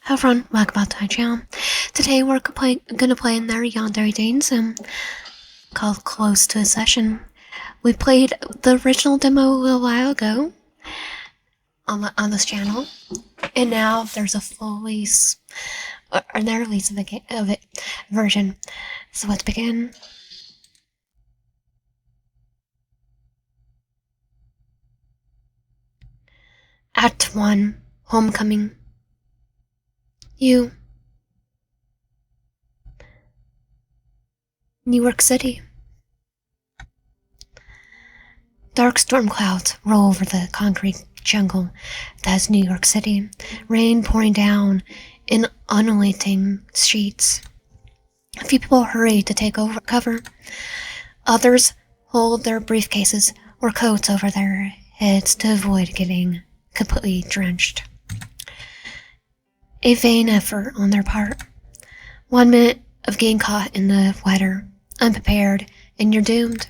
Hello everyone, welcome back to my channel. Today we're gonna play another Yandere Dane sim called Close to a Session. We played the original demo a little while ago on this channel, and now there's a full release, another release of it version. So let's begin. Act 1, Homecoming. You. New York City. Dark storm clouds roll over the concrete jungle that's New York City, rain pouring down in undulating sheets. A few people hurry to take cover. Others hold their briefcases or coats over their heads to avoid getting completely drenched. A vain effort on their part. 1 minute of getting caught in the weather, unprepared, and you're doomed.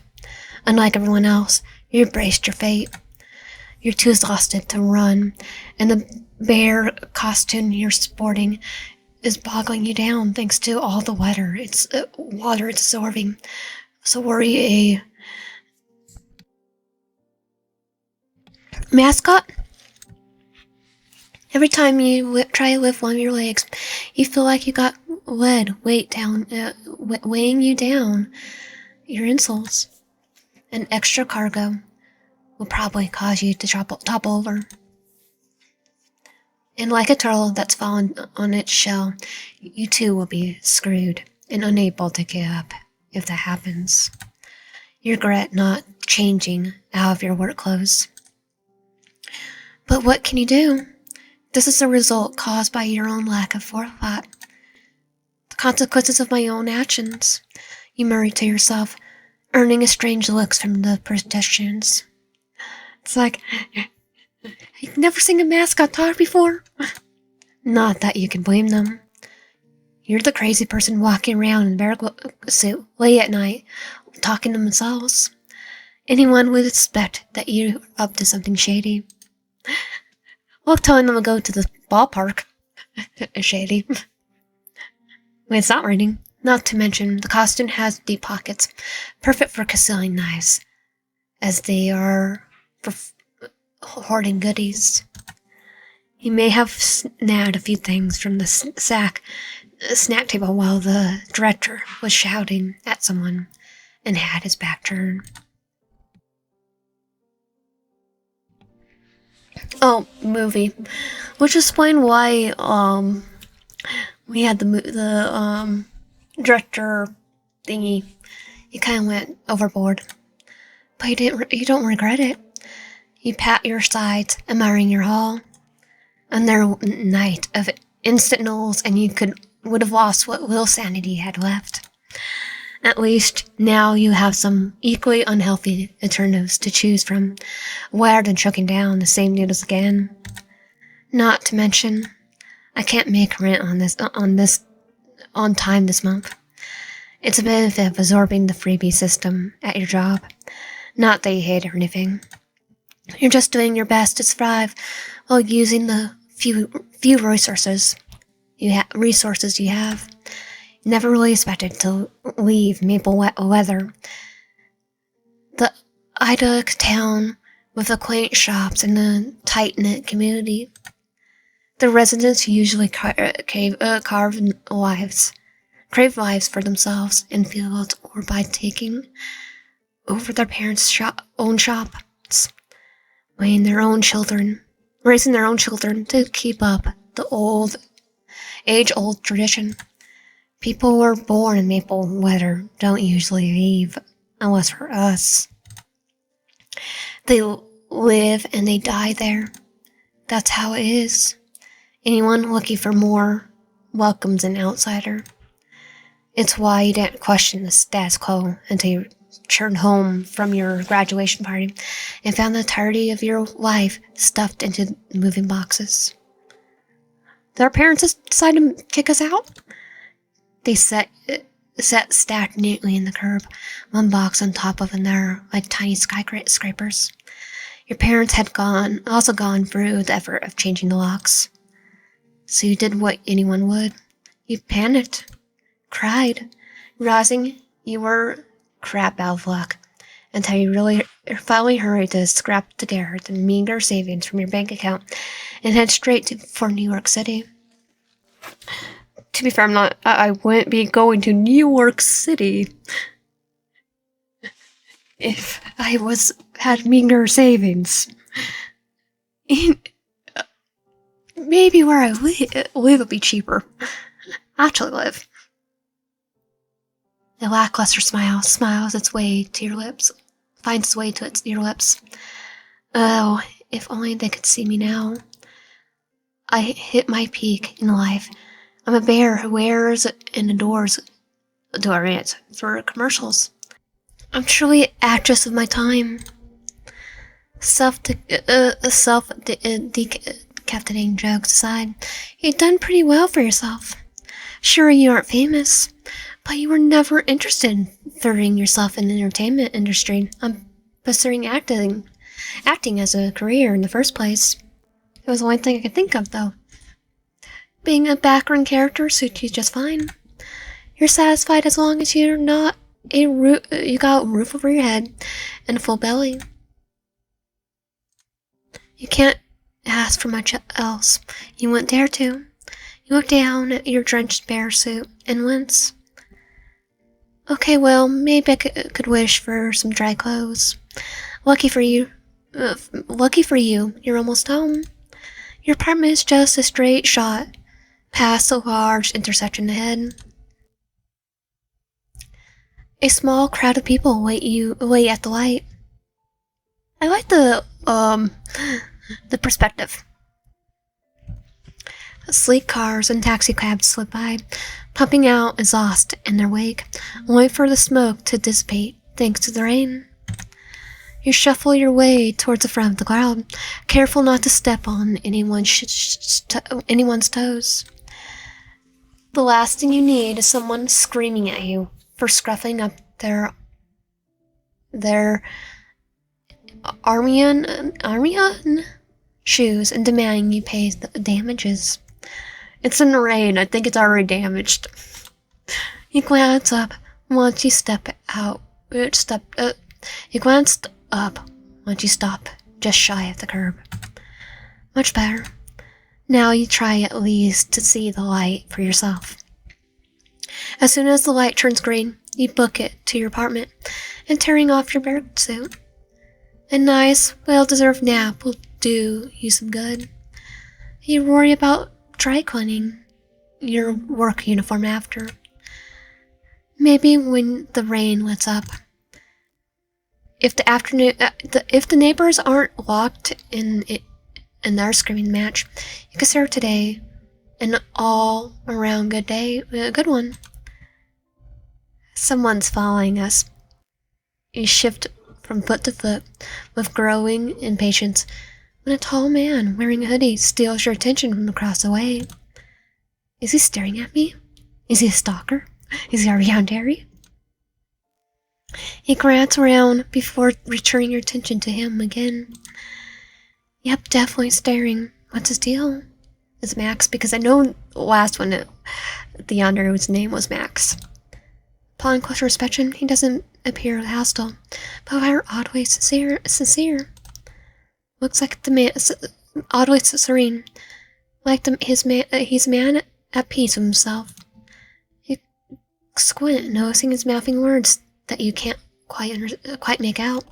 Unlike everyone else, you braced your fate. You're too exhausted to run, and the bare costume you're sporting is boggling you down thanks to all the water it's absorbing. So worry a mascot. Every time you try to lift one of your legs, you feel like you got lead weighing you down. Your insoles. An extra cargo will probably cause you to topple over. And like a turtle that's fallen on its shell, you too will be screwed and unable to get up if that happens. You regret not changing out of your work clothes. But what can you do? This is the result caused by your own lack of forethought. The consequences of my own actions, you murmur to yourself, earning strange looks from the pedestrians. It's like, you've never seen a mascot talk before? Not that you can blame them. You're the crazy person walking around in a bear suit late at night, talking to themselves. Anyone would expect that you're up to something shady. Well, telling them to go to the ballpark is shady. When it's not raining. Not to mention, the costume has deep pockets, perfect for concealing knives, as they are for hoarding goodies. He may have snagged a few things from the snack table while the director was shouting at someone and had his back turned. Oh, movie. Which explain why we had the director thingy. You kind of went overboard, but you don't regret it. You pat your sides, admiring your haul. Another night of instant nulls, and you would have lost what little sanity you had left. At least now you have some equally unhealthy alternatives to choose from, rather than choking down the same noodles again. Not to mention, I can't make rent on time this month. It's a benefit of absorbing the freebie system at your job. Not that you hate it or anything. You're just doing your best to survive while using the few resources you have. Never really expected to leave Maple Weather, the idyllic town with the quaint shops and the tight-knit community. The residents usually crave lives for themselves in fields or by taking over their parents' own shops, raising their own children to keep up the age-old tradition. People who are born in Maple Weather don't usually leave, unless for us. They live and they die there. That's how it is. Anyone looking for more welcomes an outsider. It's why you didn't question the status quo until you returned home from your graduation party and found the entirety of your life stuffed into moving boxes. Did our parents decide to kick us out? They set stacked neatly in the curb, one box on top of another, like tiny skyscrapers. Your parents had also gone through the effort of changing the locks. So you did what anyone would. You panicked, cried, realizing you were crap out of luck, until you really finally hurried to scrap together the meager savings from your bank account and head for New York City. To be fair, I wouldn't be going to New York City if I had meager savings. Maybe where I live would be cheaper. Actually live. A lackluster smile smiles its way to your lips, finds its way to your lips. Oh, if only they could see me now. I hit my peak in life. I'm a bear who wears and adores deodorant for commercials. I'm truly actress of my time. Self-decapittating jokes aside, you've done pretty well for yourself. Sure, you aren't famous, but you were never interested in furthering yourself in the entertainment industry. I'm pursuing acting as a career in the first place. It was the only thing I could think of, though. Being a background character suits you just fine. You're satisfied as long as you got a roof over your head and a full belly. You can't ask for much else. You wouldn't dare to. You look down at your drenched bear suit and wince. Okay, well, maybe I could wish for some dry clothes. Lucky for you, you're almost home. Your apartment is just a straight shot past a large intersection ahead. A small crowd of people wait at the light. I like the perspective. Sleek cars and taxicabs slip by, pumping out exhaust in their wake, only for the smoke to dissipate thanks to the rain. You shuffle your way towards the front of the crowd, careful not to step on anyone's toes. The last thing you need is someone screaming at you for scruffing up their Armian shoes and demanding you pay the damages. It's in the rain. I think it's already damaged. You glance up once you step out. You glanced up once you stop just shy of the curb. Much better. Now you try at least to see the light for yourself. As soon as the light turns green, you book it to your apartment and tearing off your bear suit. A nice, well-deserved nap will do you some good. You worry about dry cleaning your work uniform after. Maybe when the rain lets up. If the neighbors aren't locked in their screaming match, you consider today an all-around good day, a good one. Someone's following us. You shift from foot to foot with growing impatience when a tall man wearing a hoodie steals your attention from across the way. Is he staring at me? Is he a stalker? Is he a Yandere? You glance around before returning your attention to him again. Yep, definitely staring. What's his deal? Is Max? Because I know the last one, the Yandere's name was Max. Upon closer inspection, he doesn't appear hostile, but however oddly sincere. Looks like the man, oddly serene, like he's a man at peace with himself. You squint, noticing his mouthing words that you can't quite make out.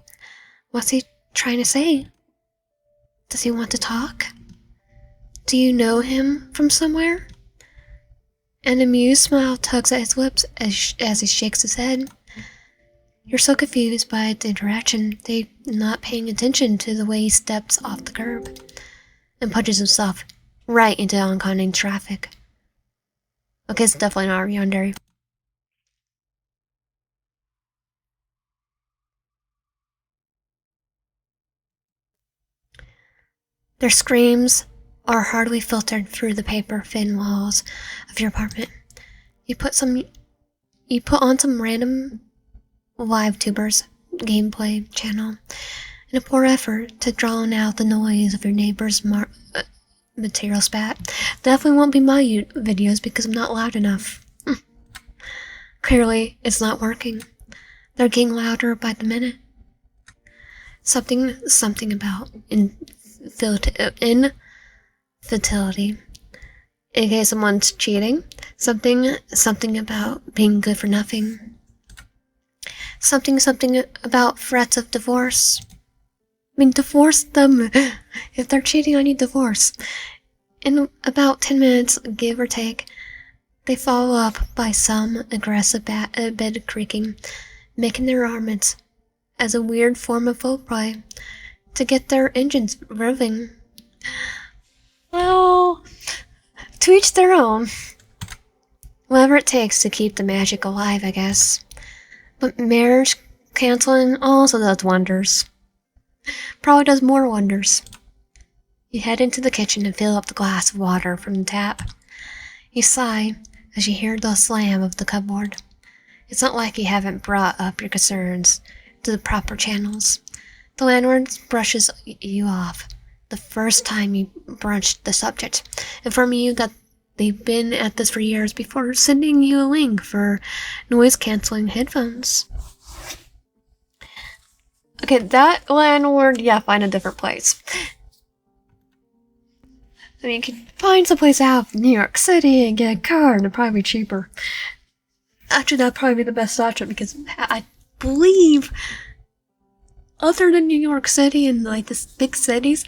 What's he trying to say? Does he want to talk? Do you know him from somewhere? An amused smile tugs at his lips as he shakes his head. You're so confused by the interaction that you're not paying attention to the way he steps off the curb and punches himself right into oncoming traffic. Okay, it's definitely not Yandere. Their screams are hardly filtered through the paper-thin walls of your apartment. You put on some random live tubers gameplay channel in a poor effort to drown out the noise of your neighbor's material spat. Definitely won't be my videos because I'm not loud enough. Clearly, it's not working. They're getting louder by the minute. Something about infertility. In case someone's cheating. Something about being good for nothing. Something about threats of divorce. I mean, divorce them. If they're cheating, I need divorce. In about 10 minutes, give or take, they follow up by some aggressive bed creaking, making their arms as a weird form of foreplay to get their engines revving. Well, to each their own. Whatever it takes to keep the magic alive, I guess. But marriage canceling also does wonders. Probably does more wonders. You head into the kitchen and fill up the glass of water from the tap. You sigh as you hear the slam of the cupboard. It's not like you haven't brought up your concerns to the proper channels. The landlord brushes you off the first time you broached the subject, informing you that they've been at this for years before sending you a link for noise-canceling headphones. Okay, that landlord, yeah, find a different place. I mean, you can find someplace out in New York City and get a car and it'd probably be cheaper. Actually, that'd probably be the best option because I believe, other than New York City and like the big cities,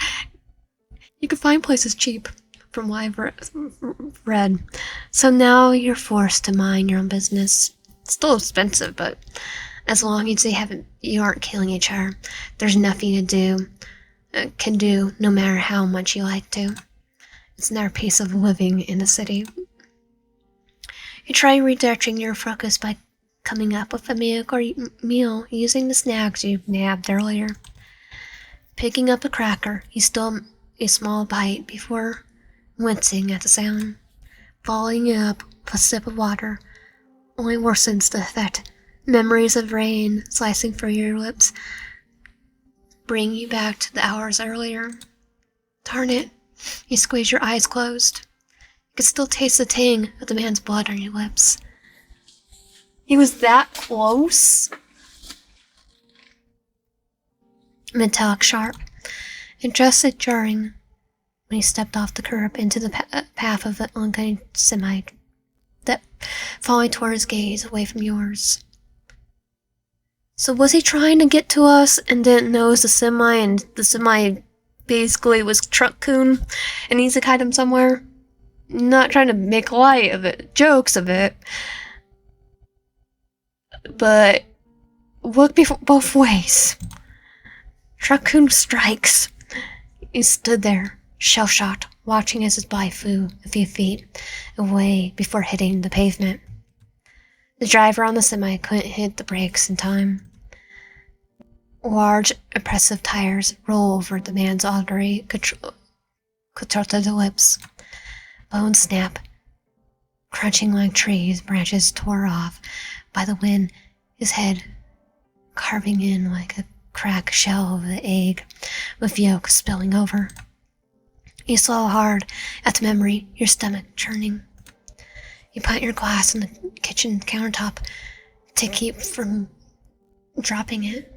you can find places cheap, from what I've read. So now you're forced to mind your own business. It's still expensive, but as long as you aren't killing each other, there's nothing to can do, no matter how much you like to. It's another piece of living in the city. You try redirecting your focus by coming up with a meal using the snacks you nabbed earlier. Picking up a cracker, you steal a small bite before wincing at the sound. Following it up with a sip of water only worsens the effect. Memories of rain slicing through your lips bring you back to the hours earlier. Darn it, you squeeze your eyes closed. You can still taste the tang of the man's blood on your lips. He was that close? Metallic sharp, and just as jarring when he stepped off the curb into the path of the oncoming semi, that falling toward his gaze away from yours. So was he trying to get to us and didn't know it was the semi, and the semi basically was Truck Coon and he's got him somewhere? Not trying to make light of it, jokes of it, but look both ways. Truck Coon strikes. He stood there, shell-shocked, watching as his bike flew a few feet away before hitting the pavement. The driver on the semi couldn't hit the brakes in time. Large, oppressive tires roll over the man's already contorted lips. Bones snap, crunching like trees, branches tore off by the wind, his head carving in like a cracked shell of the egg, with yolk spilling over. You swallow hard at the memory, your stomach churning. You put your glass on the kitchen countertop to keep from dropping it.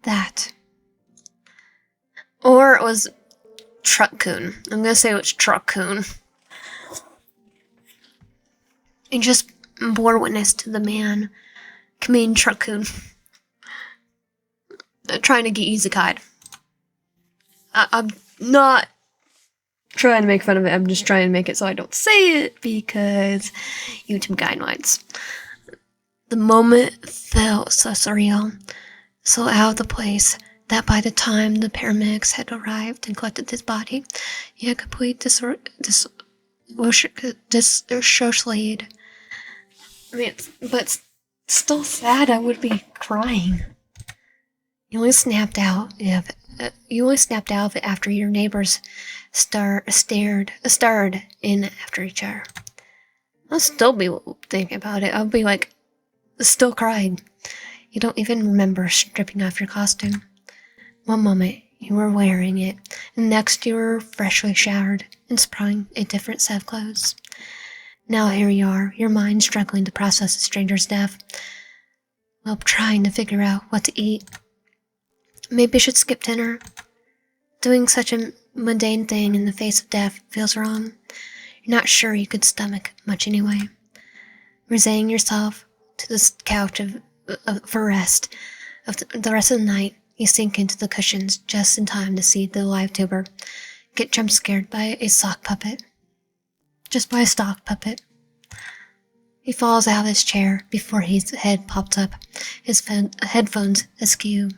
That. Or it was Truck Coon. I'm gonna say it was Truck Coon. You just bore witness to the man committing Truck Coon. Trying to get isekai. I'm not trying to make fun of it, I'm just trying to make it so I don't say it because YouTube guidelines. The moment felt so surreal, so out of the place, that by the time the paramedics had arrived and collected his body, he had complete dissociated. I mean, but still sad. I would be crying. You only snapped out of it after your neighbors stared in after each other. I'll still be thinking about it. I'll be like, still crying. You don't even remember stripping off your costume. One moment, You were wearing it, and next you were freshly showered and spraying a different set of clothes. Now here you are, your mind struggling to process a stranger's death, while trying to figure out what to eat. Maybe I should skip dinner. Doing such a mundane thing in the face of death feels wrong. You're not sure you could stomach much anyway. Resigning yourself to this couch for rest. Of the rest of the night, you sink into the cushions just in time to see the live tuber get jump scared by a sock puppet. Just by a stock puppet. He falls out of his chair before his head pops up, his headphones askew.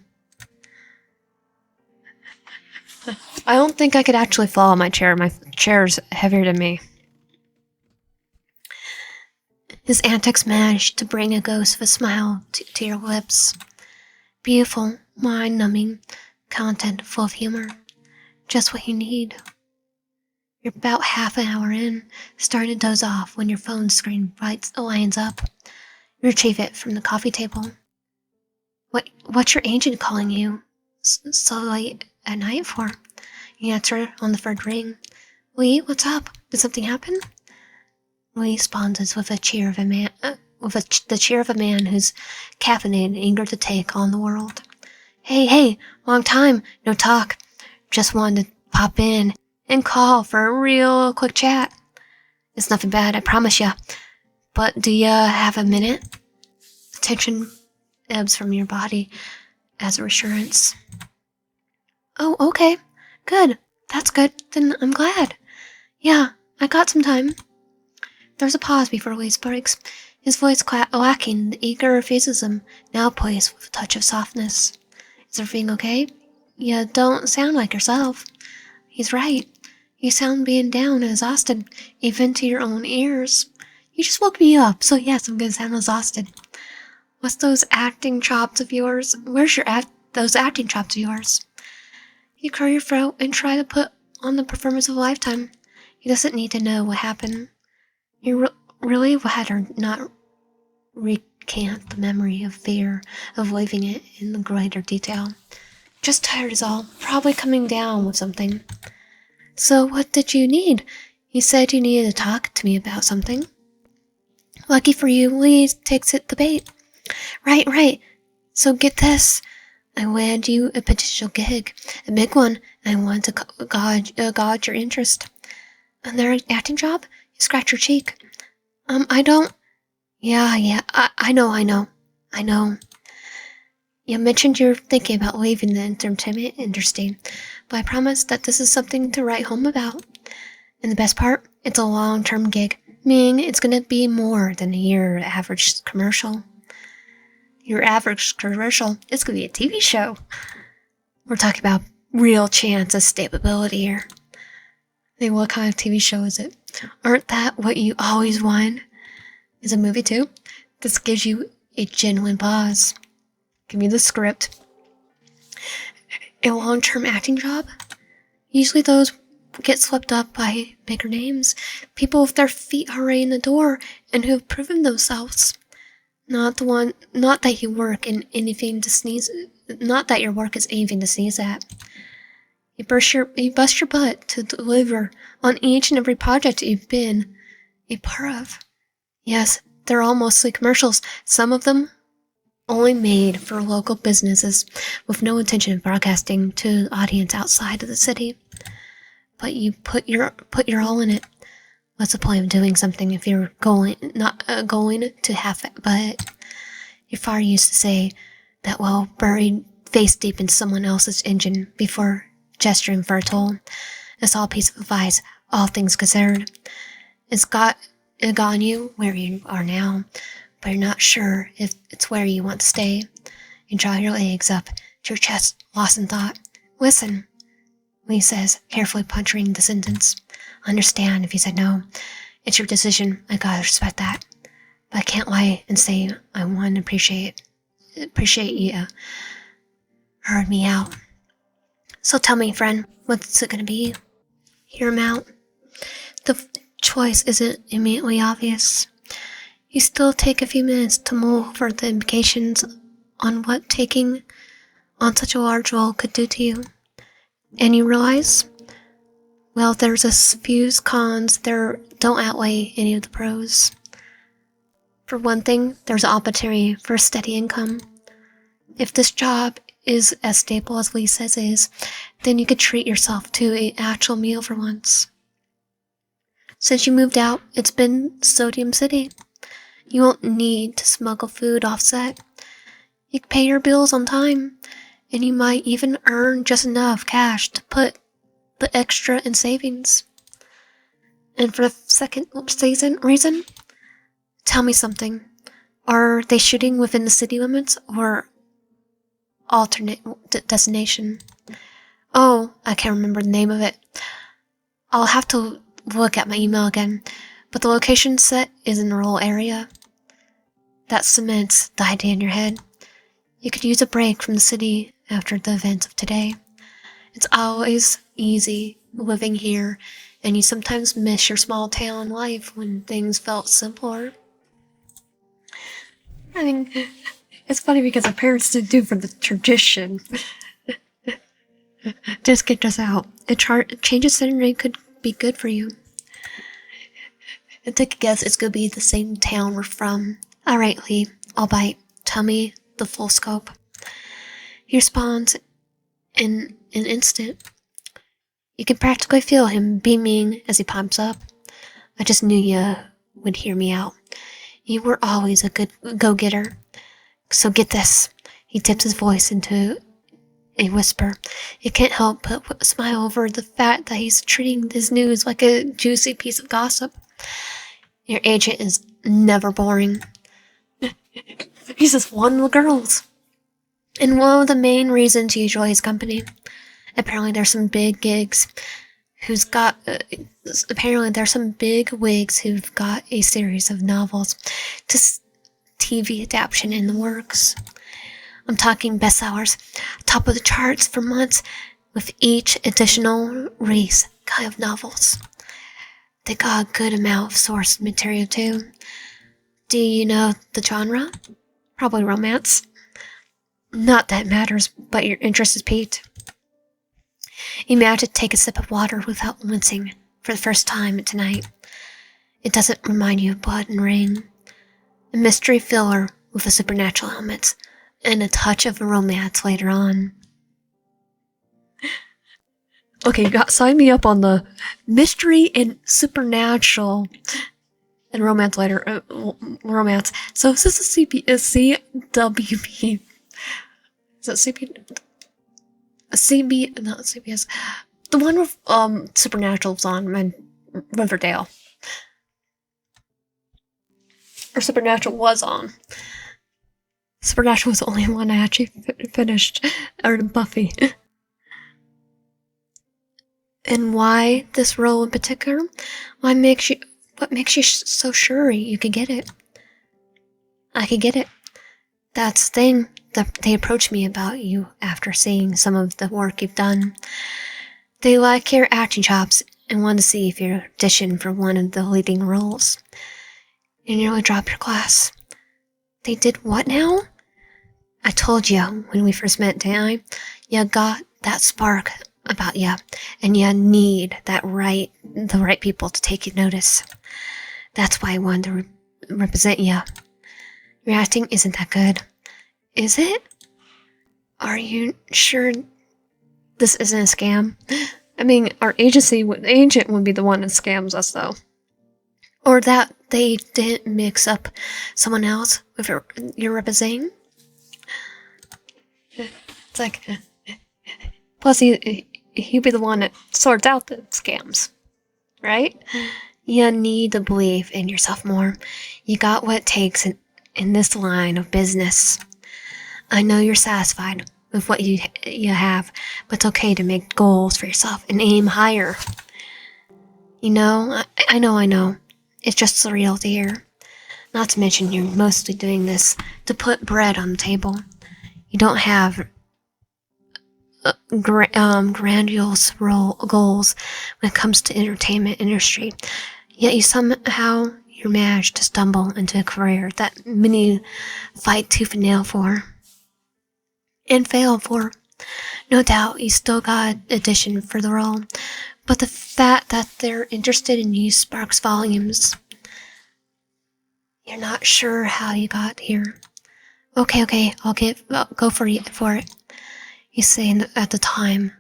I don't think I could actually fall on my chair. My chair's heavier than me. His antics managed to bring a ghost of a smile to your lips. Beautiful, mind-numbing content full of humor. Just what you need. You're about half an hour in, starting to doze off when your phone screen lines up. You retrieve it from the coffee table. What's your agent calling you so late at night for? You answer on the third ring. Lee, what's up? Did something happen? Lee responds with a cheer of a man, the cheer of a man who's caffeinated, eager to take on the world. Hey, long time, no talk. Just wanted to pop in and call for a real quick chat. It's nothing bad, I promise ya. But do ya have a minute? The tension ebbs from your body as a reassurance. Oh, okay. Good. That's good. Then I'm glad. Yeah, I got some time. There's a pause before Lee breaks, his voice lacking the eager enthusiasm now poised with a touch of softness. Is everything okay? You don't sound like yourself. He's right. You sound being down and exhausted, even to your own ears. You just woke me up, so yes, I'm gonna sound exhausted. What's those acting chops of yours? Where's those acting chops of yours? You clear your throat and try to put on the performance of a lifetime. He doesn't need to know what happened. You really rather not recant the memory of fear of leaving it in the greater detail. Just tired is all, probably coming down with something. So what did you need? You said you needed to talk to me about something. Lucky for you, Lee takes it the bait. Right. So get this. I land you a potential gig, a big one, and I want to gauge your interest. Another acting job? You scratch your cheek. I don't... Yeah, I know. You mentioned you're thinking about leaving the entertainment industry, but I promise that this is something to write home about. And the best part, it's a long-term gig, meaning it's gonna be more than a year average commercial. Your average commercial is gonna be a TV show. We're talking about real chance of stability here. Hey, what kind of TV show is it? Aren't that what you always want? Is a movie too? This gives you a genuine pause. Give me the script. A long-term acting job? Usually those get swept up by bigger names. People with their feet already in the door and who have proven themselves. Not that your work is anything to sneeze at. You bust your butt to deliver on each and every project you've been a part of. Yes, they're all mostly commercials, some of them only made for local businesses with no intention of broadcasting to the audience outside of the city. But you put your all in it. What's the point of doing something if you're not going to have it? But your father used to say that while buried face deep in someone else's engine before gesturing for a toll. A solid piece of advice, all things considered. It got you where you are now, but you're not sure if it's where you want to stay. You draw your legs up to your chest, lost in thought. Listen, Lee says, carefully puncturing the sentence. I understand if you said no. It's your decision. I gotta respect that. But I can't lie and say I want to appreciate you heard me out. So tell me, friend, what's it gonna be? Hear him out. The choice isn't immediately obvious. You still take a few minutes to mull over the implications on what taking on such a large role could do to you. And you realize, well, there's a few cons there don't outweigh any of the pros. For one thing, there's an opportunity for a steady income. If this job is as stable as Lee says it is, then you could treat yourself to an actual meal for once. Since you moved out, it's been Sodium City. You won't need to smuggle food offset. You can pay your bills on time, and you might even earn just enough cash to put the extra in savings. And for the second reason, tell me something. Are they shooting within the city limits or alternate destination? Oh, I can't remember the name of it. I'll have to look at my email again, but the location set is in a rural area. That cements the idea in your head. You could use a break from the city after the events of today. It's always easy living here, and you sometimes miss your small town life when things felt simpler. I mean, it's funny because our parents didn't do for the tradition. Just get us out. A change of scenery could be good for you. I take a guess it's gonna be the same town we're from. Alright, Lee, I'll bite. Tell me the full scope. He responds in an instant. You can practically feel him beaming as he pipes up. I just knew you would hear me out. You were always a good go-getter. So get this. He tips his voice into a whisper. You can't help but smile over the fact that he's treating this news like a juicy piece of gossip. Your agent is never boring. He's just one of the girls. And one of the main reasons you enjoy his company. Apparently there's some big wigs who've got a series of novels to TV adaptation in the works. I'm talking bestsellers, top of the charts for months, with each additional release kind of novels. They got a good amount of source material too. Do you know the genre? Probably romance. Not that it matters, but your interest is piqued. You may have to take a sip of water without wincing for the first time tonight. It doesn't remind you of blood and rain. A mystery filler with a supernatural element, and a touch of romance later on. Okay, sign me up on the mystery and supernatural and romance later. Romance. So is this a CWP? Is that not CBS. The one with Supernatural's on Riverdale. Or Supernatural was on. Supernatural was the only one I actually finished. Or Buffy. And why this role in particular? What makes you so sure you could get it? I could get it. That's the thing. They approached me about you after seeing some of the work you've done. They like your acting chops and want to see if you're auditioned for one of the leading roles. You nearly dropped your class. They did what now? I told you when we first met, didn't I? You got that spark about you, and you need the right people to take you notice. That's why I wanted to represent you. Your acting isn't that good. Is it? Are you sure this isn't a scam? I mean, our agent would be the one that scams us, though. Or that they didn't mix up someone else with your representing. It's like, plus he'd be the one that sorts out the scams, right? You need to believe in yourself more. You got what it takes in this line of business. I know you're satisfied with what you have, but it's okay to make goals for yourself and aim higher. You know, I know. It's just surreal to hear. Not to mention you're mostly doing this to put bread on the table. You don't have grandiose goals when it comes to entertainment industry. Yet you managed to stumble into a career that many fight tooth and nail for. And fail for. No doubt you still got audition for the role, but the fact that they're interested in you sparks volumes. You're not sure how you got here. Okay, I'll go for it. You say at the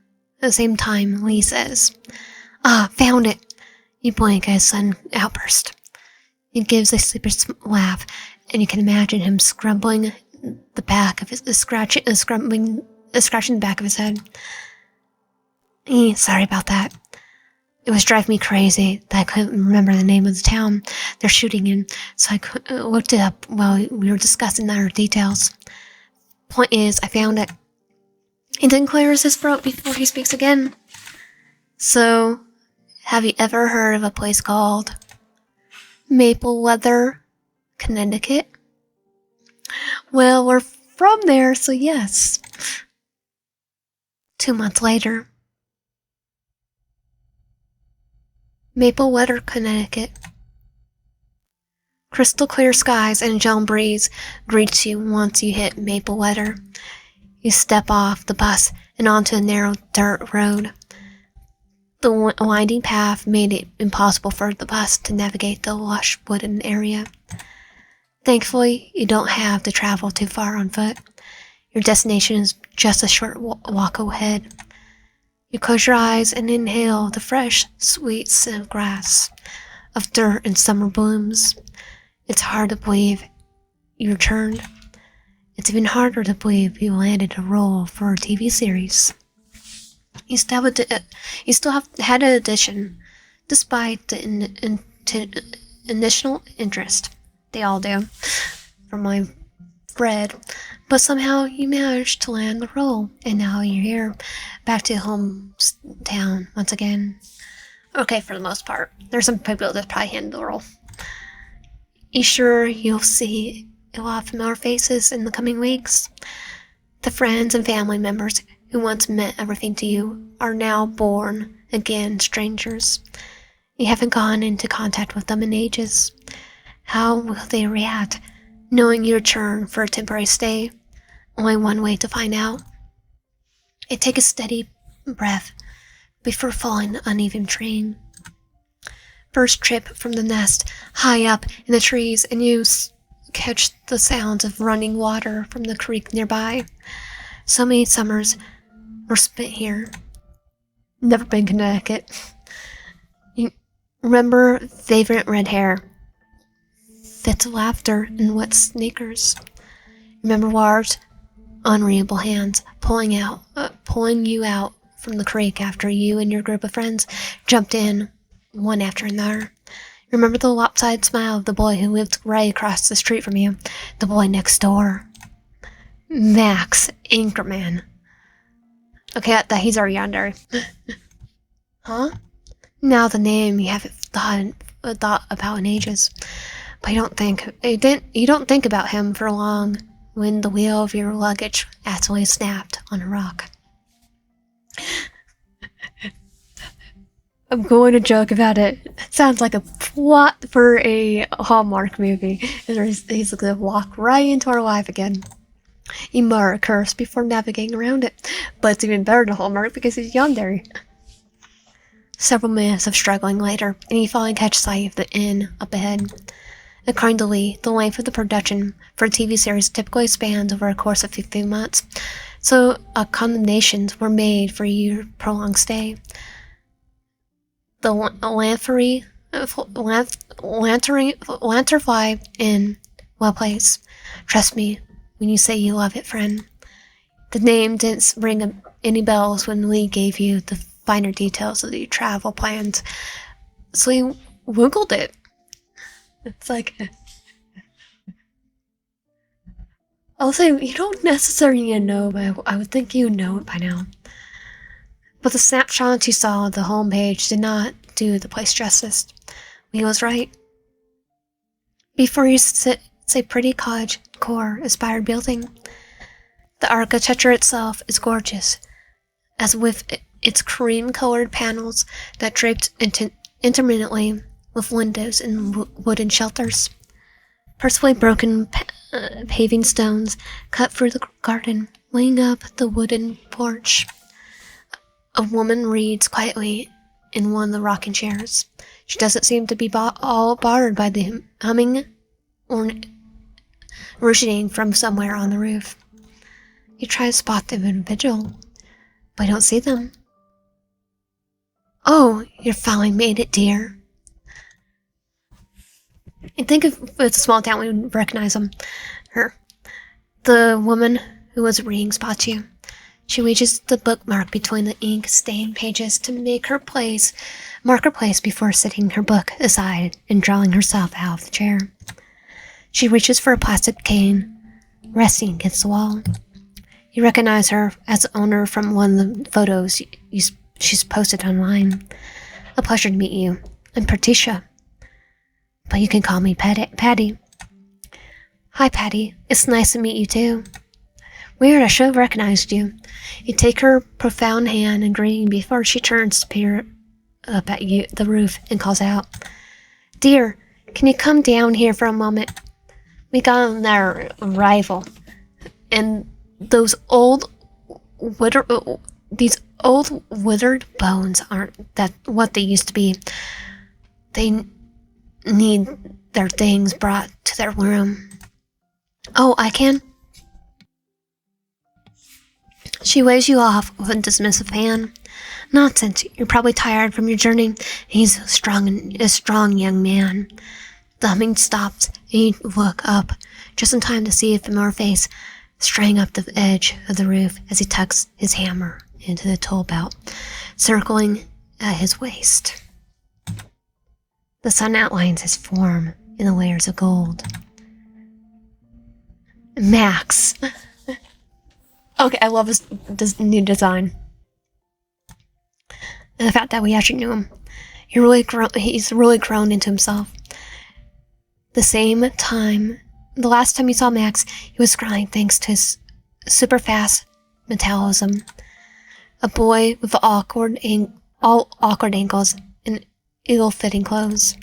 same time, Lee says, "Ah, found it." You blink as sudden outburst. He gives a sleepy laugh, and you can imagine him scratching the back of his head. Sorry about that. It was driving me crazy that I couldn't remember the name of the town they're shooting in, so I looked it up while we were discussing our details. Point is, I found it. He then clears his throat before he speaks again. So, have you ever heard of a place called Mapleweather, Connecticut? Well, we're from there, so yes. 2 months later. Mapleweather, Connecticut. Crystal clear skies and a gentle breeze greets you once you hit Mapleweather. You step off the bus and onto a narrow dirt road. The winding path made it impossible for the bus to navigate the lush wooden area. Thankfully, you don't have to travel too far on foot. Your destination is just a short walk ahead. You close your eyes and inhale the fresh, sweet scent of grass, of dirt and summer blooms. It's hard to believe you returned. It's even harder to believe you landed a role for a TV series. You still have had an audition, despite the initial interest. They all do, from my read. But somehow you managed to land the role, and now you're here, back to hometown once again. Okay, for the most part. There's some people that probably handle the role. You sure you'll see a lot of familiar faces in the coming weeks? The friends and family members who once meant everything to you are now born again strangers. You haven't gone into contact with them in ages. How will they react, knowing you return for a temporary stay? Only one way to find out. Take a steady breath before falling uneven terrain. First trip from the nest, high up in the trees, and you catch the sounds of running water from the creek nearby. So many summers were spent here. Never been Connecticut. You remember favorite red hair, fits of laughter, and wet sneakers. Remember large, unreadable hands pulling you out from the creek after you and your group of friends jumped in, one after another. Remember the lopsided smile of the boy who lived right across the street from you, the boy next door. Max Anchorman. Okay, he's our Yandere. Huh? Now the name you haven't thought about in ages. But you don't think about him for long when the wheel of your luggage accidentally snapped on a rock. I'm going to joke about it. It sounds like a plot for a Hallmark movie. He's going to walk right into our life again. You mutter a curse before navigating around it. But it's even better than Hallmark because he's Yandere. Several minutes of struggling later, and you finally catch sight of the inn up ahead. According to Lee, the length of the production for a TV series typically spans over a course of 15 months, so accommodations were made for your prolonged stay. The Lanternfly Inn, well placed. Trust me when you say you love it, friend. The name didn't ring any bells when Lee gave you the finer details of the travel plans, so he wiggled it. It's like, I'll say you don't necessarily know, but I would think you know it by now. But the snapshots you saw on the homepage did not do the place justice. He was right. Before you sit, it's a pretty cottage core-inspired building. The architecture itself is gorgeous, as with its cream-colored panels that draped intermittently with windows and wooden shelters. Perfectly broken paving stones cut through the garden Laying up the wooden porch, a woman reads quietly in one of the rocking chairs. She doesn't seem to be all bothered by the humming or originating from somewhere on the roof. You try to spot the individual, but you don't see them. Oh, you finally made it, dear. I think if it's a small town, we would recognize her. The woman who was reading spots you. She reaches the bookmark between the ink-stained pages to mark her place before setting her book aside and drawing herself out of the chair. She reaches for a plastic cane, resting against the wall. You recognize her as the owner from one of the photos she's posted online. A pleasure to meet you. I'm Patricia, but you can call me Patty. Hi, Patty. It's nice to meet you, too. Weird, I should have recognized you. You take her profound hand in greeting before she turns to peer up at you, the roof, and calls out, Dear, can you come down here for a moment? We got on our arrival, and these old withered bones aren't that what they used to be. They need their things brought to their room. Oh, I can? She waves you off with a dismissive hand. Nonsense, you're probably tired from your journey. He's a strong young man. The humming stops, and you look up, just in time to see a familiar face straying up the edge of the roof as he tucks his hammer into the tool belt, circling at his waist. The sun outlines his form in the layers of gold. Max. Okay, I love this new design. And the fact that we actually knew him. He's really grown into himself. The last time you saw Max, he was crying thanks to his super fast metabolism. A boy with all awkward ankles and ill-fitting clothes.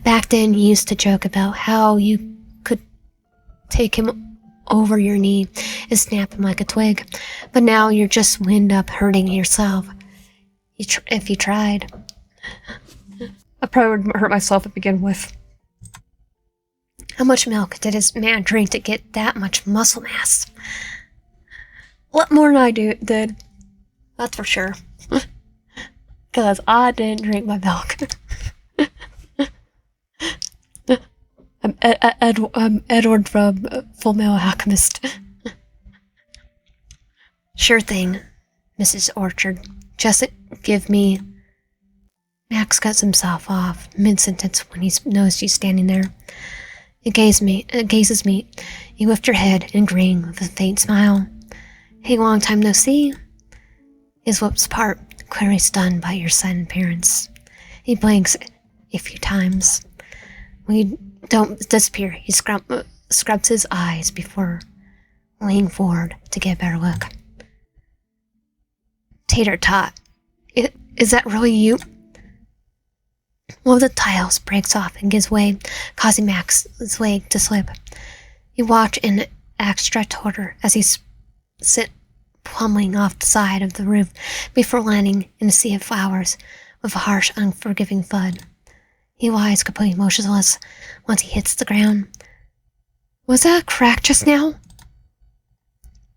Back then, you used to joke about how you could take him over your knee and snap him like a twig, but now you're just wind up hurting yourself. If you tried. I probably would hurt myself to begin with. How much milk did his man drink to get that much muscle mass? A lot more than I did. That's for sure. Because I didn't drink my milk. I'm Edward from Full Metal Alchemist. Sure thing, Mrs. Orchard. Just give me... Max cuts himself off mid-sentence when he knows she's standing there. It gazes me. You lift your head and grin with a faint smile. Hey, long time no see. His lips part, clearly stunned by your sudden appearance. He blinks a few times. We don't disappear. He scrubs his eyes before leaning forward to get a better look. Tater tot. Is that really you? One of the tiles breaks off and gives way, causing Max's leg to slip. You watch in extra torture as he sits plummeting off the side of the roof before landing in a sea of flowers with a harsh, unforgiving thud. He lies completely motionless once he hits the ground. Was that a crack just now?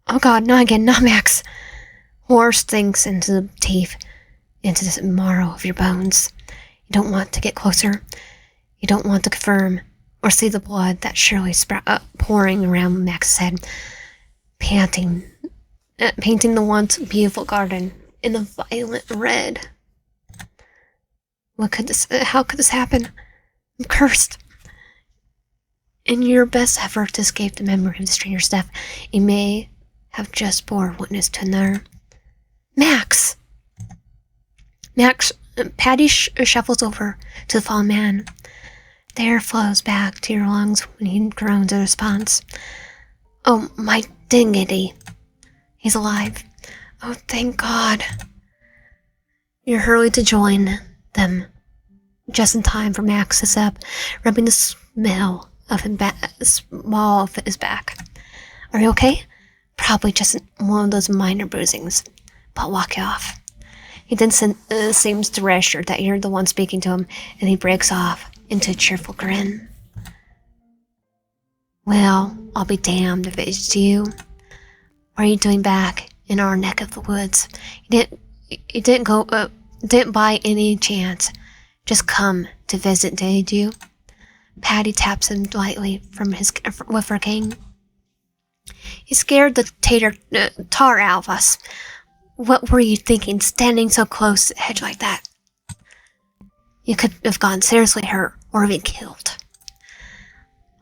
Oh God, not again, not Max. Horror sinks into the teeth, into the marrow of your bones. You don't want to get closer. You don't want to confirm or see the blood that surely pouring around Max's head, painting the once beautiful garden in a violent red. How could this happen? I'm cursed. In your best effort to escape the memory of the stranger's death, you may have just bore witness to another. Max! Patty shuffles over to the fallen man. The air flows back to your lungs when he groans in response. Oh, my dignity. He's alive. Oh, thank God. You're hurried to join them, just in time for Max to step, rubbing the small of his back. Are you okay? Probably just one of those minor bruisings, but I'll walk you off. He then seems to reassure that you're the one speaking to him, and he breaks off into a cheerful grin. Well, I'll be damned if it's you. What are you doing back in our neck of the woods? You didn't by any chance just come to visit, did you? Patty taps him lightly with her cane. You scared the tar out of us. What were you thinking, standing so close to the hedge like that? You could have gotten seriously hurt or even killed.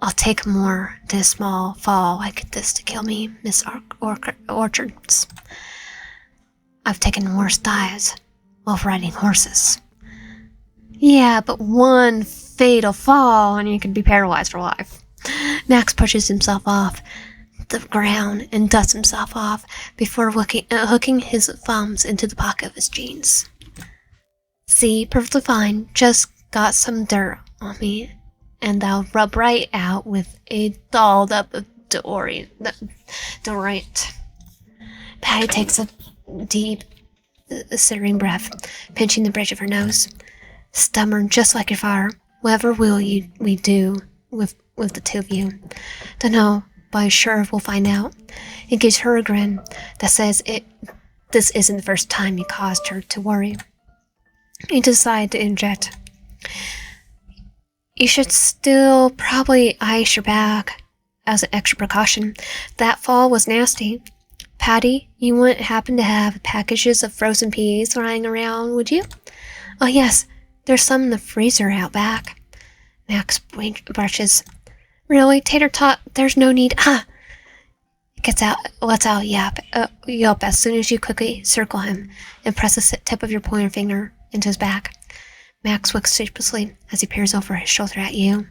I'll take more than a small fall like this to kill me, Miss Orchards. I've taken worse dives while riding horses. Yeah, but one fatal fall and you could be paralyzed for life. Max pushes himself off the ground and dusts himself off before hooking his thumbs into the pocket of his jeans. See, perfectly fine, just got some dirt on me, and I'll rub right out with a dolled up deodorant. Patty takes a deep, stirring breath, pinching the bridge of her nose. Stubborn, just like your father. Whatever we do with the two of you. Dunno, but I'm sure we'll find out. It gives her a grin that says this isn't the first time you caused her to worry. You decide to interject. You should still probably ice your back as an extra precaution. That fall was nasty. Patty, you wouldn't happen to have packages of frozen peas lying around, would you? Oh yes, there's some in the freezer out back. Max brushes. Really, Tater Tot, there's no need. Lets out yelp as soon as you quickly circle him and press the tip of your pointer finger into his back. Max winks suspiciously as he peers over his shoulder at you.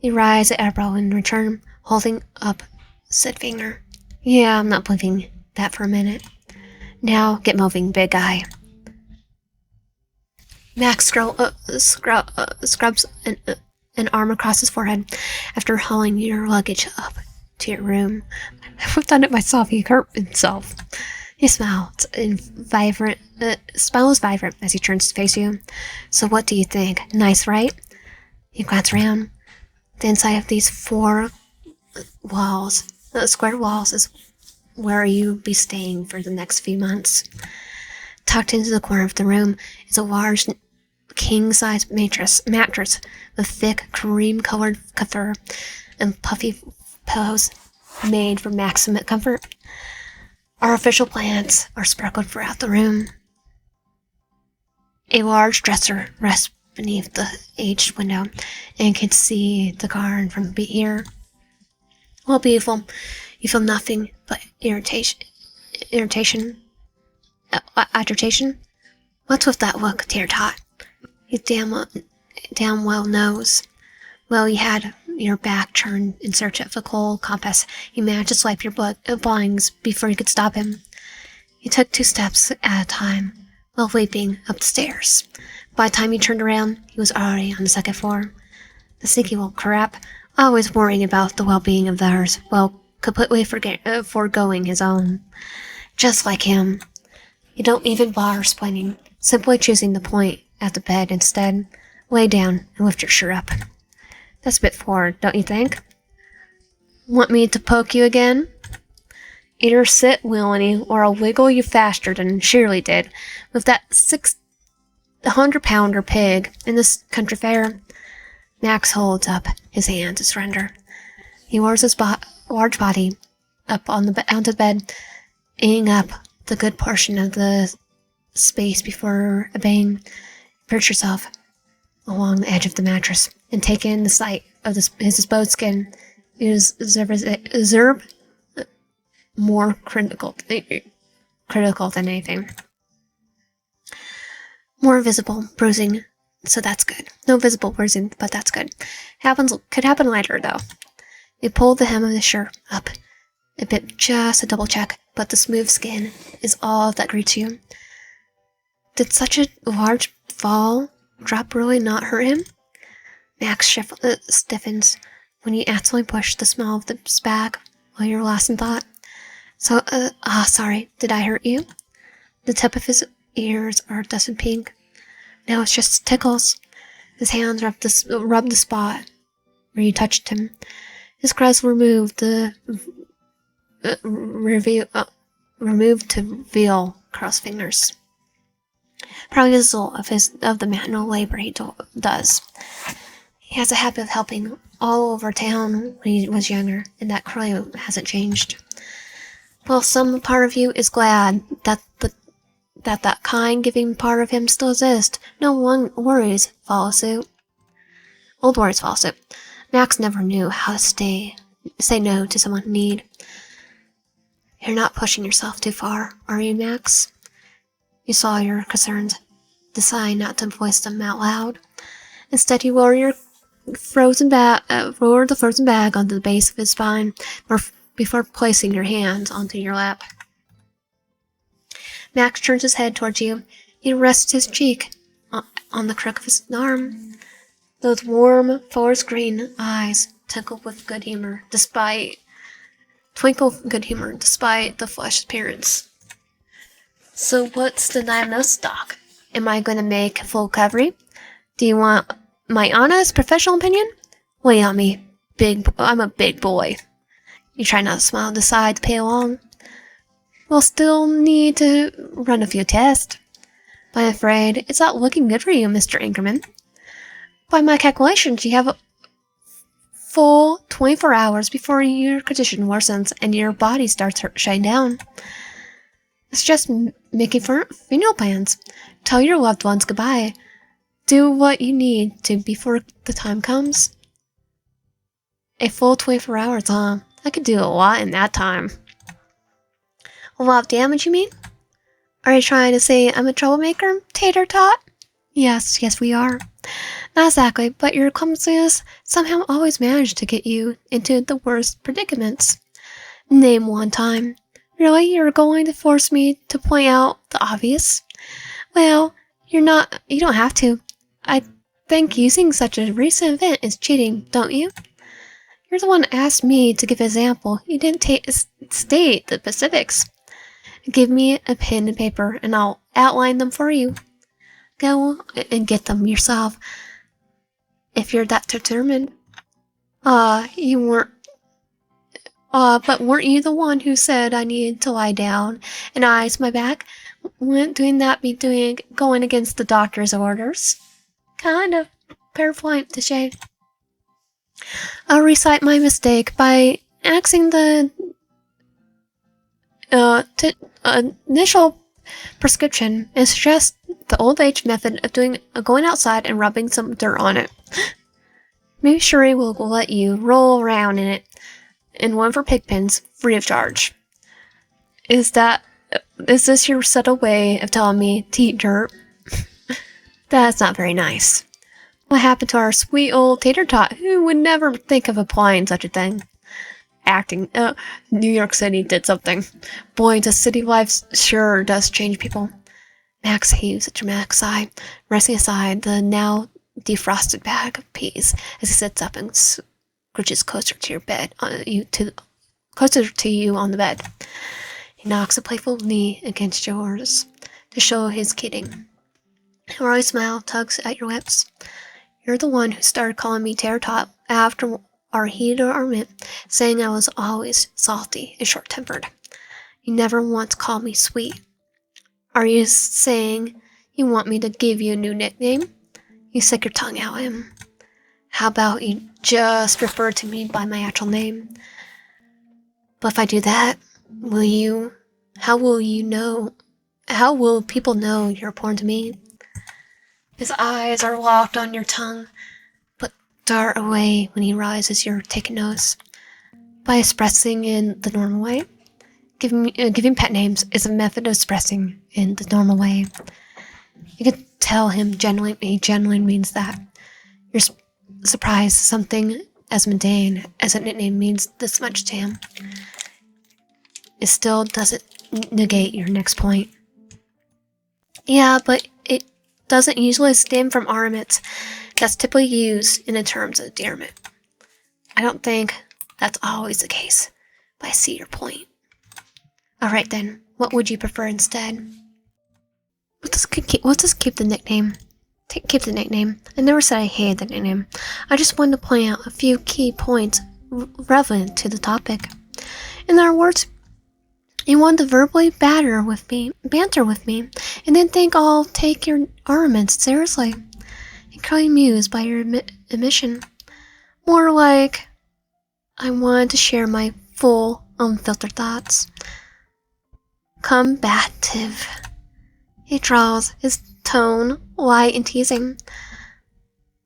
You rise an eyebrow in return, holding up said finger. Yeah, I'm not believing that for a minute. Now, get moving, big guy. Max scrubs an arm across his forehead after hauling your luggage up to your room. I've done it myself. He hurt himself. He smiles vibrant as he turns to face you. So what do you think? Nice, right? You glance around. The inside of these four walls, square walls, is where you'll be staying for the next few months. Tucked into the corner of the room is a large king-size mattress with thick cream-colored fur and puffy pillows made for maximum comfort. Artificial plants are sprinkled throughout the room. A large dresser rests beneath the aged window and can see the garden from here. Well, beautiful. You feel nothing but agitation. What's with that look, Tater Tot? You damn well knows. Well, you had your back turned in search of a cold compass. You managed to swipe your blinds before you could stop him. You took 2 steps at a time while leaping up the stairs. By the time you turned around, he was already on the 2nd floor. The sneaky little crap, always worrying about the well-being of theirs, while completely foregoing his own. Just like him. You don't even bother explaining, simply choosing to point at the bed instead. Lay down and lift your shirt up. That's a bit forward, don't you think? Want me to poke you again? Either sit, Willany, or I'll wiggle you faster than Shirley did with that 600-pounder pig in this country fair. Max holds up his hand to surrender. He lowers his large body up onto the bed, eating up the good portion of the space before obeying. Perch yourself along the edge of the mattress and take in the sight of his exposed skin. You deserve more critical than anything. More visible bruising, so that's good. No visible bruising, but that's good. Could happen later, though. You pull the hem of the shirt up a bit just to double check, but the smooth skin is all that greets you. Did such a large fall drop really not hurt him? Max stiffens when you accidentally push the small of the bag while you're lost in thought. So, sorry, did I hurt you? The tip of his ears are dusted pink. Now it's just tickles. His hands rub the spot where you touched him. His crest removed removed to reveal crossed fingers. Probably the result of the manual labor he does. He has a habit of helping all over town when he was younger, and that clearly hasn't changed. Well, some part of you is glad that kind, giving part of him still exists. No one worries follow suit. Old worries follow suit. Max never knew how to say no to someone in need. You're not pushing yourself too far, are you, Max? You saw your concerns. Decide not to voice them out loud. Instead, you lower the frozen bag onto the base of his spine before placing your hands onto your lap. Max turns his head towards you. He rests his cheek on the crook of his arm. Those warm, forest green eyes twinkle good humor despite the flesh appearance. So what's the diagnosis, Doc? Am I going to make full recovery? Do you want my honest professional opinion? Wait on me. I'm a big boy. You try not to smile, decide to pay along. We'll still need to run a few tests. But I'm afraid it's not looking good for you, Mr. Inkerman. By my calculations, you have a full 24 hours before your condition worsens and your body starts shutting down. It's just making funeral plans. Tell your loved ones goodbye. Do what you need to before the time comes. A full 24 hours, huh? I could do a lot in that time. A lot of damage, you mean? Are you trying to say I'm a troublemaker, Tater Tot? Yes, we are. Not exactly, but your clumsiness somehow always managed to get you into the worst predicaments. Name one time. Really, you're going to force me to point out the obvious? Well, you don't have to. I think using such a recent event is cheating, don't you? You're the one who asked me to give an example. You didn't state the specifics. Give me a pen and paper, and I'll outline them for you. Go and get them yourself, if you're that determined. You weren't. But weren't you the one who said I needed to lie down and ice my back? Wouldn't doing that be going against the doctor's orders? Kind of. Paraphrase to shade. I'll recite my mistake by asking the initial prescription and suggest the old age method of going outside and rubbing some dirt on it. Maybe Shuri will let you roll around in it, and one for pigpens, free of charge. Is this your subtle way of telling me to eat dirt? That's not very nice. What happened to our sweet old Tater Tot, who would never think of applying such a thing? Acting. New York City did something. Boy, the city life sure does change people. Max heaves a dramatic sigh, resting aside the now defrosted bag of peas as he sits up and scooches closer to your bed, closer to you on the bed. He knocks a playful knee against yours to show his kidding. A wry smile tugs at your lips. You're the one who started calling me Tater Tot after our heated argument, saying I was always salty and short-tempered. You never once called me sweet. Are you saying you want me to give you a new nickname? You stick your tongue out at him. How about you just refer to me by my actual name? But if I do that, how will people know you're important to me? His eyes are locked on your tongue, but dart away when he realizes you're taking notice. By expressing in the normal way. Giving pet names is a method of expressing in the normal way. You can tell he genuinely means that. You're surprised something as mundane as a nickname means this much to him. It still doesn't negate your next point. Yeah, but it doesn't usually stem from ornaments that's typically used in the terms of endearment. I don't think that's always the case, but I see your point. Alright then, what would you prefer instead? Let's just keep the nickname. Keep the nickname. I never said I hated the nickname. I just wanted to point out a few key points relevant to the topic. In other words, you want to verbally banter with me, and then think I'll take your arguments seriously. Incredibly amused by your admission. More like, I wanted to share my full, unfiltered thoughts. Combative. He draws, his tone light and teasing.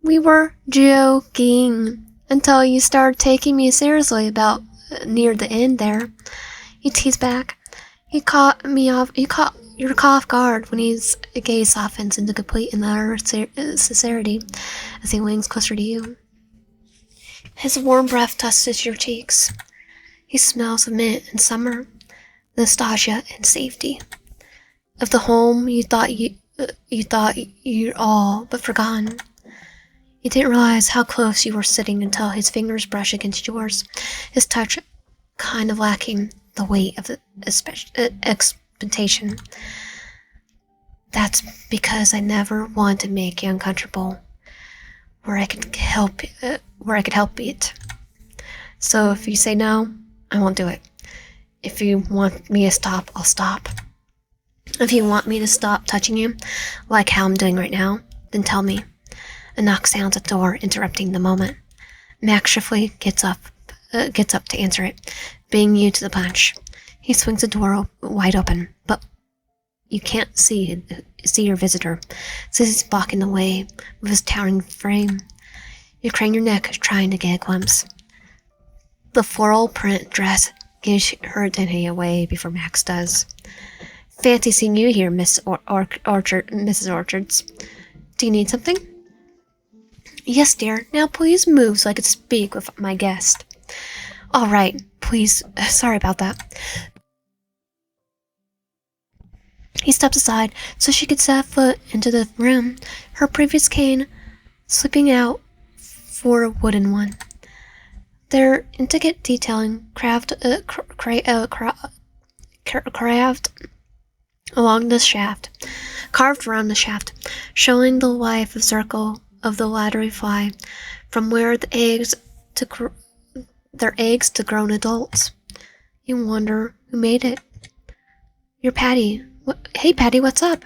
We were joking until you started taking me seriously about near the end there. He teased back. He caught me off. You caught off guard when his gaze softens into complete and utter sincerity as he leans closer to you. His warm breath touches your cheeks. He smells of mint and summer, nostalgia and safety. Of the home you thought you'd all but forgotten. You didn't realize how close you were sitting until his fingers brush against yours, his touch kind of lacking the weight of the expectation. That's because I never wanted to make you uncomfortable where I could help it. So if you say no, I won't do it. If you want me to stop, I'll stop. If you want me to stop touching you, like how I'm doing right now, then tell me. A knock sounds at the door, interrupting the moment. Max swiftly gets up to answer it, beating you to the punch. He swings the door wide open, but you can't see your visitor, since he's blocking the way with his towering frame. You crane your neck, trying to get a glimpse. The floral print dress gives her identity away before Max does. Fancy seeing you here, Mrs. Orchards. Do you need something? Yes, dear. Now please move so I can speak with my guest. All right, please. Sorry about that. He steps aside so she could set foot into the room, her previous cane slipping out for a wooden one. Their intricate detailing carved around the shaft, showing the life of circle of the lateral fly, from where their eggs to grown adults. You wonder who made it. You're Patty. Hey, Patty, what's up?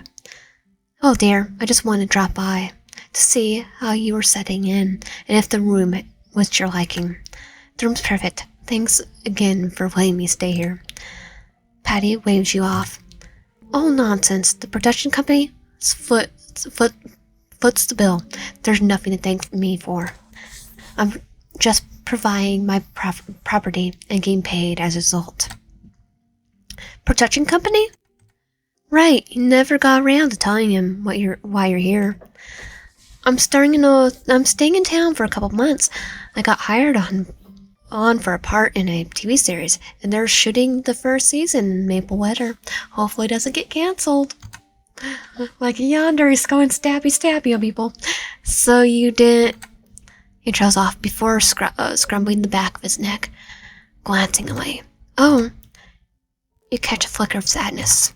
Oh dear, I just wanted to drop by to see how you were setting in and if the room was to your liking. The room's perfect. Thanks again for letting me stay here. Patty waves you off. Oh, nonsense. The production company foots the bill. There's nothing to thank me for. I'm just providing my property and getting paid as a result. Production company? Right. You never got around to telling him why you're here. I'm staying in town for a couple months. I got hired on for a part in a TV series, and they're shooting the first season in Maple Weather. Hopefully it doesn't get cancelled. Like Yandere is going stabby on people. So you didn't... He trails off before scrumbling the back of his neck, glancing away. Oh. You catch a flicker of sadness.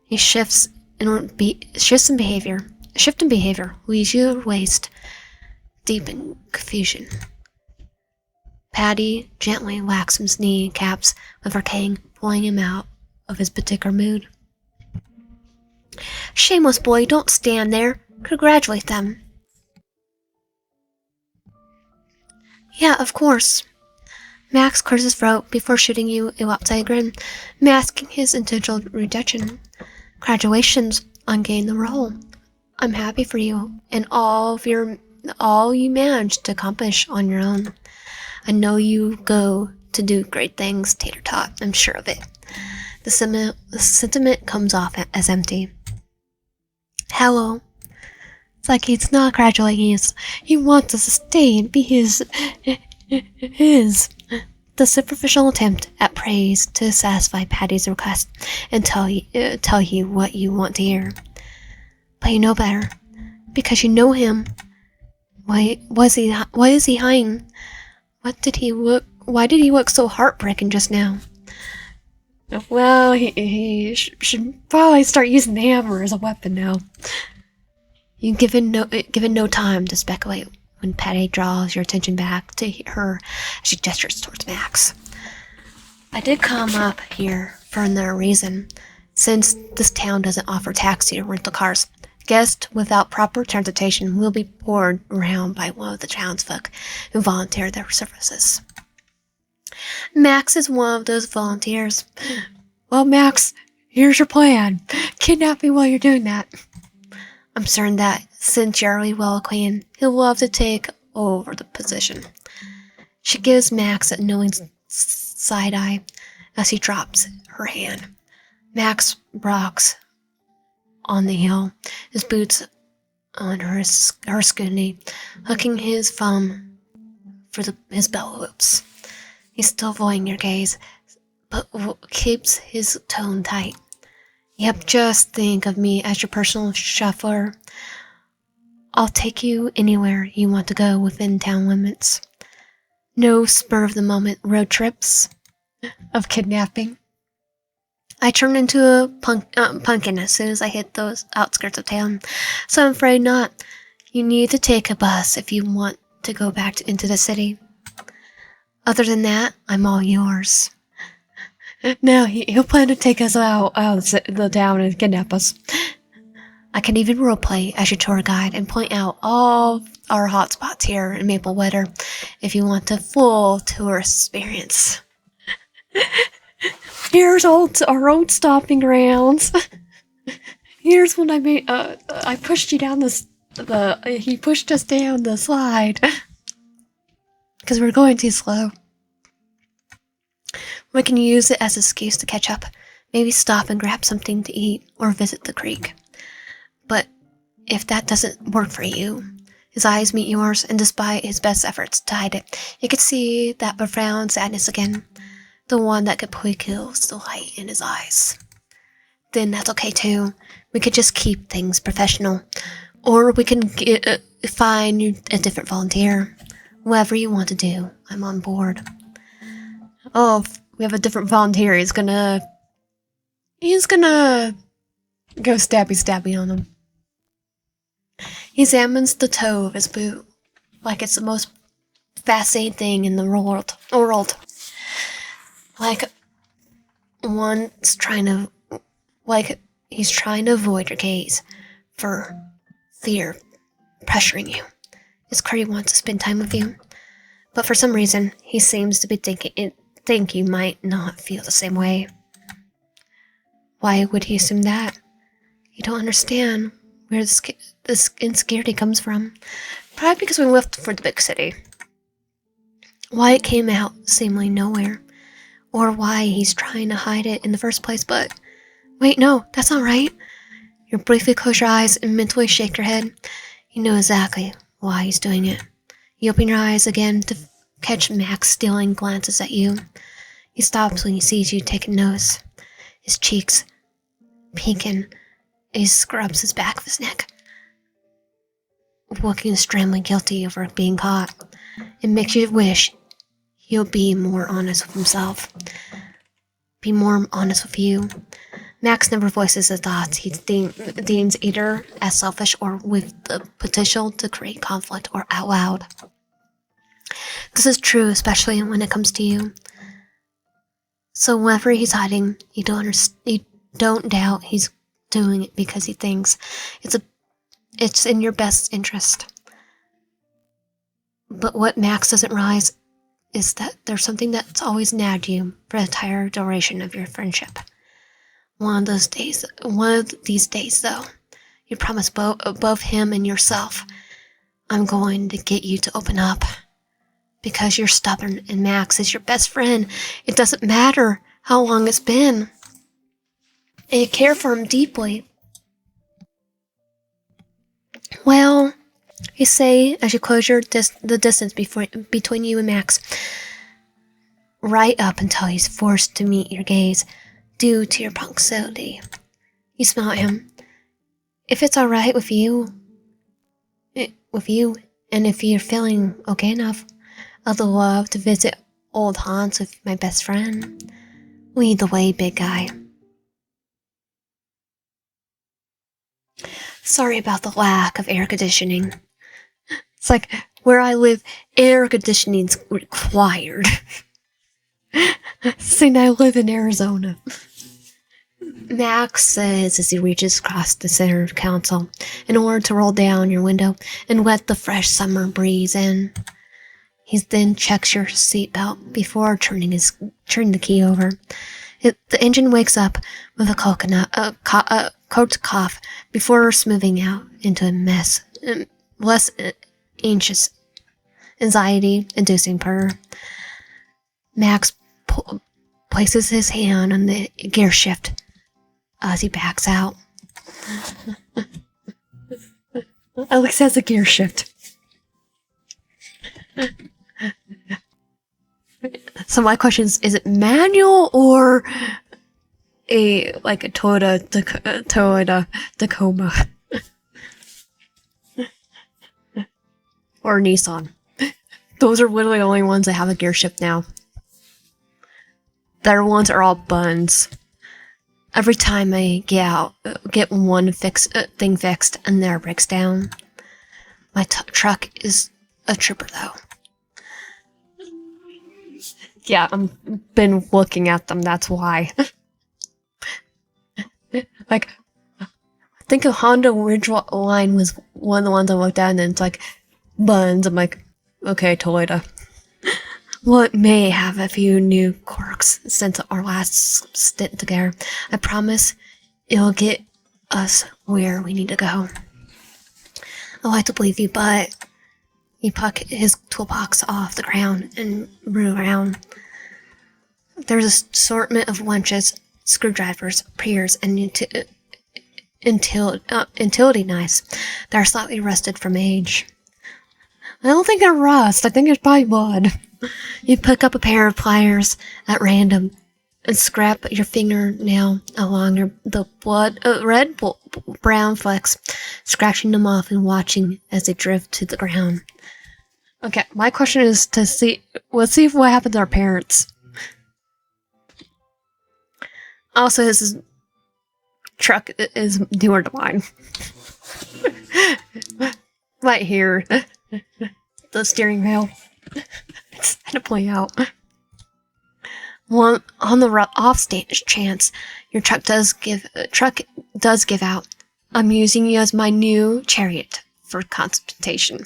He shifts in behavior, leaves you at waist, deep in confusion. Patty gently whacks his kneecaps with her cane, pulling him out of his particular mood. Shameless boy, don't stand there. Congratulate them. Yeah, of course. Max clears his throat before shooting you a lopsided grin, masking his intentional rejection. Congratulations on getting the role. I'm happy for you and all you managed to accomplish on your own. I know you go to do great things, Tater Tot. I'm sure of it. The sentiment comes off as empty. Hello. It's like he's not congratulating us. He wants us to stay and be his. The superficial attempt at praise to satisfy Patty's request and tell you what you want to hear. But you know better, because you know him. Why is he hiding? Why did he look so heartbroken just now? Well, he should probably start using the hammer as a weapon now. You've given no time to speculate when Patty draws your attention back to her as she gestures towards Max. I did come up here for another reason. Since this town doesn't offer taxi or rental cars, guests without proper transportation will be poured around by one of the townsfolk who volunteer their services. Max is one of those volunteers. Well, Max, here's your plan. Kidnap me while you're doing that. I'm certain that, since you're already well acquainted, he'll love to take over the position. She gives Max a knowing side eye as he drops her hand. Max rocks on the hill, his boots on her scooty, hooking his thumb for his belt loops. He's still avoiding your gaze, but keeps his tone tight. Yep, just think of me as your personal chauffeur. I'll take you anywhere you want to go within town limits. No spur-of-the-moment road trips of kidnapping. I turned into a pumpkin as soon as I hit those outskirts of town, so I'm afraid not. You need to take a bus if you want to go back into the city. Other than that, I'm all yours. No, he'll plan to take us out of the town and kidnap us. I can even roleplay as your tour guide and point out all our hotspots here in Maplewood if you want a full tourist experience. Here's our old stomping grounds. Here's when I made I pushed you down he pushed us down the slide because we're going too slow. We can use it as an excuse to catch up, maybe stop and grab something to eat or visit the creek. But if that doesn't work for you, his eyes meet yours, and despite his best efforts to hide it, you could see that profound sadness again, the one that completely kills the light in his eyes. Then that's okay too. We could just keep things professional, or we can find a different volunteer. Whatever you want to do, I'm on board. Oh, we have a different volunteer. He's gonna go stabby on him. He examines the toe of his boot like it's the most fascinating thing in the world. Like he's trying to avoid your gaze for fear pressuring you. His crew wants to spend time with you, but for some reason he seems to be think you might not feel the same way. Why would he assume that? You don't understand where this insecurity comes from. Probably because we left for the big city. Why it came out seemingly nowhere, or why he's trying to hide it in the first place, but wait, no, that's not right. You briefly close your eyes and mentally shake your head. You know exactly why he's doing it. You open your eyes again to catch Max stealing glances at you. He stops when he sees you taking notice. His cheeks pinken. He scrubs his back of his neck, looking extremely guilty over being caught. It makes you wish he'll be more honest with himself. Be more honest with you. Max never voices his thoughts he deems either as selfish or with the potential to create conflict or out loud. This is true, especially when it comes to you. So whenever he's hiding, you don't doubt he's doing it because he thinks it's in your best interest. But what Max doesn't realize is that there's something that's always nagged you for the entire duration of your friendship. One of these days, though, you promise both him and yourself, I'm going to get you to open up. Because you're stubborn and Max is your best friend, it doesn't matter how long it's been. And you care for him deeply. Well, you say as you close the distance between you and Max, right up until he's forced to meet your gaze due to your proximity. You smile at him. If it's alright with you, and if you're feeling okay enough, I'd love to visit old haunts with my best friend. Lead the way, big guy. Sorry about the lack of air conditioning. It's like, where I live, air conditioning's required. See, I live in Arizona. Max says as he reaches across the center console in order to roll down your window and let the fresh summer breeze in. He then checks your seatbelt before turning the key over. The engine wakes up with a cold cough before smoothing out into a less anxious, anxiety-inducing purr. Max places his hand on the gear shift as he backs out. Alex has a gear shift. So my question is it manual or a Toyota Tacoma or Nissan? Those are literally the only ones that have a gear shift now. The other ones are all buns. Every time I get one thing fixed, and there breaks down. My truck is a trooper, though. Yeah, I've been looking at them, that's why. Like, I think a Honda Ridgeline was one of the ones I looked at, and it's like, buns. I'm like, okay, Toyota. Well, it may have a few new quirks since our last stint together. I promise it'll get us where we need to go. I like to believe you, but he plucked his toolbox off the ground and root around. There's an assortment of winches, screwdrivers, priers, and utility knives that are slightly rusted from age. I don't think they're rust. I think it's probably mud. You pick up a pair of pliers at random and scrap your fingernail along the red-brown flecks, scratching them off and watching as they drift to the ground. Okay, my question is let's see what happened to our parents. Also, his truck is newer to mine. Right here. The steering wheel. It's had to play out. One on the off-stage chance your truck does give out. I'm using you as my new chariot for consultation.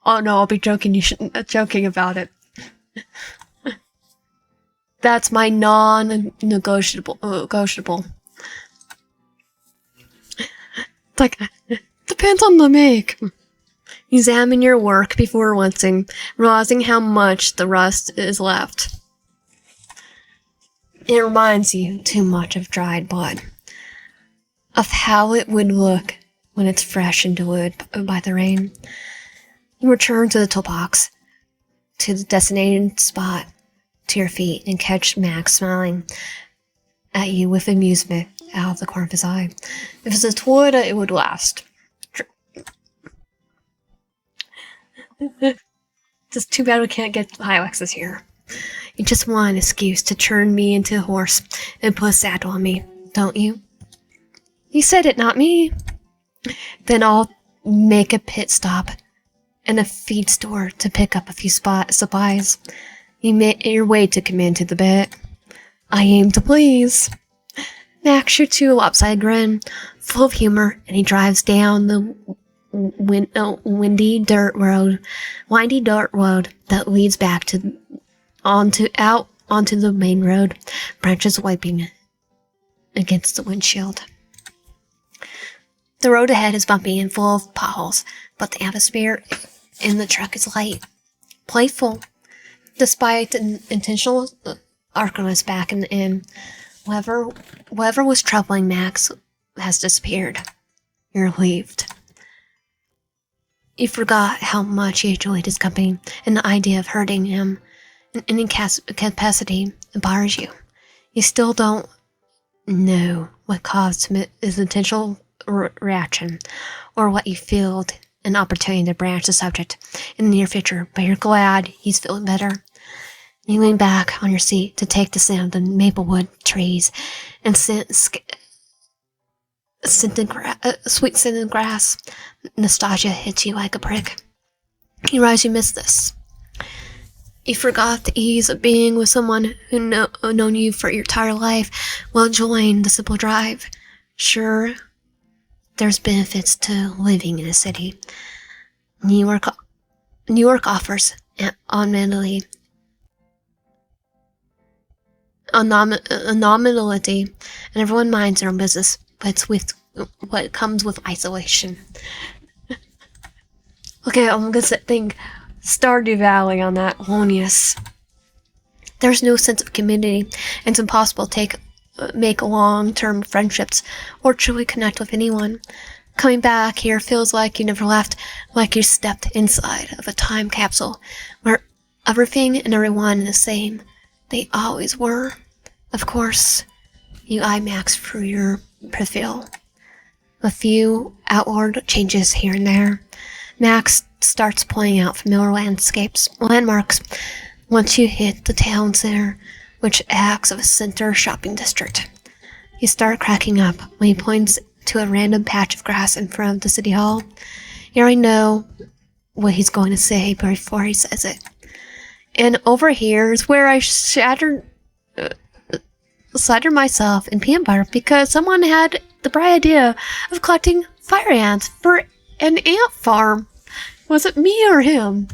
Oh no, I'll be joking. You shouldn't joking about it. That's my non-negotiable. Negotiable. It's like, depends on the make. Examine your work before rinsing, realizing how much the rust is left. It reminds you too much of dried blood, of how it would look when it's fresh and diluted by the rain. You return to the toolbox, to the designated spot, to your feet, and catch Max smiling at you with amusement out of the corner of his eye. If it's a Toyota, it would last. Just too bad we can't get Hiluxes here. You just want an excuse to turn me into a horse and put a saddle on me, don't you? You said it, not me. Then I'll make a pit stop and a feed store to pick up a few supplies. You make your way to come into the bit. I aim to please. Max shoots you a lopsided grin, full of humor, and he drives down the windy dirt road that leads back onto the main road, branches wiping against the windshield. The road ahead is bumpy and full of potholes, but the atmosphere in the truck is light, playful, despite an intentional archness back in the inn. Whatever was troubling Max has disappeared. You're relieved. You forgot how much you enjoyed his company, and the idea of hurting him in any capacity bothers you. You still don't know what caused his intentional reaction, or what you feel an opportunity to branch the subject in the near future, but you're glad he's feeling better. You lean back on your seat to take the scent of the maplewood trees and sweet scented grass. Nostalgia hits you like a prick. You realize you missed this. You forgot the ease of being with someone who known you for your entire life while enjoying the simple drive. Sure, there's benefits to living in a city. New York offers anomality, and everyone minds their own business, but it's with what comes with isolation. Okay, I'm gonna think Stardew Valley on that. Oh, yes. There's no sense of community, and it's impossible to make long-term friendships or truly connect with anyone. Coming back here feels like you never left, like you stepped inside of a time capsule where everything and everyone is the same. They always were. Of course, you IMAX through your profile. A few outward changes here and there. Max starts pointing out familiar landmarks once you hit the town center, which acts as a center shopping district. You start cracking up when he points to a random patch of grass in front of the city hall. You already know what he's going to say before he says it. And over here is where I shattered myself in peanut butter because someone had the bright idea of collecting fire ants for an ant farm. Was it me or him?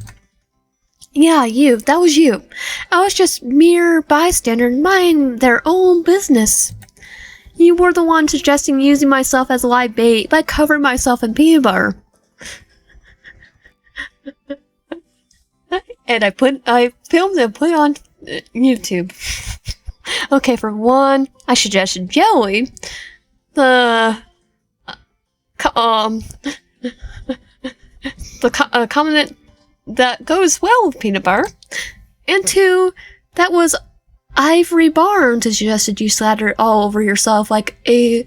Yeah, you. That was you. I was just mere bystander minding their own business. You were the one suggesting using myself as live bait by covering myself in peanut butter. And I filmed and put it on YouTube. Okay, for one, I suggested jelly. The comment that goes well with peanut butter. And two, that was Ivory Barnes suggested you slather all over yourself like a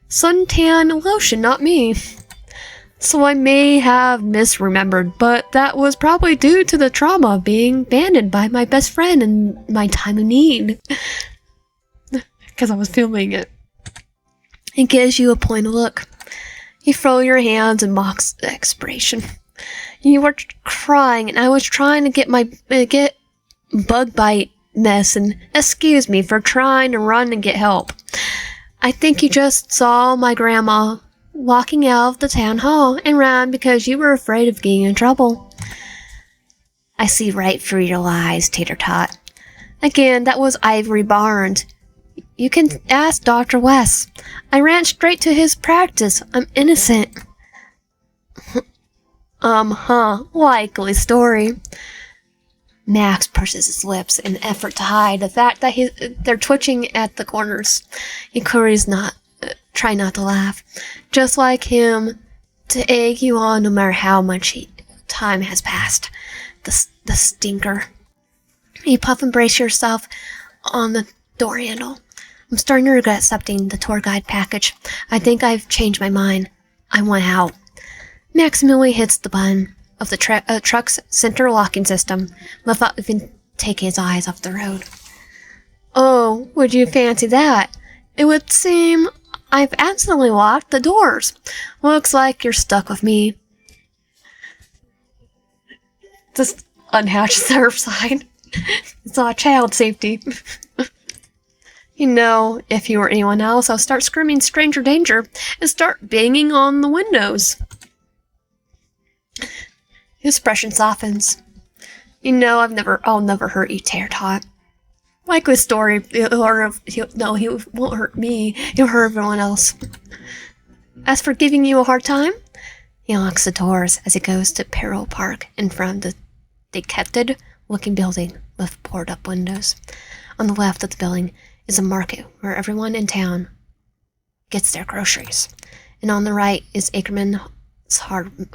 suntan lotion, not me. So I may have misremembered, but that was probably due to the trauma of being abandoned by my best friend in my time of need. Because I was filming it. It gives you a point of look. You throw your hands and mock expiration. You were crying, and I was trying to get bug bite mess, and excuse me for trying to run and get help. I think you just saw my grandma walking out of the town hall and ran because you were afraid of getting in trouble. I see right through your lies, Tater-Tot. Again, that was Ivory Barnes. You can ask Dr. West. I ran straight to his practice. I'm innocent. Likely story. Max purses his lips in an effort to hide the fact that they're twitching at the corners. He queries try not to laugh. Just like him, to egg you on no matter how much time has passed. The stinker. You puff and brace yourself on the door handle. I'm starting to regret accepting the tour guide package. I think I've changed my mind. I want out. Max immediately hits the button of the truck's center locking system without even taking his eyes off the road. Oh, would you fancy that? It would seem I've accidentally locked the doors. Looks like you're stuck with me. Just unhatched surf sign. It's not child safety. You know, if you were anyone else, I'll start screaming stranger danger and start banging on the windows. His expression softens. You know, I'll never hurt you, Tater-Tot. Like this story, he won't hurt me. He'll hurt everyone else. As for giving you a hard time, he unlocks the doors as he goes to Peril Park in front of the decrepit-looking building with boarded-up windows. On the left of the building is a market where everyone in town gets their groceries. And on the right is Ackerman's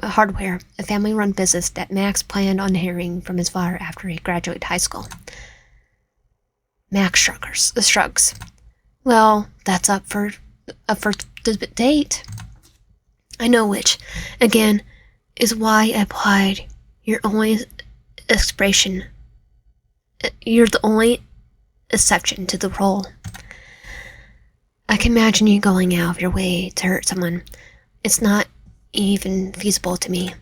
Hardware, a family-run business that Max planned on inheriting from his father after he graduated high school. Max shrugs. Well, that's up for debate. I know which, again, is why I applied your only expression You're the only exception to the rule. I can imagine you going out of your way to hurt someone. It's not even feasible to me.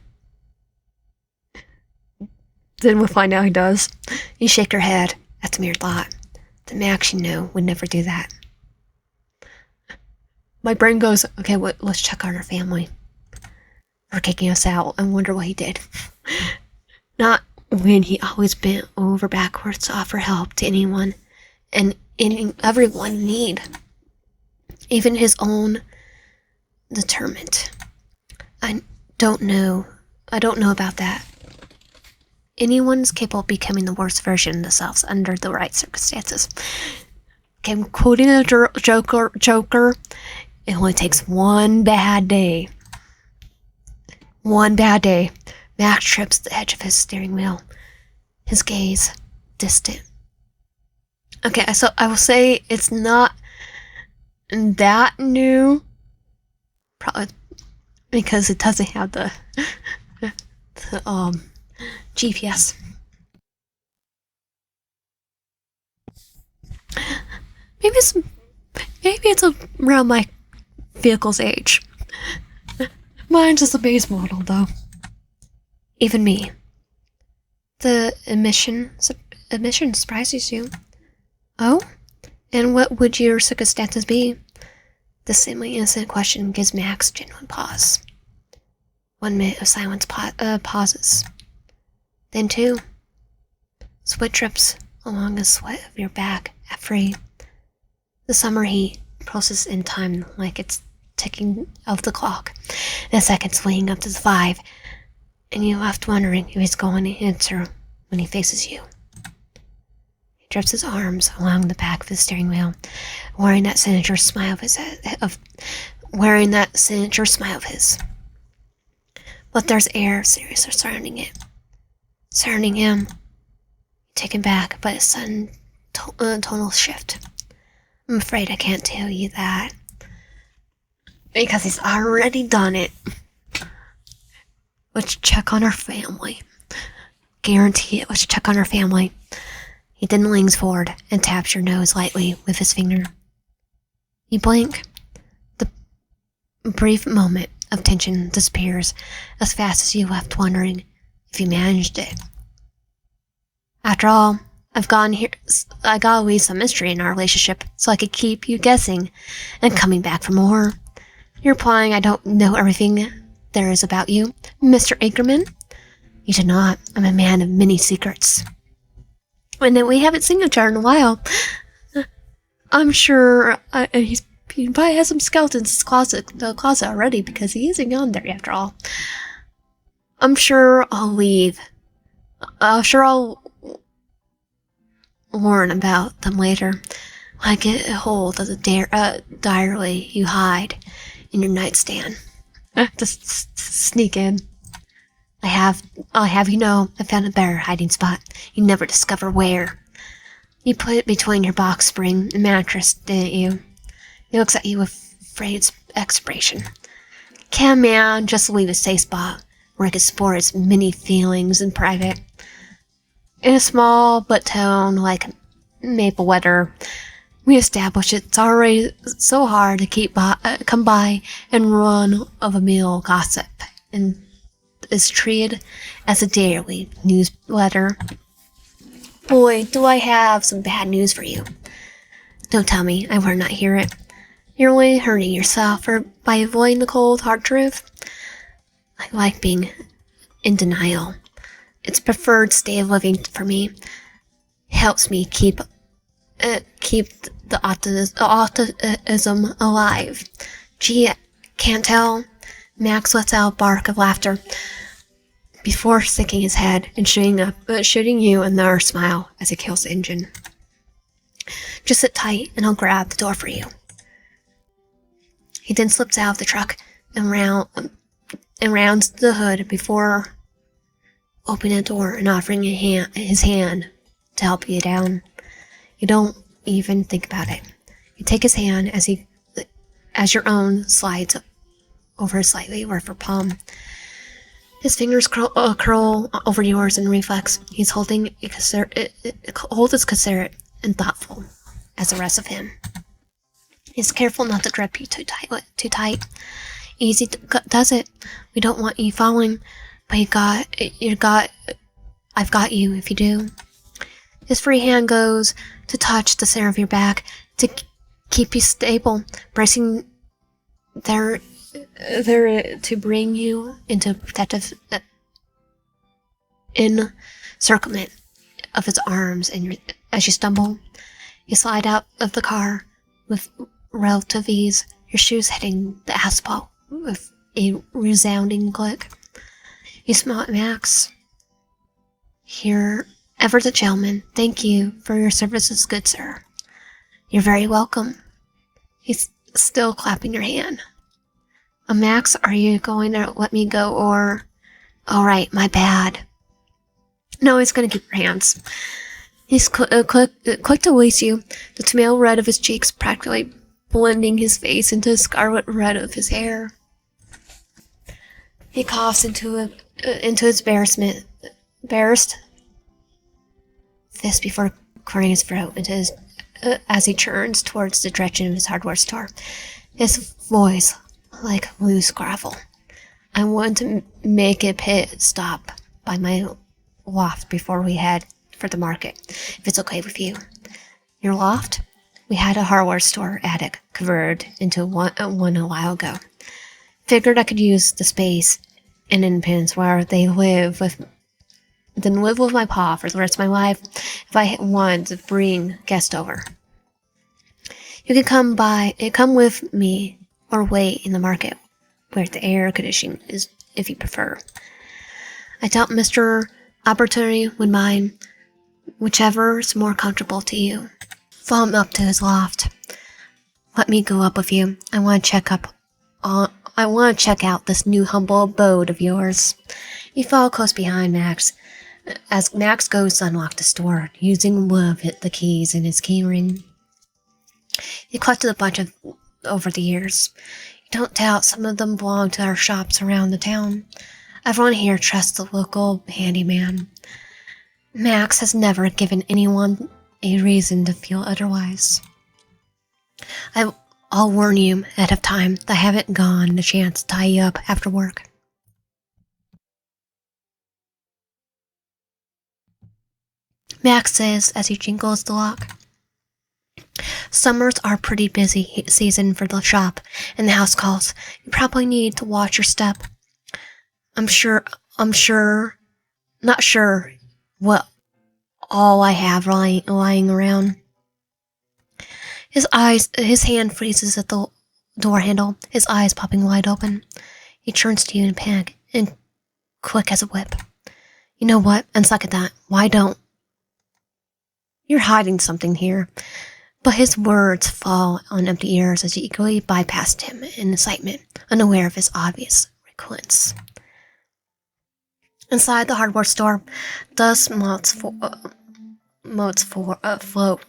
Then we'll find out he does. You shake your head. That's a mere thought. The Max you know would never do that. My brain goes, okay, let's check on our family. For kicking us out. I wonder what he did. Not when he always bent over backwards to offer help to anyone and everyone in need. Even his own determined. I don't know about that. Anyone's capable of becoming the worst version of themselves under the right circumstances. Okay, I'm quoting a Joker. It only takes one bad day. One bad day. Max trips the edge of his steering wheel. His gaze distant. Okay, so I will say it's not that new. Probably because it doesn't have the GPS. Maybe it's around my vehicle's age. Mine's just a base model, though. Even me. The emission surprises you. Oh? And what would your circumstances be? The seemingly innocent question gives Max genuine pause. 1 minute of silence pauses. Then 2. Sweat drips along the sweat of your back at free. The summer heat pulses in time like it's ticking of the clock. The seconds leading up to the 5, and you're left wondering if he's going to answer when he faces you. He drips his arms along the back of the steering wheel, wearing that signature smile of his. But there's air of seriousness surrounding it. Surrounding him, taken back by a sudden tonal shift. I'm afraid I can't tell you that. Because he's already done it. Let's check on our family. Guarantee it. Let's check on our family. He then leans forward and taps your nose lightly with his finger. You blink. The brief moment of tension disappears as fast as you left wondering if you managed it. After all, I gotta leave some mystery in our relationship so I could keep you guessing and coming back for more. You're implying I don't know everything there is about you, Mr. Anchorman? You do not. I'm a man of many secrets. And then we haven't seen each other in a while. I'm sure he probably has some skeletons in the closet already because he is in Yandere after all. I'm sure I'll leave. I'll learn about them later. I get a hold of the diary you hide in your nightstand. Just sneak in. I'll have you know, I found a better hiding spot. You never discover where. You put it between your box spring and mattress, didn't you? He looks at you with afraid expression. Can man just leave a safe spot where he can sport his many feelings in private? In a small but tone like maple weather, we establish it's already so hard to come by and run of a meal gossip, and is treated as a daily newsletter. Boy, do I have some bad news for you. Don't tell me I will not hear it. You're only hurting yourself by avoiding the cold, hard truth. I like being in denial. It's a preferred state of living for me. Helps me keep the optimism alive. Gee, can't tell. Max lets out a bark of laughter before sinking his head and shooting you another smile as he kills the engine. Just sit tight and I'll grab the door for you. He then slips out of the truck and rounds the hood before opening the door and offering his hand to help you down. You don't even think about it. You take his hand as your own slides over his slightly rougher palm. His fingers curl over yours in reflex. He's holding holds his considerate and thoughtful as the rest of him. He's careful not to grip you too tight. Easy does it. We don't want you falling, but I've got you if you do. His free hand goes to touch the center of your back to keep you stable, bracing there to bring you into protective encirclement of his arms, and as you stumble, you slide out of the car with relative ease, your shoes hitting the asphalt with a resounding click. You smile at Max. Here, ever the gentleman. Thank you for your services, good sir. You're very welcome. He's still clapping your hand. Max, are you going to let me go or... Alright, my bad. No, he's going to keep your hands. He's quick to release you, the tomato red of his cheeks practically blending his face into the scarlet red of his hair. He coughs into his embarrassed fist before clearing his throat as he turns towards the direction of his hardware store. His voice like loose gravel. I want to make a pit stop by my loft before we head for the market, if it's okay with you. Your loft? We had a hardware store attic converted into one a while ago. Figured I could use the space and independence where they live with my pa for the rest of my life if I wanted to bring guests over. You can come with me or wait in the market where the air conditioning is if you prefer. I doubt Mr. Opportunity would mind, whichever is more comfortable to you. Follow him up to his loft. Let me go up with you. I want to check out this new humble abode of yours. You follow close behind Max as Max goes to unlock the store, using one of the keys in his key ring. He collected a bunch over the years. You don't doubt some of them belong to our shops around the town. Everyone here trusts the local handyman. Max has never given anyone a reason to feel otherwise. I'll warn you ahead of time that I haven't gotten the chance to tie you up after work. Max says as he jingles the lock. Summers are pretty busy season for the shop and the house calls. You probably need to watch your step. Not sure what all I have lying around. His hand freezes at the door handle, his eyes popping wide open. He turns to you in a panic and quick as a whip. You know what? And suck at that. Why don't? You're hiding something here. But his words fall on empty ears as you eagerly bypassed him in excitement, unaware of his obvious recurrence. Inside the hardware store, dust motes float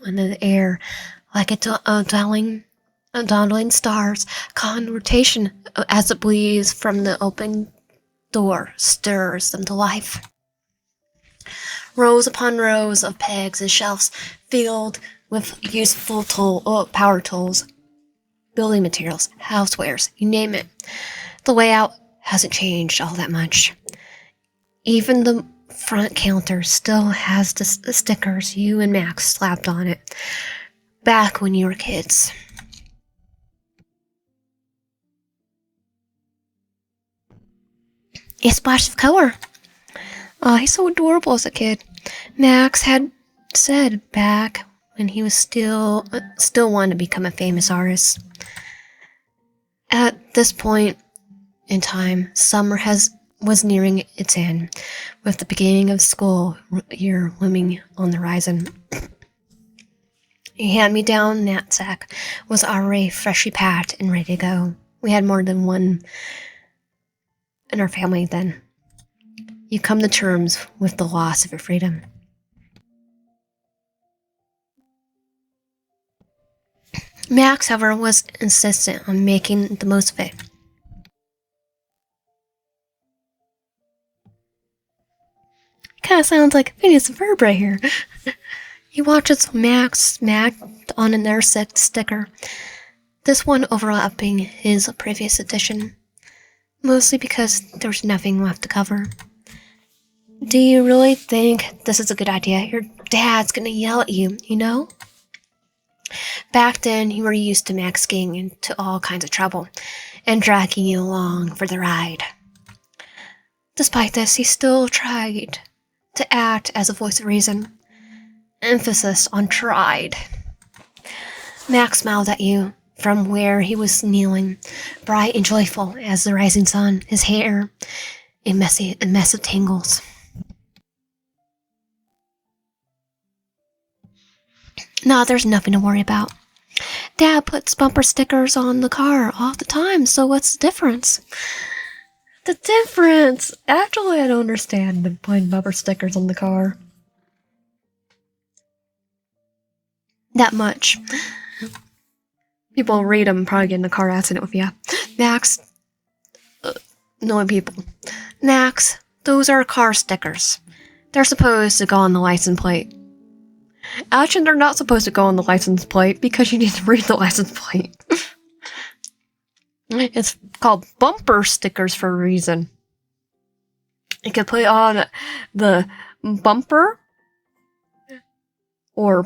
in the air like dawdling stars, caught in rotation as the breeze from the open door stirs them to life. Rows upon rows of pegs and shelves filled with useful power tools, building materials, housewares, you name it. The layout hasn't changed all that much. Even the front counter still has the stickers you and Max slapped on it back when you were kids. A splash of color. Oh, he's so adorable as a kid. Max had said back when he was still wanted to become a famous artist. At this point in time, summer was nearing its end, with the beginning of school year looming on the horizon. A hand-me-down knapsack was already freshly packed and ready to go. We had more than one in our family then. You come to terms with the loss of your freedom. Max, however, was insistent on making the most of it. kind of sounds like Phineas and Ferb right here. He watches Max smacked on another sticker, this one overlapping his previous edition, mostly because there's nothing left to cover. Do you really think this is a good idea? Your dad's gonna yell at you, you know? Back then, you were used to Max getting into all kinds of trouble and dragging you along for the ride. Despite this, he still tried to act as a voice of reason. Emphasis on tried. Max smiled at you from where he was kneeling, bright and joyful as the rising sun, his hair a mess of tangles. Nah, there's nothing to worry about. Dad puts bumper stickers on the car all the time, so what's the difference? The difference? Actually, I don't understand them putting bumper stickers on the car. That much. People read them, probably get in a car accident with you. Max, knowing people. Max, those are car stickers. They're supposed to go on the license plate. Actually, they're not supposed to go on the license plate because you need to read the license plate. It's called bumper stickers for a reason. You could put it on the bumper or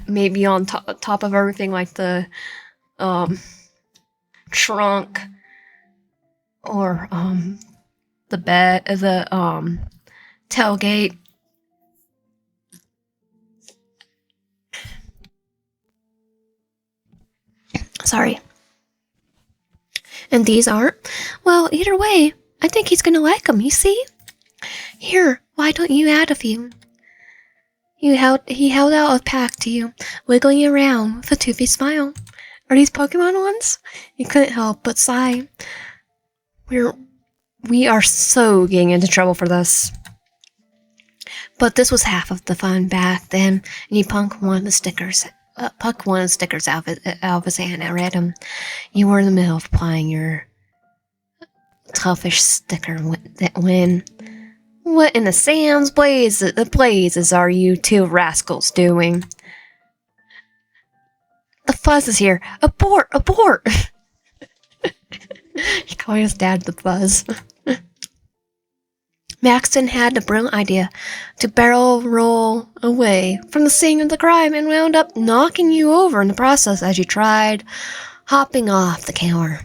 maybe on top of everything, like the trunk or the bed, the tailgate. Sorry. And these aren't? Well, either way, I think he's gonna like them, you see? Here, why don't you add a few? He held out a pack to you, wiggling around with a toothy smile. Are these Pokemon ones? You couldn't help but sigh. We are so getting into trouble for this. But this was half of the fun back then, and he plucked one of the stickers out of his hand and read them. You were in the middle of applying your toughish sticker when... What in the Sam's blazes are you two rascals doing? The Fuzz is here. Abort! Abort! He called his dad the Fuzz. Maxton had the brilliant idea to barrel roll away from the scene of the crime and wound up knocking you over in the process as you tried hopping off the counter.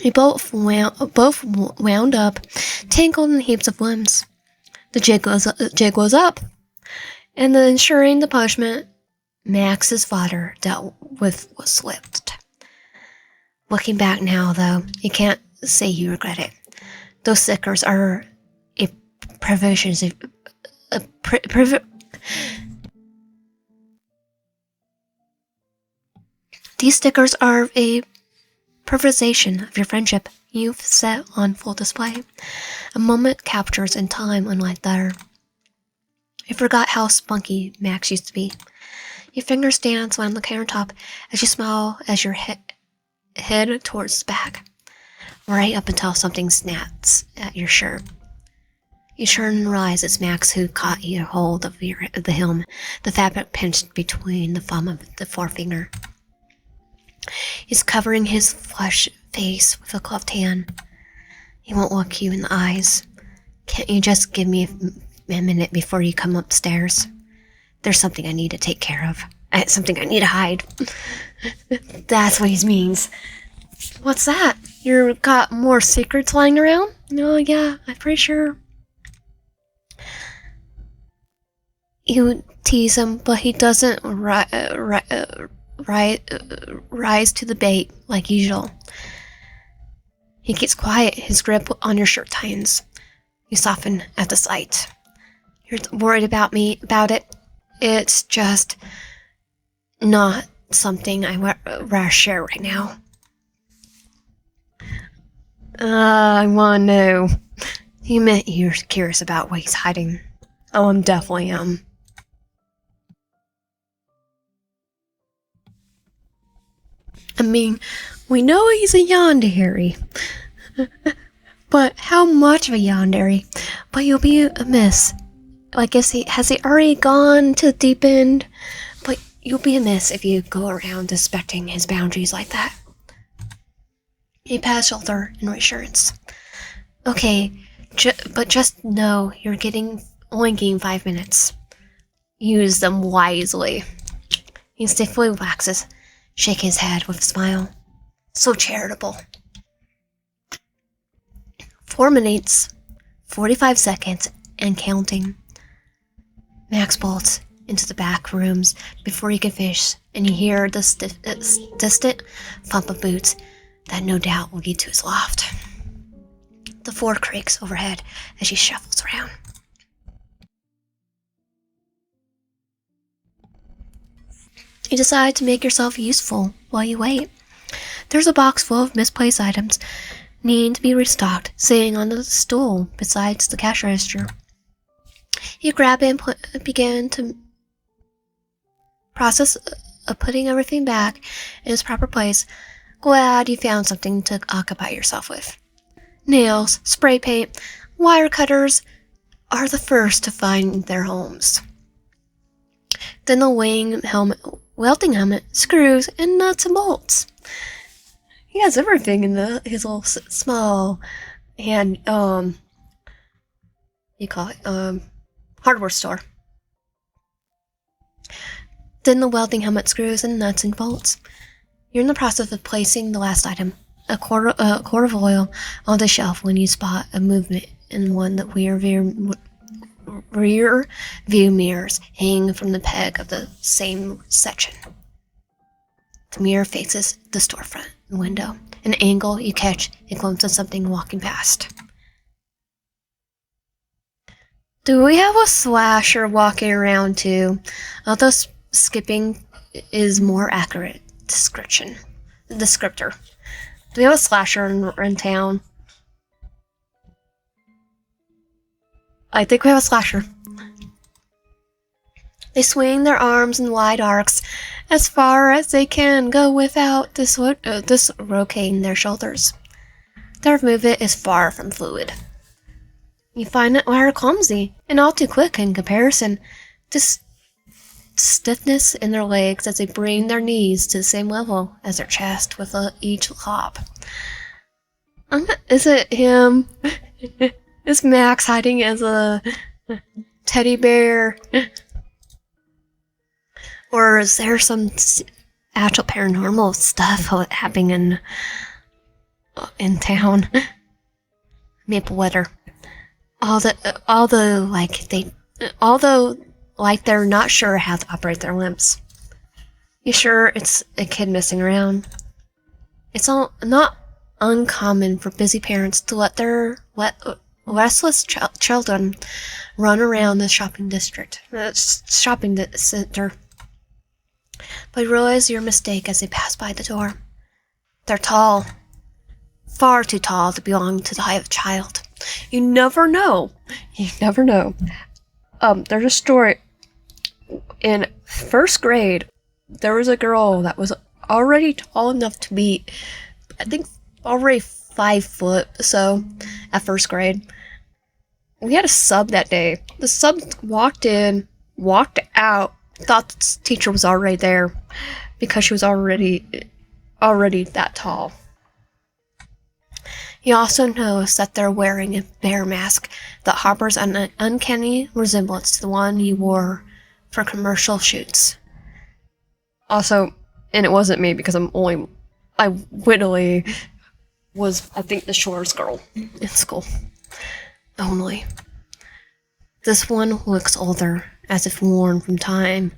They both wound up tangled in heaps of limbs. The jig was up, and the ensuring the punishment Max's father dealt with was swift. Looking back now, though, you can't say you regret it. Those stickers are a These stickers are a privatization of your friendship you've set on full display. A moment captures in time unlike there. I forgot how spunky Max used to be. Your fingers dance on the countertop as you smile as your head towards the back, right up until something snaps at your shirt. You turn and realize it's Max who caught you hold of the helm, the fabric pinched between the thumb of the forefinger. He's covering his flushed face with a gloved hand. He won't look you in the eyes. Can't you just give me a minute before you come upstairs? There's something I need to take care of. Something I need to hide. That's what he means. What's that? You got more secrets lying around? No, yeah, I'm pretty sure. You tease him, but he doesn't rise to the bait like usual. He gets quiet, his grip on your shirt tightens. You soften at the sight. You're worried about it. It's just not something I want to share right now. I want to know. You meant you're curious about what he's hiding. Oh, I'm definitely I mean, we know he's a yandere, but how much of a yandere? But you'll be amiss. I guess has he already gone to the deep end? But you'll be amiss if you go around respecting his boundaries like that. He passed shoulder in reassurance. Okay, but just know you're only getting 5 minutes. Use them wisely. He stiffly waxes, shaking his head with a smile. So charitable. 4 minutes, 45 seconds, and counting. Max bolts into the back rooms before he can finish, and you hear the distant thump of boots that no doubt will lead to his loft. The floor creaks overhead as he shuffles around. You decide to make yourself useful while you wait. There's a box full of misplaced items needing to be restocked sitting on the stool beside the cash register. You grab it and begin to process putting everything back in its proper place. Glad you found something to occupy yourself with. Nails, spray paint, wire cutters are the first to find their homes. Then the welding helmet, screws, and nuts and bolts. He has everything in his little small hand, hardware store. Then the welding helmet, screws, and nuts and bolts. You're in the process of placing the last item, a quart of oil, on the shelf when you spot a movement in one of the rear view mirrors hanging from the peg of the same section. The mirror faces the storefront window. An angle you catch a glimpse of something walking past. Do we have a slasher walking around too? Although skipping is more accurate descriptor. Do we have a slasher in town? I think we have a slasher. They swing their arms in wide arcs as far as they can go without dislocating their shoulders. Their movement is far from fluid. You find it rather clumsy and all too quick in comparison to stiffness in their legs as they bring their knees to the same level as their chest with each hop. Is it him? Is Max hiding as a teddy bear? Or is there some actual paranormal stuff happening in town? Mapleweather. Although they're not sure how to operate their limbs. You sure it's a kid messing around? It's not uncommon for busy parents to let their restless children run around the shopping center. But you realize your mistake as they pass by the door. They're tall. Far too tall to belong to the height of a child. You never know. There's a story. In first grade, there was a girl that was already tall enough to be, I think, already 5 foot. So, at first grade, we had a sub that day. The sub walked in, walked out, thought the teacher was already there because she was already that tall. You also notice that they're wearing a bear mask that harbors an uncanny resemblance to the one you wore for commercial shoots. Also, and it wasn't me because I literally was, I think, the shortest girl in school. Only. This one looks older, as if worn from time.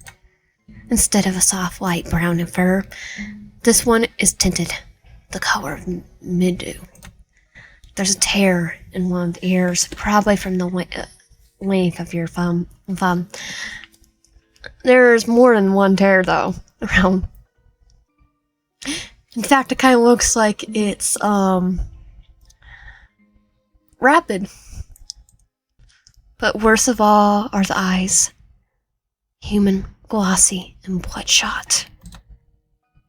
Instead of a soft light brown in fur, this one is tinted the color of middew. There's a tear in one of the ears, probably from the length of your thumb. There's more than one tear, though, around. In fact, it kind of looks like it's, rapid. But worst of all are the eyes. Human, glossy, and bloodshot.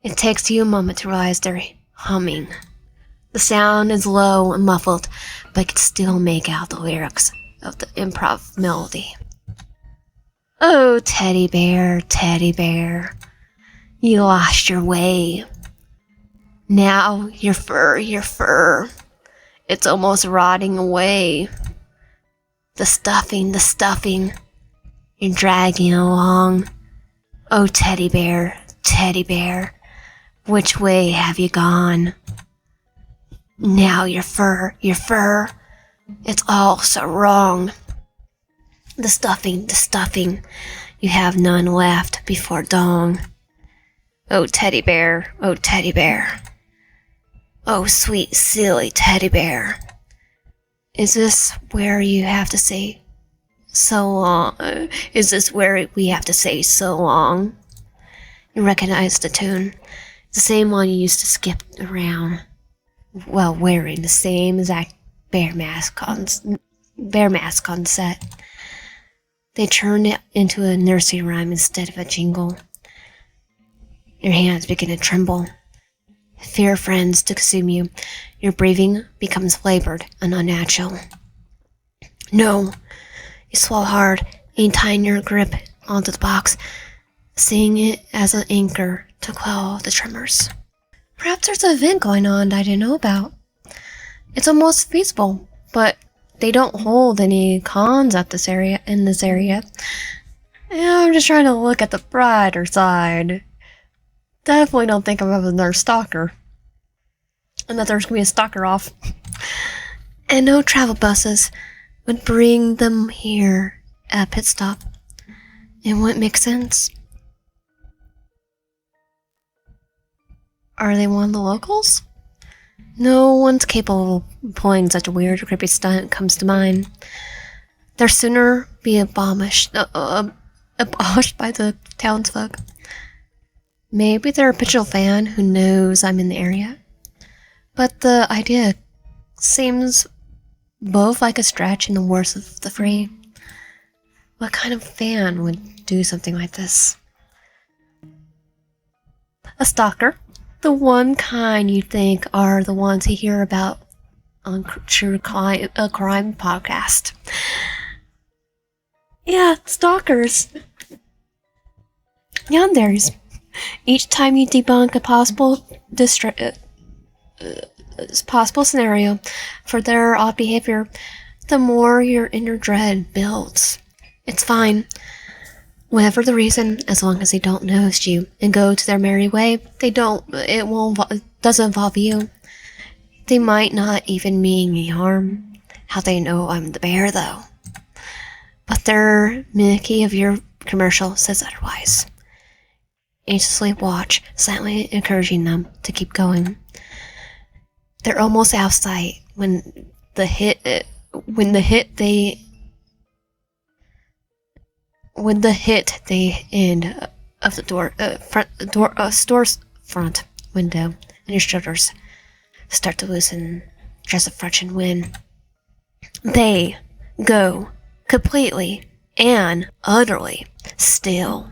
It takes you a moment to realize they're humming. The sound is low and muffled, but you can still make out the lyrics of the improv melody. Oh, teddy bear, you lost your way. Now your fur, it's almost rotting away. The stuffing, you're dragging along. Oh, teddy bear, which way have you gone? Now your fur, it's all so wrong. The stuffing, you have none left before dawn. Oh, teddy bear, oh, sweet, silly teddy bear. Is this where you have to say so long? Is this where we have to say so long? You recognize the tune. It's the same one you used to skip around while wearing the same exact bear mask on set. They turned it into a nursery rhyme instead of a jingle. Your hands begin to tremble. Fear friends to consume you. Your breathing becomes labored and unnatural. No. You swallow hard and tighten your grip onto the box, seeing it as an anchor to quell the tremors. Perhaps there's an event going on that I didn't know about. It's almost feasible, but they don't hold any cons at in this area. Yeah, I'm just trying to look at the brighter side. Definitely don't think I'm another stalker. And that there's gonna be a stalker off. And no travel buses would bring them here at pit stop. It wouldn't make sense. Are they one of the locals? No one's capable of pulling such a weird or creepy stunt comes to mind. They'll sooner be abolished by the townsfolk. Maybe they're a potential fan who knows I'm in the area. But the idea seems both like a stretch and the worst of the three. What kind of fan would do something like this? A stalker. The one kind you think are the ones you hear about on True Crime podcast. Yeah, stalkers. Yanderes. Each time you debunk a possible scenario for their odd behavior, the more your inner dread builds. It's fine. Whatever the reason, as long as they don't notice you and go to their merry way, it doesn't involve you. They might not even mean any harm. How they know I'm the bear, though. But their mimicry of your commercial says otherwise. Anxiously watch, silently encouraging them to keep going. They're almost out of sight when the hit end of the store's front window and your shutters start to loosen just a fraction when they go completely and utterly still.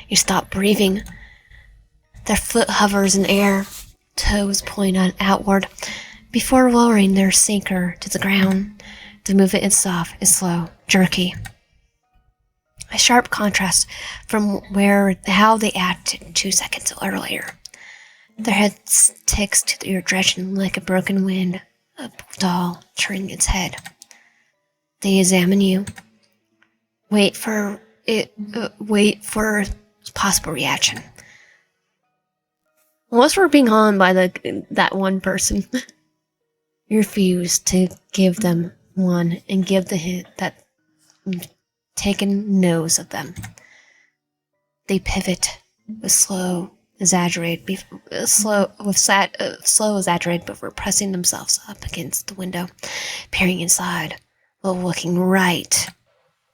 You stop breathing. Their foot hovers in air, toes pointed outward, before lowering their sinker to the ground. The movement itself is slow, jerky. A sharp contrast from how they acted 2 seconds earlier. Their head sticks to your direction like a broken wind, a doll turning its head. They examine you. Wait for possible reaction. Unless we're being haunted by that one person. You refuse to give them one and give the hint that taken knows of them. They pivot with slow, exaggerated before pressing themselves up against the window, peering inside, while looking right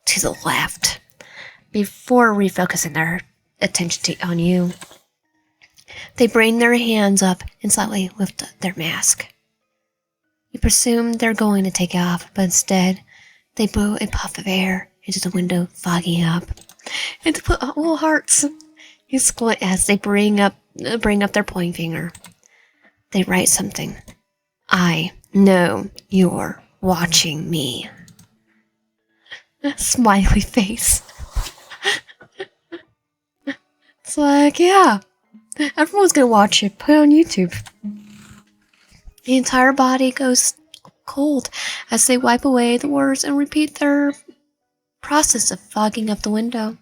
to the left, before refocusing their attention on you. They bring their hands up and slightly lift their mask. You presume they're going to take off, but instead, they blow a puff of air into the window, fogging up. And to put little hearts. You squint as they bring up their pointing finger. They write something. I know you're watching me. Smiley face. It's like, yeah, everyone's gonna watch it. Put it on YouTube. The entire body goes cold as they wipe away the words and repeat their process of fogging up the window.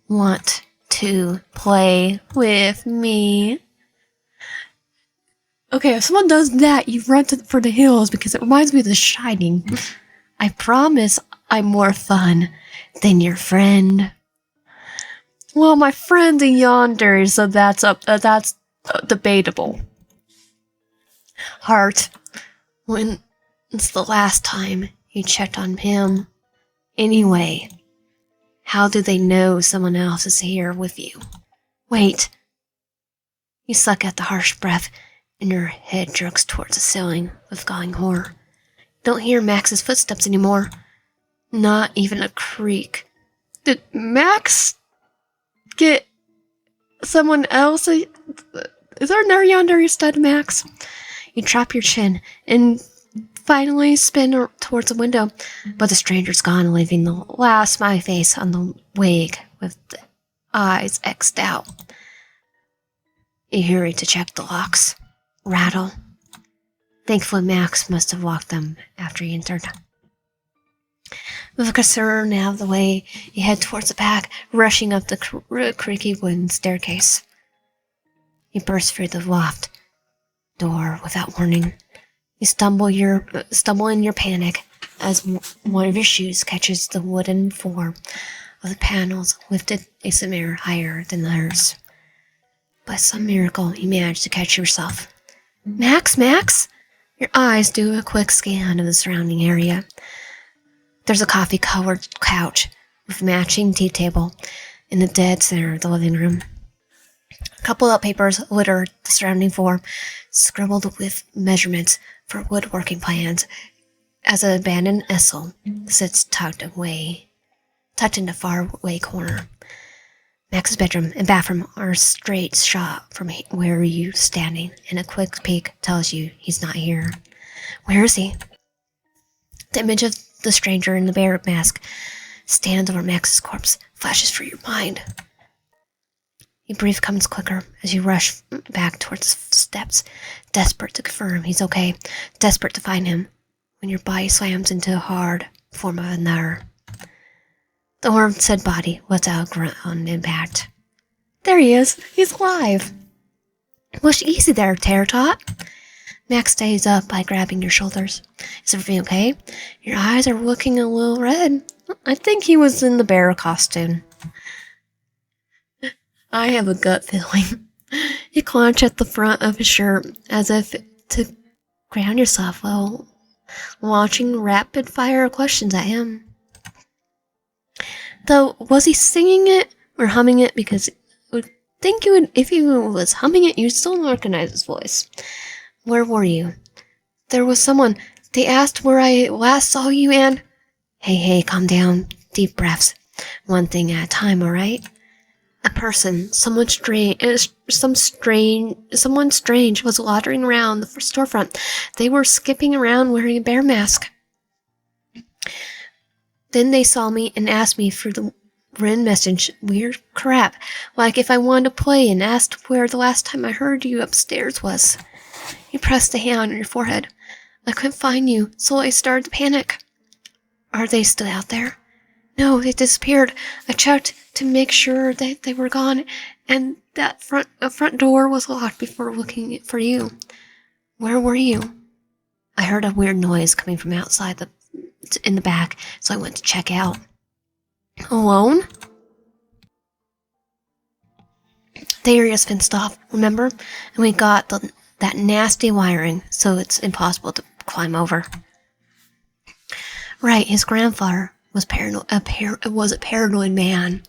Want to play with me? Okay, if someone does that, you run for the hills because it reminds me of The Shining. I promise I'm more fun than your friend. Well, my friend's a Yandere, so that's debatable. Heart, when it's the last time you checked on him? Anyway, how do they know someone else is here with you? Wait. You suck at the harsh breath, and your head jerks towards the ceiling with galling horror. Don't hear Max's footsteps anymore. Not even a creak. Did Max get someone else? Is there another Yandere stud, Max? You drop your chin and finally spin towards the window, but the stranger's gone, leaving the last smiley face on the wig with the eyes X'd out. You hurry to check the locks. Rattle. Thankfully, Max must have locked them after he entered. With a concern out of the way, you head towards the back, rushing up the creaky wooden staircase. You burst through the loft door without warning. You stumble in your panic as one of your shoes catches the wooden floor of the panels, lifted a centimeter higher than theirs. By some miracle, you manage to catch yourself. Max! Your eyes do a quick scan of the surrounding area. There's a coffee-colored couch with matching tea table in the dead center of the living room. A couple of papers litter the surrounding floor, scribbled with measurements for woodworking plans, as an abandoned easel sits tucked in the far away corner. Max's bedroom and bathroom are a straight shot from where you're standing, and a quick peek tells you he's not here. Where is he? The image of the stranger in the bear mask stands over Max's corpse flashes through your mind. Your breath comes quicker as you rush back towards the steps, desperate to confirm he's okay, desperate to find him, when your body slams into a hard form of another. The horror of said body lets out a grunt on impact. There he is! He's alive! Push easy there, Terratot! Max stays up by grabbing your shoulders. Is everything okay? Your eyes are looking a little red. I think he was in the bear costume. I have a gut feeling. You clench at the front of his shirt as if to ground yourself while launching rapid-fire questions at him. Though, was he singing it or humming it? Because I would think you would, if he was humming it, you'd still recognize his voice. Where were you? There was someone. They asked where I last saw you and... Hey, calm down. Deep breaths. One thing at a time, alright? A person, someone strange was loitering around the storefront. They were skipping around wearing a bear mask. Then they saw me and asked me for the written message. Weird crap. Like if I wanted to play and asked where the last time I heard you upstairs was. You pressed a hand on your forehead. I couldn't find you, so I started to panic. Are they still out there? No, they disappeared. I checked to make sure that they were gone, and that front door was locked before looking for you. Where were you? I heard a weird noise coming from outside in the back, so I went to check out. Alone? The area's fenced off, remember? And we got that nasty wiring, so it's impossible to climb over. Right, his grandfather was a paranoid man.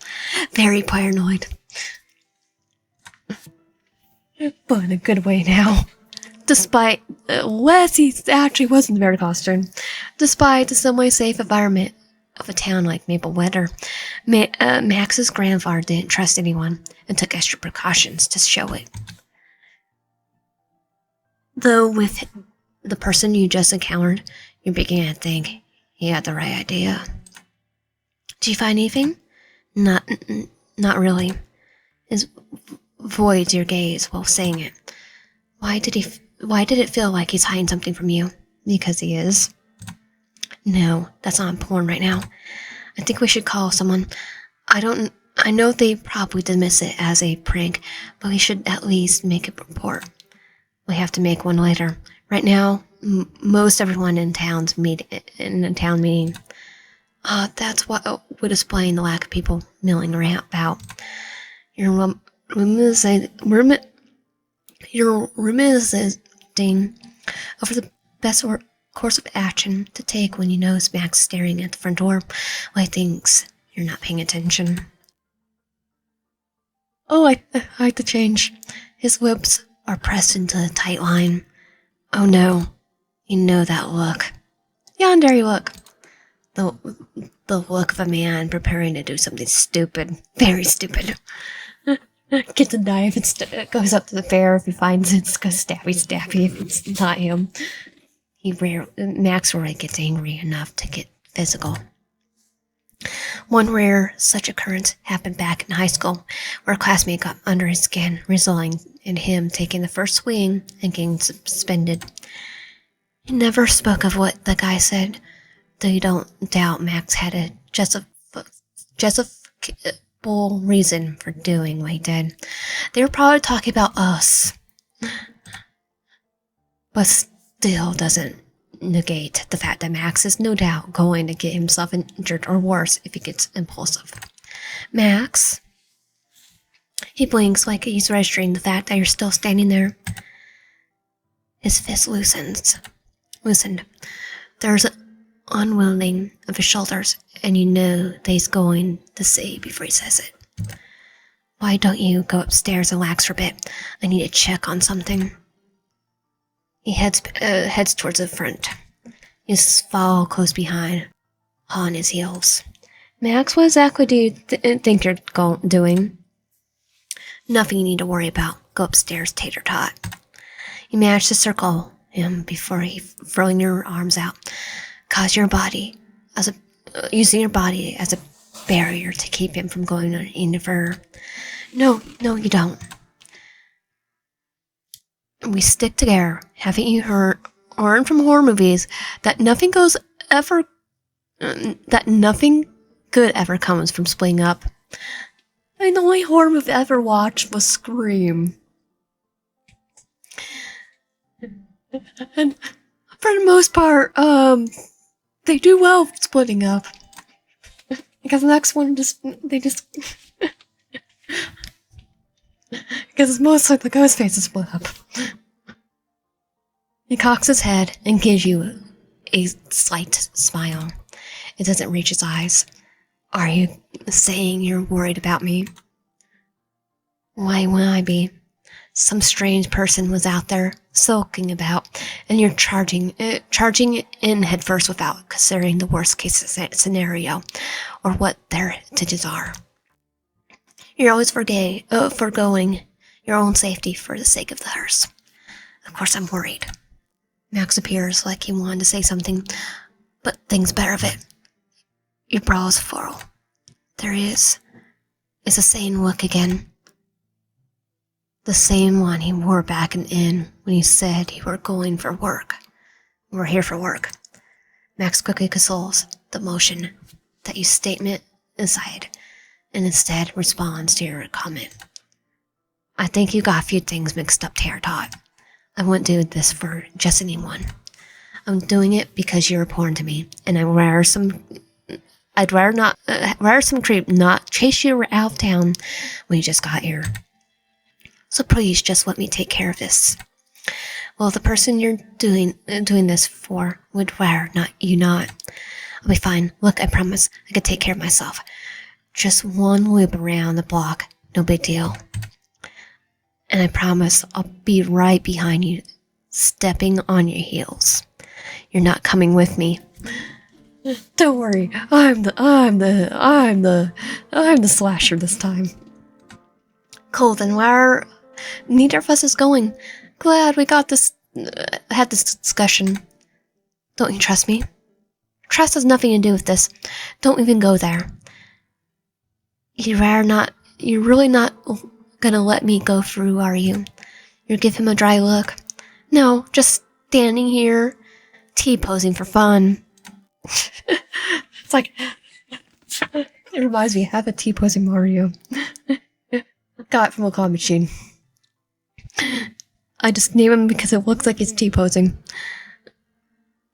Very paranoid. But in a good way now. Despite, unless he actually was in the bear costume. Despite the somewhat safe environment of a town like Mapleweather, Max's grandfather didn't trust anyone and took extra precautions to show it. Though with the person you just encountered, you're beginning to think he had the right idea. Do you find anything? Not really. His voids your gaze while saying it. Why did it feel like he's hiding something from you? Because he is. No, that's not important right now. I think we should call someone. I know they probably dismiss it as a prank, but we should at least make a report. We have to make one later. Right now, most everyone in town meeting. That's what would explain the lack of people milling around about. You're reminiscing over the best course of action to take when you notice Max staring at the front door while he thinks you're not paying attention. Oh, I like the change. His lips are pressed into a tight line. Oh no, you know that look. Yandere look. The look of a man preparing to do something stupid. Very stupid. Gets a knife and goes up to the bear. If he finds it, goes stabby if it's not him. Max rarely gets angry enough to get physical. One rare such occurrence happened back in high school, where a classmate got under his skin, resulting in him taking the first swing and getting suspended. He never spoke of what the guy said, though you don't doubt Max had a justifiable reason for doing what he did. They were probably talking about us, but still doesn't negate the fact that Max is no doubt going to get himself injured or worse if he gets impulsive. Max? He blinks like he's registering the fact that you're still standing there. His fist loosened. There's an unwilling of his shoulders, and you know that he's going to say before he says it. Why don't you go upstairs and relax for a bit? I need to check on something. He heads towards the front. His fall close behind, on his heels. Max, what exactly do you think you're doing? Nothing you need to worry about. Go upstairs, tater tot. You manage to circle him before he throwing your arms out. Using your body as a barrier to keep him from going any further. No, you don't. We stick together. Haven't you learned from horror movies that nothing good ever comes from splitting up? I mean, the only horror movie I ever watched was Scream. And for the most part, they do well with splitting up. Because the next one because it's mostly the ghost faces split up. He cocks his head and gives you a slight smile. It doesn't reach his eyes. Are you saying you're worried about me? Why would I be? Some strange person was out there sulking about, and you're charging in headfirst without considering the worst case scenario or what their intentions are. You're always foregoing your own safety for the sake of the hearse. Of course, I'm worried. Max appears like he wanted to say something, but thinks better of it. Your brows furrow. There is. It's the same look again. The same one he wore back in the inn when he said you were going for work. We're here for work. Max quickly consoles the motion that you statement aside, and instead responds to your comment. I think you got a few things mixed up there, Todd. I wouldn't do this for just anyone. I'm doing it because you're important to me, and I'd rather some creep not chase you out of town when you just got here. So please just let me take care of this. Well, the person you're doing this for would rather not. I'll be fine. Look, I promise I can take care of myself. Just one loop around the block, no big deal. And I promise I'll be right behind you, stepping on your heels. You're not coming with me. Don't worry, I'm the slasher this time. Cool, then where neither of us is going. Glad we got this, had this discussion. Don't you trust me? Trust has nothing to do with this. Don't even go there. You're really not gonna let me go through, are you? You give him a dry look. No, just standing here, T-posing for fun. It's like, it reminds me, I have a T-posing Mario. Got it from a claw machine. I just name him because it looks like he's T-posing.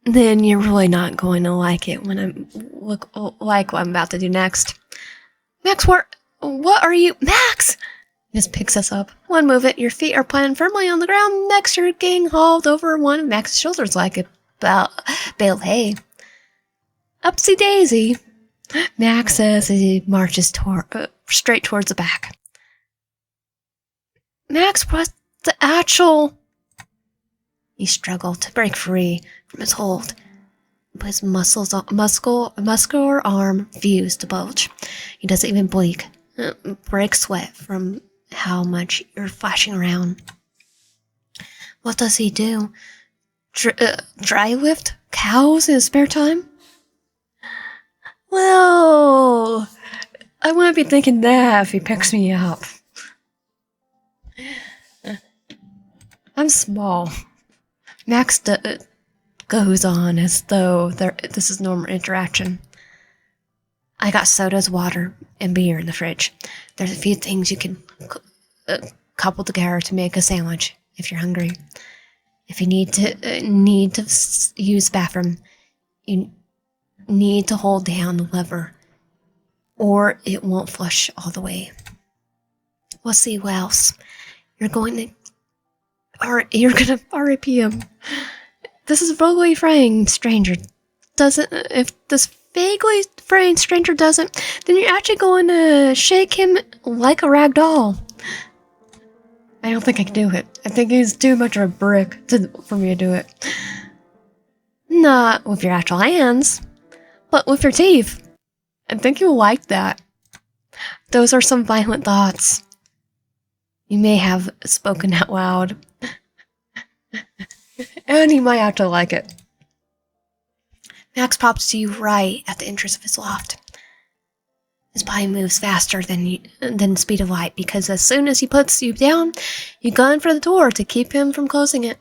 Then you're really not going to like it when like what I'm about to do next. Max, what are you? Max! He just picks us up. One move it, your feet are planted firmly on the ground. Next, you're getting hauled over one of Max's shoulders like a bale of hay. Upsy daisy, Max says as he marches straight towards the back. Max, what the actual? He struggled to break free from his hold, but his muscular arm refused to bulge. He doesn't even blink, break sweat from how much you're flashing around. What does he do? Dry lift cows in his spare time? Well, I wouldn't be thinking that if he picks me up. I'm small. Max goes on as though this is normal interaction. I got sodas, water, and beer in the fridge. There's a few things you can couple together to make a sandwich if you're hungry. If you need to use the bathroom, you need to hold down the lever, or it won't flush all the way. We'll see what else. You're gonna RIP him. This is vaguely fraying stranger. If this vaguely fraying stranger doesn't, then you're actually going to shake him like a rag doll. I don't think I can do it. I think he's too much of a brick for me to do it. Not with your actual hands, but with your teeth. I think you'll like that. Those are some violent thoughts. You may have spoken out loud. And you might actually like it. Max pops to you right at the entrance of his loft. His body moves faster than the speed of light because as soon as he puts you down, you gun for the door to keep him from closing it.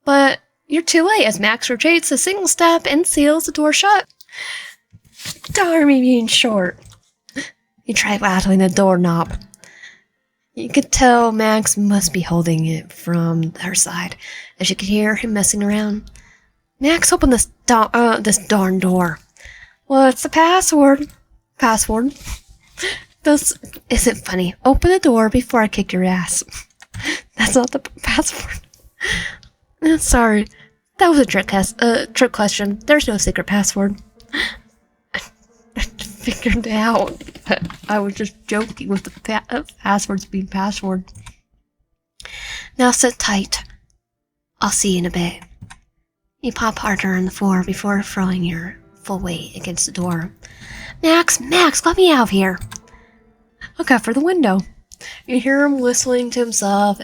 But you're too late as Max retreats a single step and seals the door shut. Darn me being short. You try rattling the doorknob. You could tell Max must be holding it from her side, as you could hear him messing around. Max, open this darn door. What's the password? Password? This isn't funny. Open the door before I kick your ass. That's not the password. Sorry, that was a trick question. There's no secret password. I figured it out. I was just joking with the passwords being password. Now sit tight. I'll see you in a bit. You pop harder on the floor before throwing your full weight against the door. Max, let me out of here. Look out for the window. You hear him whistling to himself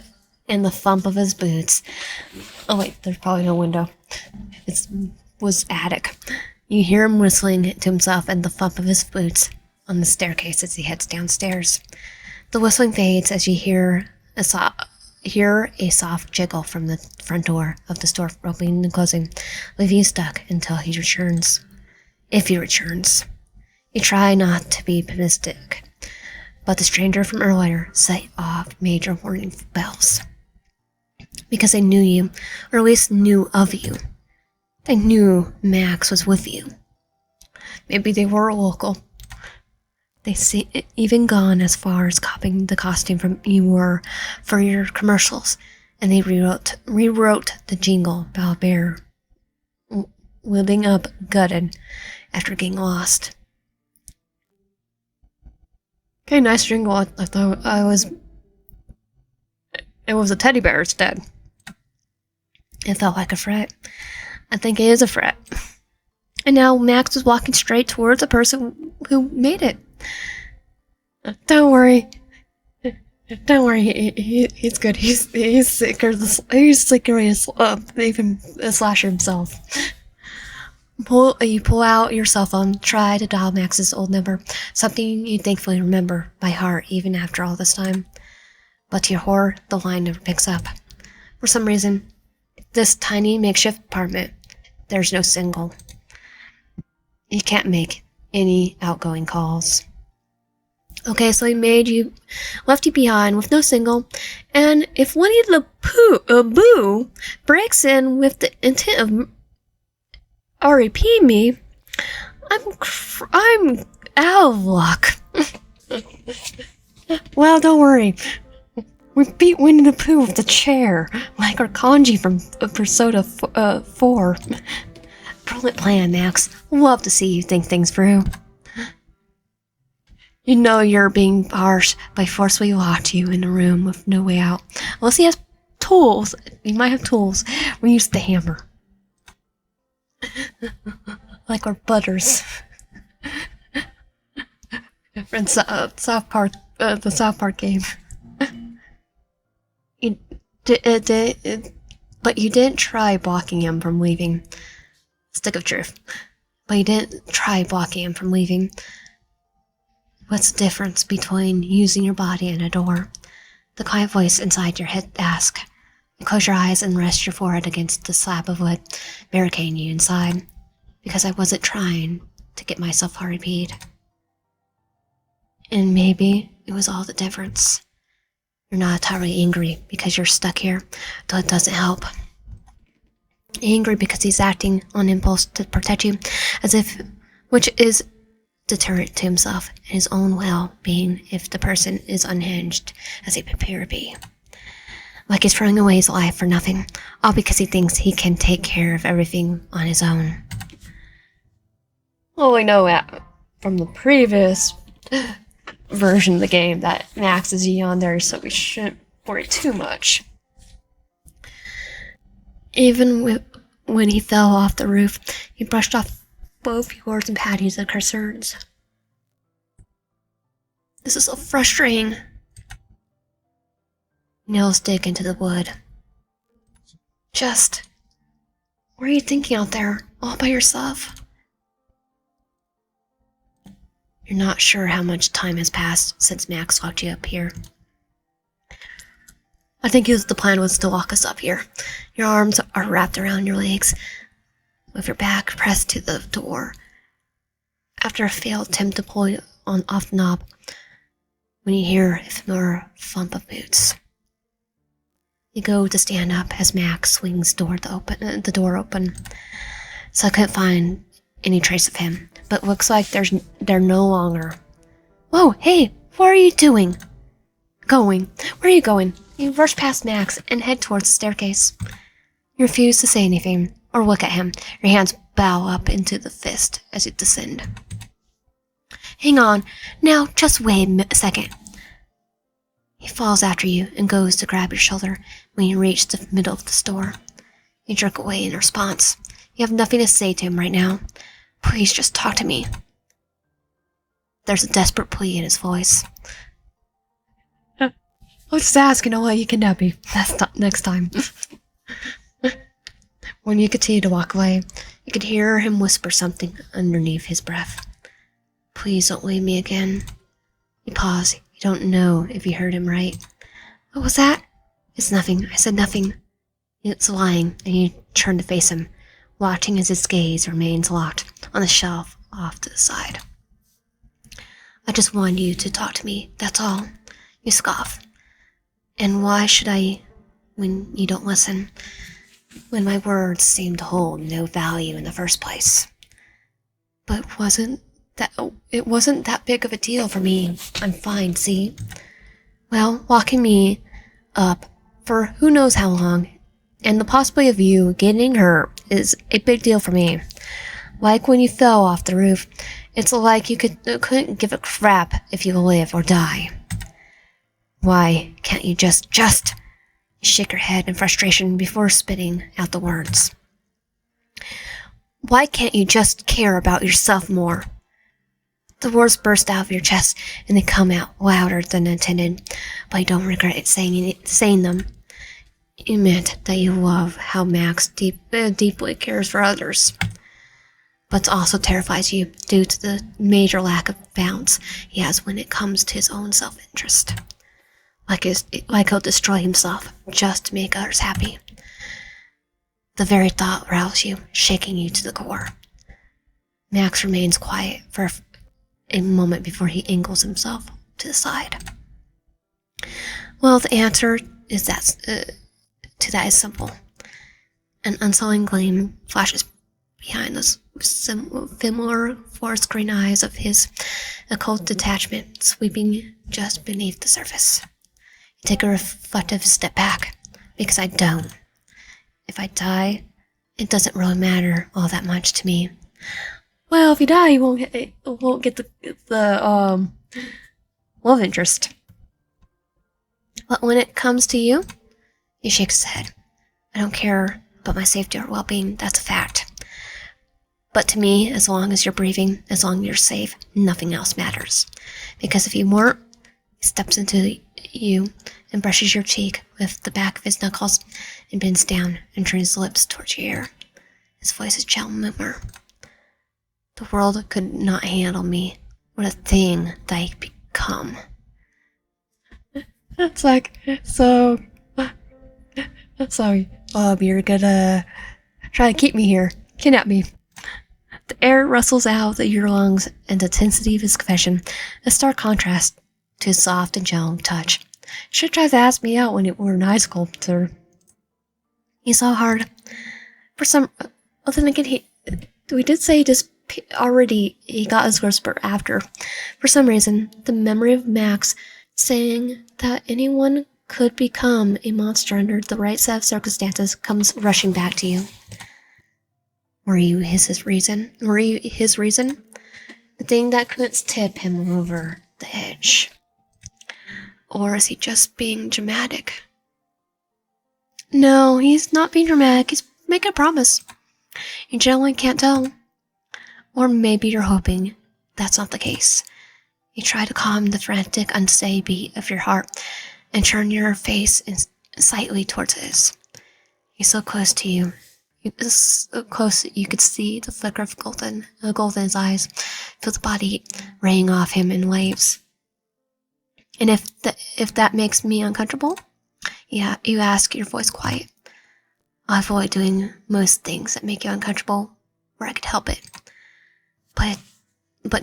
and the thump of his boots. Oh wait, there's probably no window. It was attic. You hear him whistling to himself and the thump of his boots on the staircase as he heads downstairs. The whistling fades as you hear a soft jiggle from the front door of the store opening and closing, leaving you stuck until he returns. If he returns. You try not to be pessimistic, but the stranger from earlier set off major warning bells. Because they knew you, or at least knew of you. They knew Max was with you. Maybe they were local. They even gone as far as copying the costume from you were for your commercials, and they rewrote the jingle about a bear living up gutted after getting lost. Okay, nice jingle. I thought it was a teddy bear instead. It felt like a threat. I think it is a threat. And now Max was walking straight towards the person who made it. Don't worry. Don't worry, he's good. He's sicker. He's sicker as even a slasher himself. You pull out your cell phone, try to dial Max's old number, something you thankfully remember by heart even after all this time. But to your horror, the line never picks up. For some reason, this tiny makeshift apartment, there's no signal. You can't make any outgoing calls. Okay, so he left you behind with no signal, and if Winnie the Boo breaks in with the intent of REP me, I'm out of luck. Well, don't worry. We beat Winnie the Pooh with the chair, like our kanji from Persona 4. Brilliant plan, Max. Love to see you think things through. You know you're being harsh by forcefully locked you in a room with no way out. Unless he has tools. He might have tools. We use the hammer. Like our butters. From South Park, the South Park game. But you didn't try blocking him from leaving. Stick of truth. But you didn't try blocking him from leaving. What's the difference between using your body and a door? The quiet voice inside your head asks. You close your eyes and rest your forehead against the slab of wood, barricading you inside. Because I wasn't trying to get myself RP'd. And maybe it was all the difference. You're not entirely angry because you're stuck here, though it doesn't help. Angry because he's acting on impulse to protect you, which is deterrent to himself and his own well-being if the person is unhinged as he prepare to be. Like he's throwing away his life for nothing, all because he thinks he can take care of everything on his own. Well, we know that from the previous version of the game that Max is Yandere, so we shouldn't worry too much. Even when he fell off the roof, he brushed off both yours and Patty's concerns. This is so frustrating. Nails dig into the wood. What are you thinking out there, all by yourself? You're not sure how much time has passed since Max locked you up here. I think the plan was to lock us up here. Your arms are wrapped around your legs, with your back pressed to the door. After a failed attempt to pull off the knob, when you hear a familiar thump of boots. You go to stand up as Max swings the door open. So I couldn't find any trace of him, but looks like they're no longer. Whoa, hey, what are you doing? Where are you going? You rush past Max and head towards the staircase. You refuse to say anything or look at him. Your hands bow up into the fist as you descend. Hang on, now just wait a second. He falls after you and goes to grab your shoulder when you reach the middle of the store. You jerk away in response. You have nothing to say to him right now. Please just talk to me. There's a desperate plea in his voice. I'll just ask and I'll let you kidnap me. That's next time. When you continue to walk away, you could hear him whisper something underneath his breath. Please don't leave me again. You pause. You don't know if you heard him right. What was that? It's nothing. I said nothing. It's lying, and you turn to face him, watching as his gaze remains locked on the shelf off to the side. I just want you to talk to me, that's all. You scoff. And why should I when you don't listen? When my words seem to hold no value in the first place. But it wasn't that big of a deal for me. I'm fine, see? Well, locking me up for who knows how long, and the possibility of you getting hurt is a big deal for me. Like when you fell off the roof, it's like you couldn't give a crap if you live or die. Why can't you just... You shake your head in frustration before spitting out the words. Why can't you just care about yourself more? The words burst out of your chest, and they come out louder than intended, but you don't regret saying them. You meant that you love how Max deeply cares for others, but also terrifies you due to the major lack of balance he has when it comes to his own self-interest. Like he'll destroy himself just to make others happy. The very thought rouses you, shaking you to the core. Max remains quiet for a moment before he angles himself to the side. Well, the answer is to that is simple. An unsullied gleam flashes behind those similar forest green eyes of his occult detachment, sweeping just beneath the surface. You take a reflective step back, because I don't. If I die, it doesn't really matter all that much to me. Well, if you die, you won't get the love interest. But when it comes to you, he shakes his head. I don't care about my safety or well-being, that's a fact. But to me, as long as you're breathing, as long as you're safe, nothing else matters. Because if you weren't, he steps into you and brushes your cheek with the back of his knuckles and bends down and turns his lips towards your ear. His voice is gentle murmur. The world could not handle me. What a thing that I become. It's like, so you're gonna try to keep me here, kidnap me. The air rustles out of your lungs, and the intensity of his confession, a stark contrast to his soft and gentle touch. Should try to ask me out when it were an ice sculptor. He's so hard. For some, well, then again, we did say he got his whisper after. For some reason, the memory of Max saying that anyone could become a monster under the right set of circumstances comes rushing back to you. Were you his reason? The thing that could tip him over the edge? Or is he just being dramatic? No, he's not being dramatic. He's making a promise. You generally can't tell. Or maybe you're hoping that's not the case. You try to calm the frantic, unsteady beat of your heart and turn your face slightly towards his. He's so close to you. So close that you could see the flicker of gold in his eyes, feel the body raying off him in waves. And if that makes me uncomfortable, yeah, you ask, your voice quiet. I avoid doing most things that make you uncomfortable where I could help it. But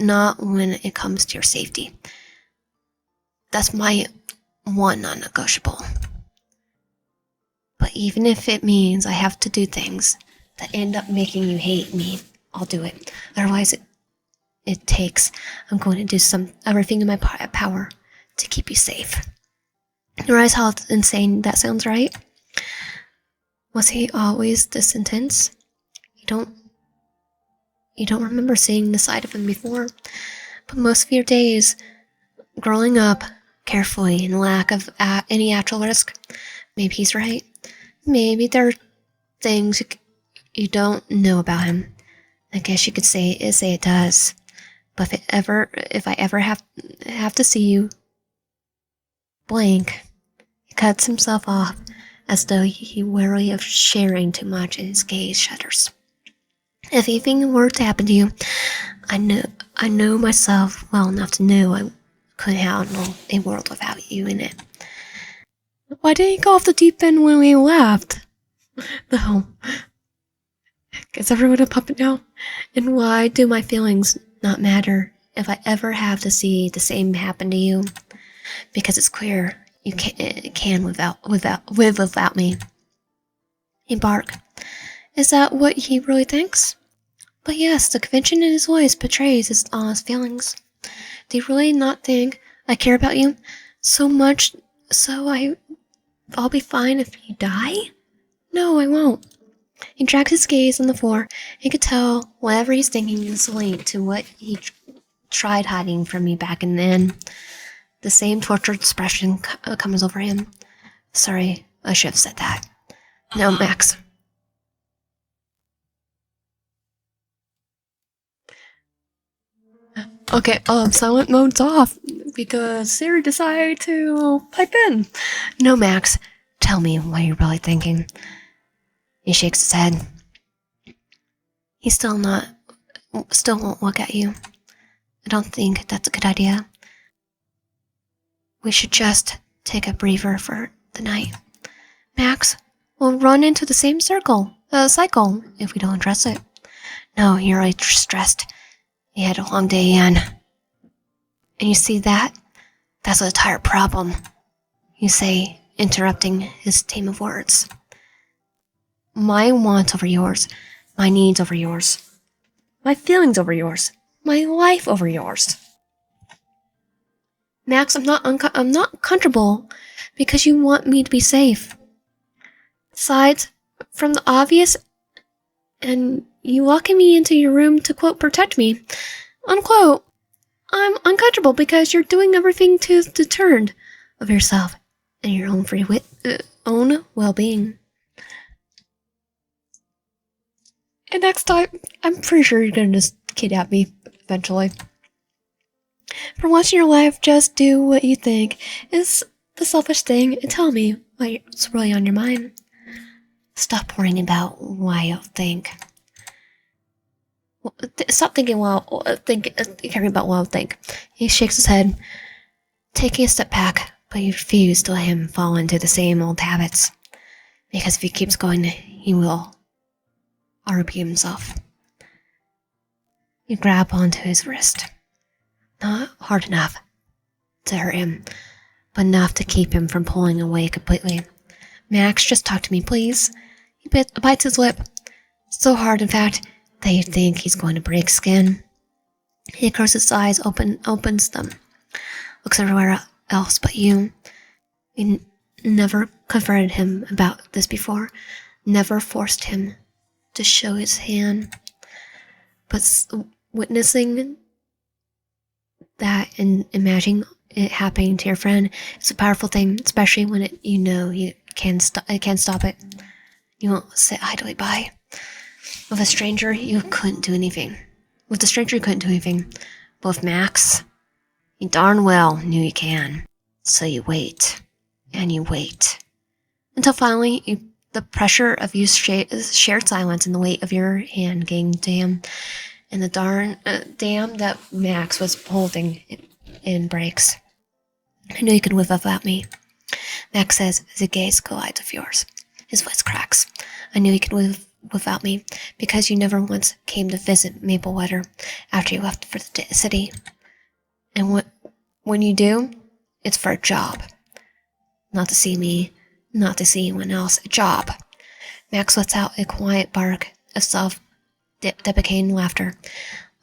not when it comes to your safety. That's my one non-negotiable. But even if it means I have to do things that end up making you hate me, I'll do it. Otherwise, I'm going to do everything in my power to keep you safe. You realize how insane that sounds, right? Was he always this intense? You don't remember seeing the side of him before, but most of your days, growing up carefully in lack of any actual risk, maybe he's right. Maybe there are things you don't know about him. I guess you could say it does. But if I ever have to see you blank, he cuts himself off as though he wary of sharing too much, and his gaze shudders. If anything were to happen to you, I know myself well enough to know I couldn't handle a world without you in it. Why didn't you go off the deep end when we left? No. Is everyone a puppet now? And why do my feelings not matter if I ever have to see the same happen to you? Because it's clear you can live without me. He barked. Is that what he really thinks? But yes, the convention in his voice betrays his honest feelings. Do you really not think I care about you so much so I'll be fine if you die? No, I won't. He dragged his gaze on the floor. He could tell whatever he's thinking is linked to what he tried hiding from me back then. The same tortured expression comes over him. Sorry, I should have said that. No, Max. Okay, silent mode's off because Siri decided to pipe in. No, Max, tell me what you're really thinking. He shakes his head. He still won't look at you. I don't think that's a good idea. We should just take a breather for the night. Max, we'll run into the same cycle if we don't address it. No, you're already stressed. You had a long day, Anne. And you see that? That's the entire problem. You say, interrupting his stream of words. My wants over yours. My needs over yours. My feelings over yours. My life over yours. Max, I'm not comfortable because you want me to be safe. Besides, from the obvious, and you locking me into your room to, quote, protect me, unquote, I'm uncomfortable because you're doing everything to the deterrent of yourself and your own own well-being. And next time, I'm pretty sure you're gonna just kidnap me eventually. For once in your life, just do what you think is the selfish thing and tell me what's really on your mind. Stop worrying about what you'll think. Stop thinking caring about what I'll think. He shakes his head, taking a step back, but you refuse to let him fall into the same old habits. Because if he keeps going, he will repeat himself. You grab onto his wrist. Not hard enough to hurt him, but enough to keep him from pulling away completely. Max, just talk to me, please. He bites his lip. So hard, in fact, that you think he's going to break skin. He closes his eyes, opens them, looks everywhere else but you. You never confronted him about this before, never forced him to show his hand. But witnessing that and imagining it happening to your friend is a powerful thing, especially when you can't stop it. You won't sit idly by. With a stranger, you couldn't do anything. With a stranger, you couldn't do anything. But with Max, you darn well knew you can. So you wait, and you wait. Until finally, the pressure of you shared silence and the weight of your hand getting to him, and the dam that Max was holding in breaks. I knew you could live without me. Max says as his gaze collides with yours. His voice cracks. I knew you could live without me because you never once came to visit Maplewater after you left for the city. And when you do, it's for a job. Not to see me, not to see anyone else. A job. Max lets out a quiet bark of self-deprecating laughter,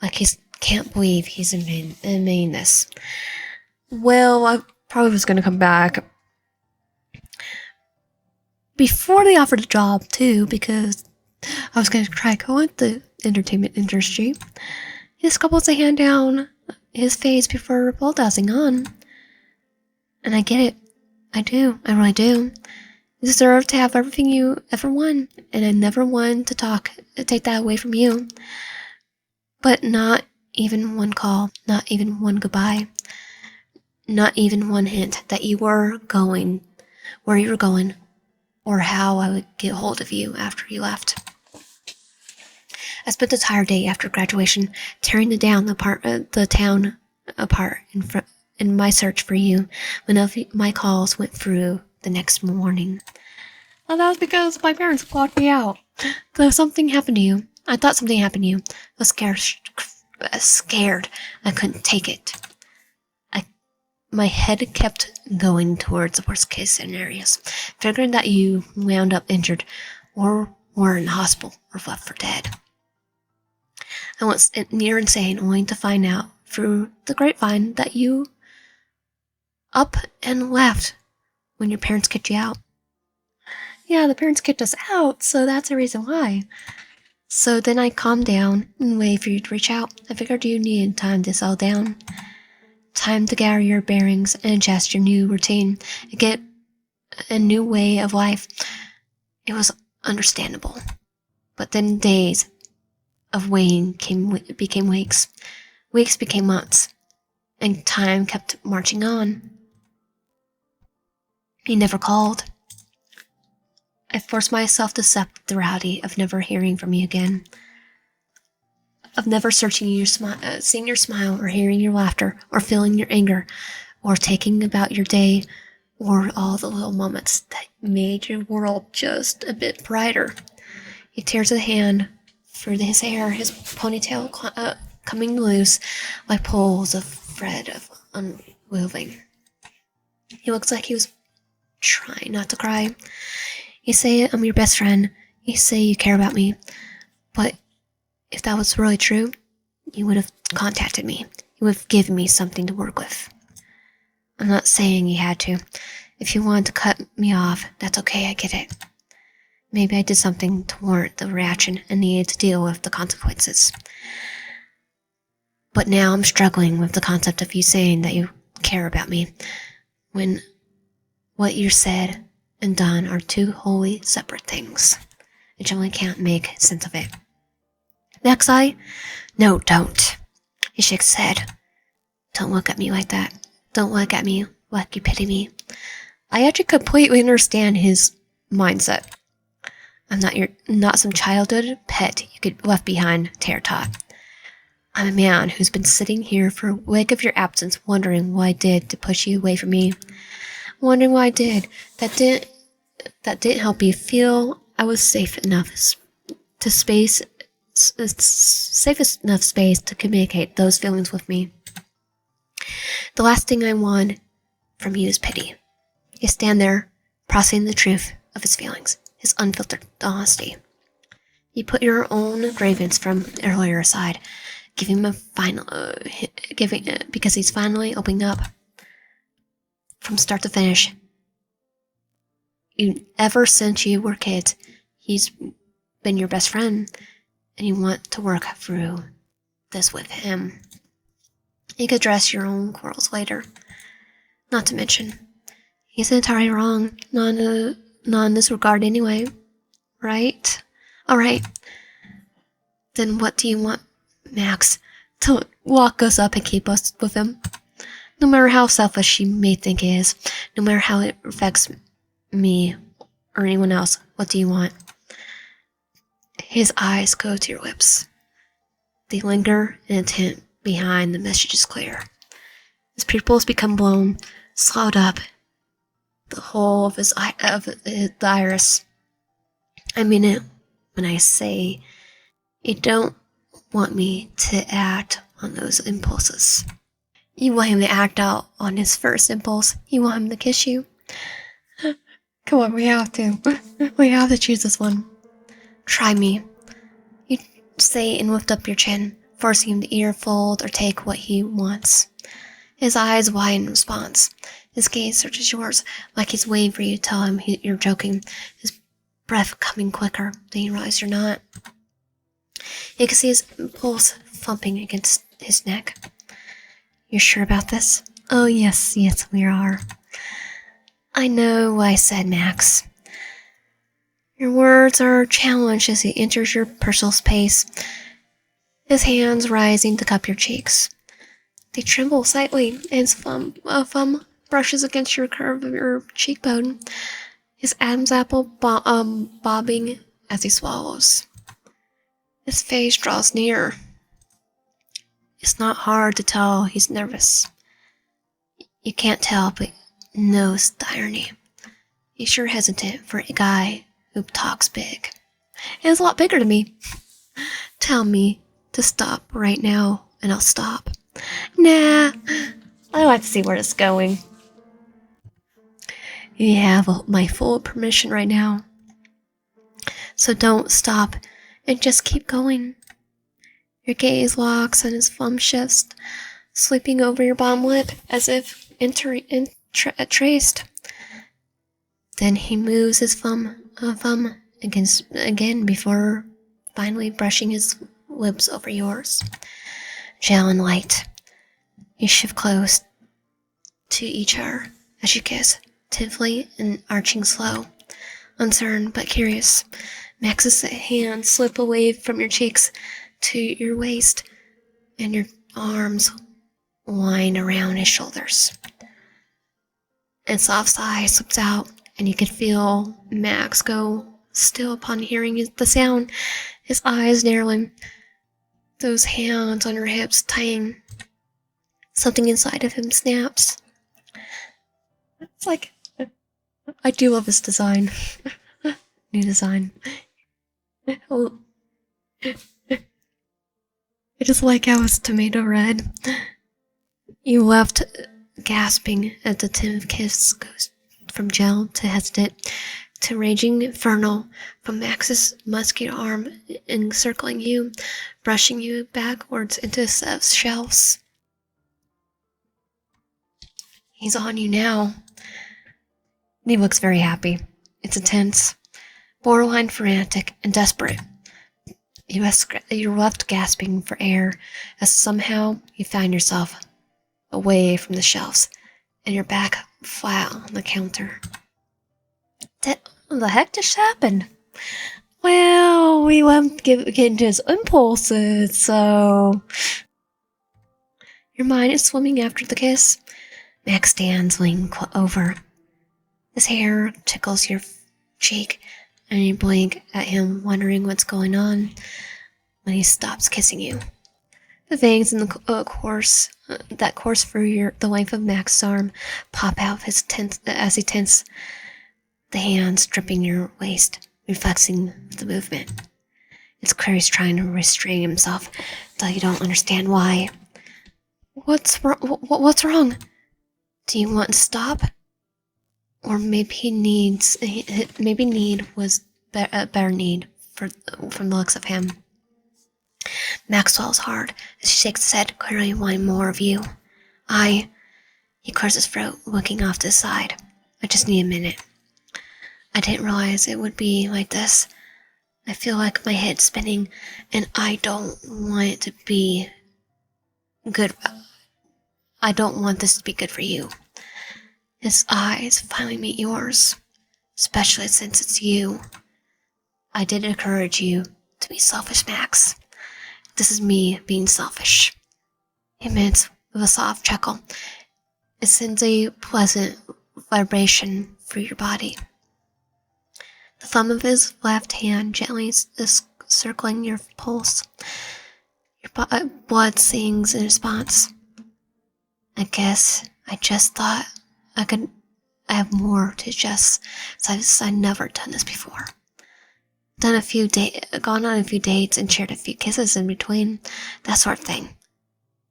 like he can't believe he's admitting this. Well, I probably was going to come back before they offered a job, too, because I was going to try go into the entertainment industry. He just puts a hand down his face before bulldozing on. And I get it. I do. I really do. You deserve to have everything you ever want, and I never want to take that away from you. But not even one call, not even one goodbye, not even one hint that you were going, where you were going, or how I would get hold of you after you left. I spent the entire day after graduation tearing the town apart in my search for you when my calls went through the next morning. Well, that was because my parents blocked me out. Though something happened to you. I thought something happened to you. I was scared. I couldn't take it. My head kept going towards the worst case scenarios, figuring that you wound up injured or were in the hospital or left for dead. I was near insane, only to find out through the grapevine that you up and left when your parents kicked you out. Yeah, the parents kicked us out, so that's the reason why. So then I calmed down and waited for you to reach out. I figured you needed time to settle down. Time to gather your bearings and adjust your new routine and get a new way of life. It was understandable. But then days of waiting became weeks. Weeks became months, and time kept marching on. He never called. I forced myself to accept the reality of never hearing from you again, of never seeing your smile, or hearing your laughter, or feeling your anger, or taking about your day, or all the little moments that made your world just a bit brighter. He tears a hand through his hair, his ponytail coming loose like pulls of thread of unweaving. He looks like he was trying not to cry. You say I'm your best friend. You say you care about me. But if that was really true, you would have contacted me. You would have given me something to work with. I'm not saying you had to. If you wanted to cut me off, that's okay, I get it. Maybe I did something to warrant the reaction and needed to deal with the consequences. But now I'm struggling with the concept of you saying that you care about me, when what you said and done are two wholly separate things. I generally can't make sense of it. Max, no, don't. He shakes his head. Don't look at me like that. Don't look at me like you pity me. I actually completely understand his mindset. I'm not some childhood pet you could left behind, Tear tot. I'm a man who's been sitting here for a week of your absence, wondering what I did to push you away from me. Wondering what I did that didn't help you feel I was safe enough safest enough space to communicate those feelings with me. The last thing I want from you is pity. You stand there, processing the truth of his feelings, his unfiltered honesty. You put your own grievance from earlier aside, giving him a final, because he's finally opening up. From start to finish, ever since you were kids, he's been your best friend, and you want to work through this with him. You could address your own quarrels later. Not to mention, he's entirely wrong, not in this regard anyway, right? Alright, then what do you want, Max? To lock us up and keep us with him? No matter how selfish you may think it is, no matter how it affects me or anyone else, what do you want? His eyes go to your lips. They linger, and intent behind the message is clear. His pupils become blown, slowed up. The whole of the iris. I mean it when I say you don't want me to act on those impulses. You want him to act out on his first impulse. You want him to kiss you. Come on, we have to. We have to choose this one. Try me. You say and lift up your chin, forcing him to earfold or take what he wants. His eyes widen in response. His gaze searches yours, like he's waiting for you to tell him you're joking. His breath coming quicker than you realize you're not. You can see his pulse thumping against his neck. You're sure about this? Oh, yes, we are. I know what I said, Max. Your words are challenged as he enters your personal space, his hands rising to cup your cheeks. They tremble slightly, and his thumb brushes against your curve of your cheekbone, his Adam's apple bobbing as he swallows. His face draws nearer. It's not hard to tell he's nervous. You can't tell, but knows the irony. He's sure hesitant for a guy who talks big. And it's a lot bigger to me. Tell me to stop right now, and I'll stop. Nah, I like to see where it's going. You have my full permission right now. So don't stop and just keep going. Your gaze locks and his thumb shifts, sweeping over your bottom lip as if traced. Then he moves his thumb again before finally brushing his lips over yours. Gel and light. You shift close to each other as you kiss, tinfully and arching slow. Uncertain but curious, Max's hands slip away from your cheeks to your waist, and your arms wind around his shoulders. And soft sigh slips out, and you can feel Max go still upon hearing the sound, his eyes narrowing, those hands on your hips tying. Something inside of him snaps. It's like, I do love this design. New design. Oh, I just like how it's tomato red. You left gasping as the tenth kiss goes from gel to hesitant to raging infernal, from Max's muscular arm encircling you, brushing you backwards into a set of shelves. He's on you now. He looks very happy. It's intense, borderline frantic, and desperate. You're left gasping for air as somehow you find yourself away from the shelves and you're back flat on the counter. What the heck just happened? Well, we won't get into his impulses, so... Your mind is swimming after the kiss. Max stands leaning over. His hair tickles your cheek, and you blink at him, wondering what's going on when he stops kissing you. The veins in the course through the length of Max's arm pop out as he tenses the hands dripping your waist, reflecting the movement. It's clear he's trying to restrain himself, though you don't understand why. What's wrong? Do you want to stop? Or maybe need was a better need from the looks of him. Max swallows hard as she shakes his head, clearly wanting more of you. He clears his throat, looking off to the side. I just need a minute. I didn't realize it would be like this. I feel like my head's spinning, and I don't want it to be good. I don't want this to be good for you. His eyes finally meet yours, especially since it's you. I did encourage you to be selfish, Max. This is me being selfish. He emits with a soft chuckle. It sends a pleasant vibration through your body. The thumb of his left hand gently is circling your pulse. Your blood sings in response. I guess I just thought I have more to adjust, since I've never done this before. Gone on a few dates and shared a few kisses in between, that sort of thing.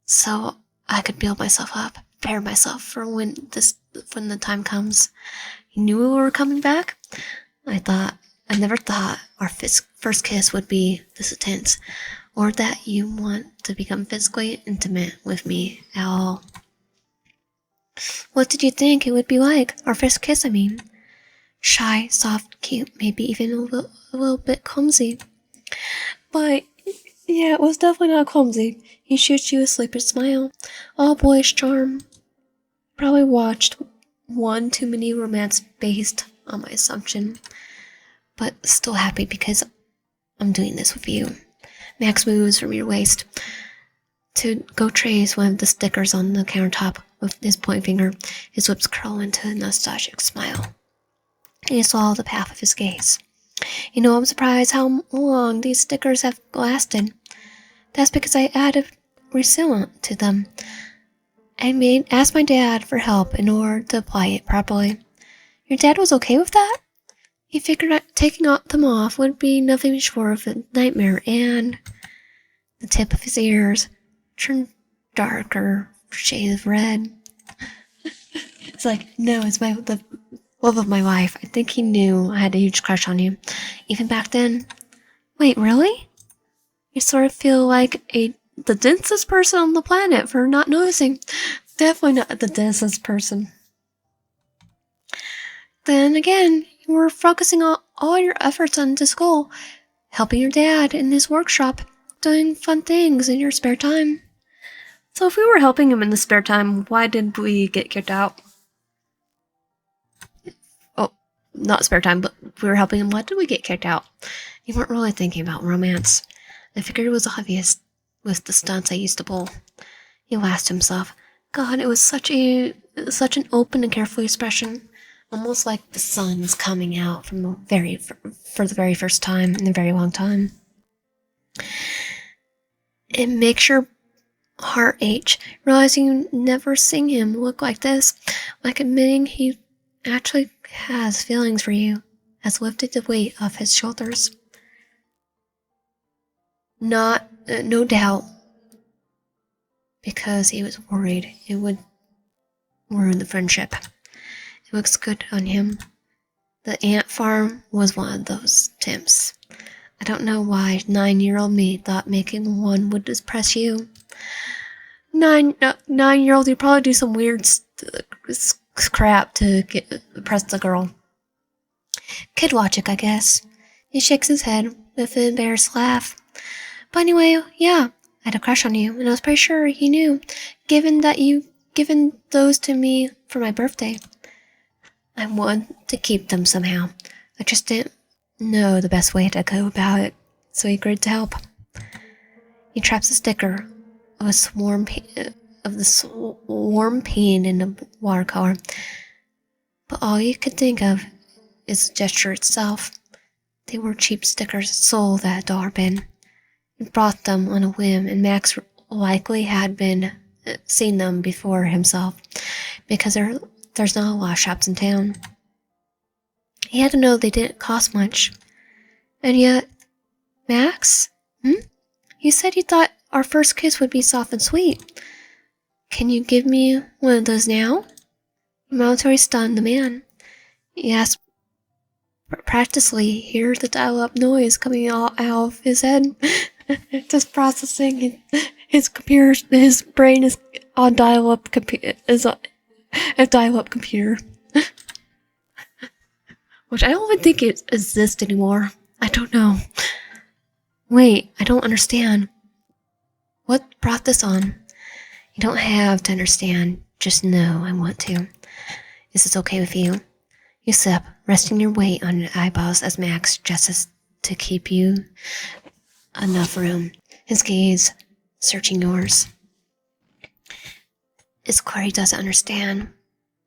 So I could build myself up, prepare myself for when the time comes. You knew we were coming back? I never thought our first kiss would be this intense, or that you want to become physically intimate with me at all. What did you think it would be like? Our first kiss, I mean. Shy, soft, cute, maybe even a little bit clumsy. But, yeah, it was definitely not clumsy. He shoots you a sleepy smile. All boyish charm. Probably watched one too many romance based on my assumption. But still happy because I'm doing this with you. Max moves from your waist to go trace one of the stickers on the countertop with his point finger. His lips curl into a nostalgic smile. And you saw the path of his gaze. You know, I'm surprised how long these stickers have lasted. That's because I added resealant to them. I asked my dad for help in order to apply it properly. Your dad was okay with that? He figured out taking them off would be nothing short of a nightmare, and the tip of his ears turned darker shade of red. It's like, no, it's the love of my life. I think he knew I had a huge crush on you, even back then. Wait, really? You sort of feel like the densest person on the planet for not noticing. Definitely not the densest person. Then again, you were focusing all your efforts on the school, helping your dad in his workshop, doing fun things in your spare time. So if we were helping him in the spare time, why did we get kicked out? Oh, not spare time, but we were helping him. Why did we get kicked out? You weren't really thinking about romance. I figured it was obvious with the stunts I used to pull. He laughed to himself. God, it was such an open and careful expression, almost like the sun's coming out from for the very first time in a very long time. It makes your heart ache, realizing you never seen him look like this, like admitting he actually has feelings for you, has lifted the weight off his shoulders. No doubt, because he was worried it would ruin the friendship. It looks good on him. The ant farm was one of those attempts. I don't know why 9-year-old me thought making one would depress you. 9-year-old, you probably do some weird crap to impress the girl. Kid logic, I guess. He shakes his head with an embarrassed laugh. But anyway, yeah, I had a crush on you, and I was pretty sure he knew, given those to me for my birthday. I want to keep them somehow. I just didn't know the best way to go about it, so he agreed to help. He traps a sticker of the swarm paint in the watercolor, but all you could think of is the gesture itself. They were cheap stickers sold at a dollar bin. He brought them on a whim, and Max likely had seen them before himself, because there's not a lot of shops in town. He had to know they didn't cost much. And yet, Max? You said you thought our first kiss would be soft and sweet. Can you give me one of those now? The military stunned the man. He asked, practically hear the dial-up noise coming out of his head. Just processing his computer. His brain is on dial-up a dial-up computer, which I don't even think it exists anymore. I don't know. Wait, I don't understand. What brought this on? You don't have to understand. Just know I want to. Is this okay with you? You sit up, resting your weight on your eyeballs as Max adjusts to keep you enough room. His gaze searching yours. It's clear he doesn't understand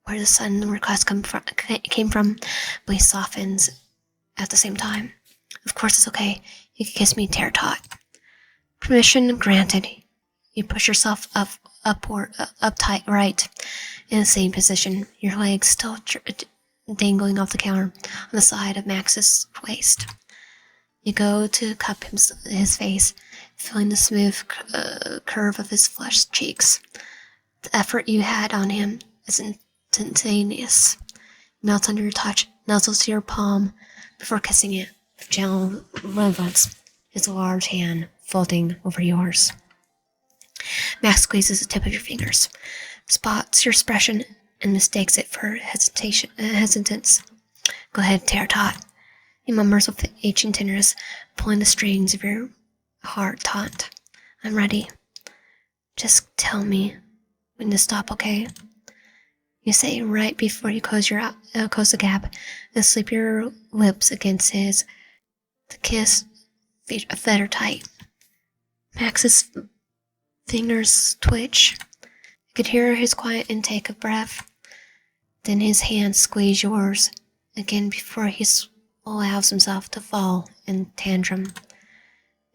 where the sudden request came from, but he softens at the same time. Of course it's okay. You can kiss me tear-tot. Permission granted. You push yourself uptight right in the same position, your legs still dangling off the counter on the side of Max's waist. You go to cup his face, feeling the smooth curve of his flushed cheeks. The effort you had on him is instantaneous. Melts under your touch, nuzzles to your palm before kissing it with gentle reverence, his large hand folding over yours. Max squeezes the tip of your fingers, spots your expression, and mistakes it for hesitance. Go ahead, tear-tot. He murmurs with aching tenderness, pulling the strings of your heart taut. I'm ready. Just tell me when to stop, okay? You say right before you close the gap, and slip your lips against his. The kiss fetter tight. Max's fingers twitch. You could hear his quiet intake of breath. Then his hands squeeze yours again before he allows himself to fall in tantrum.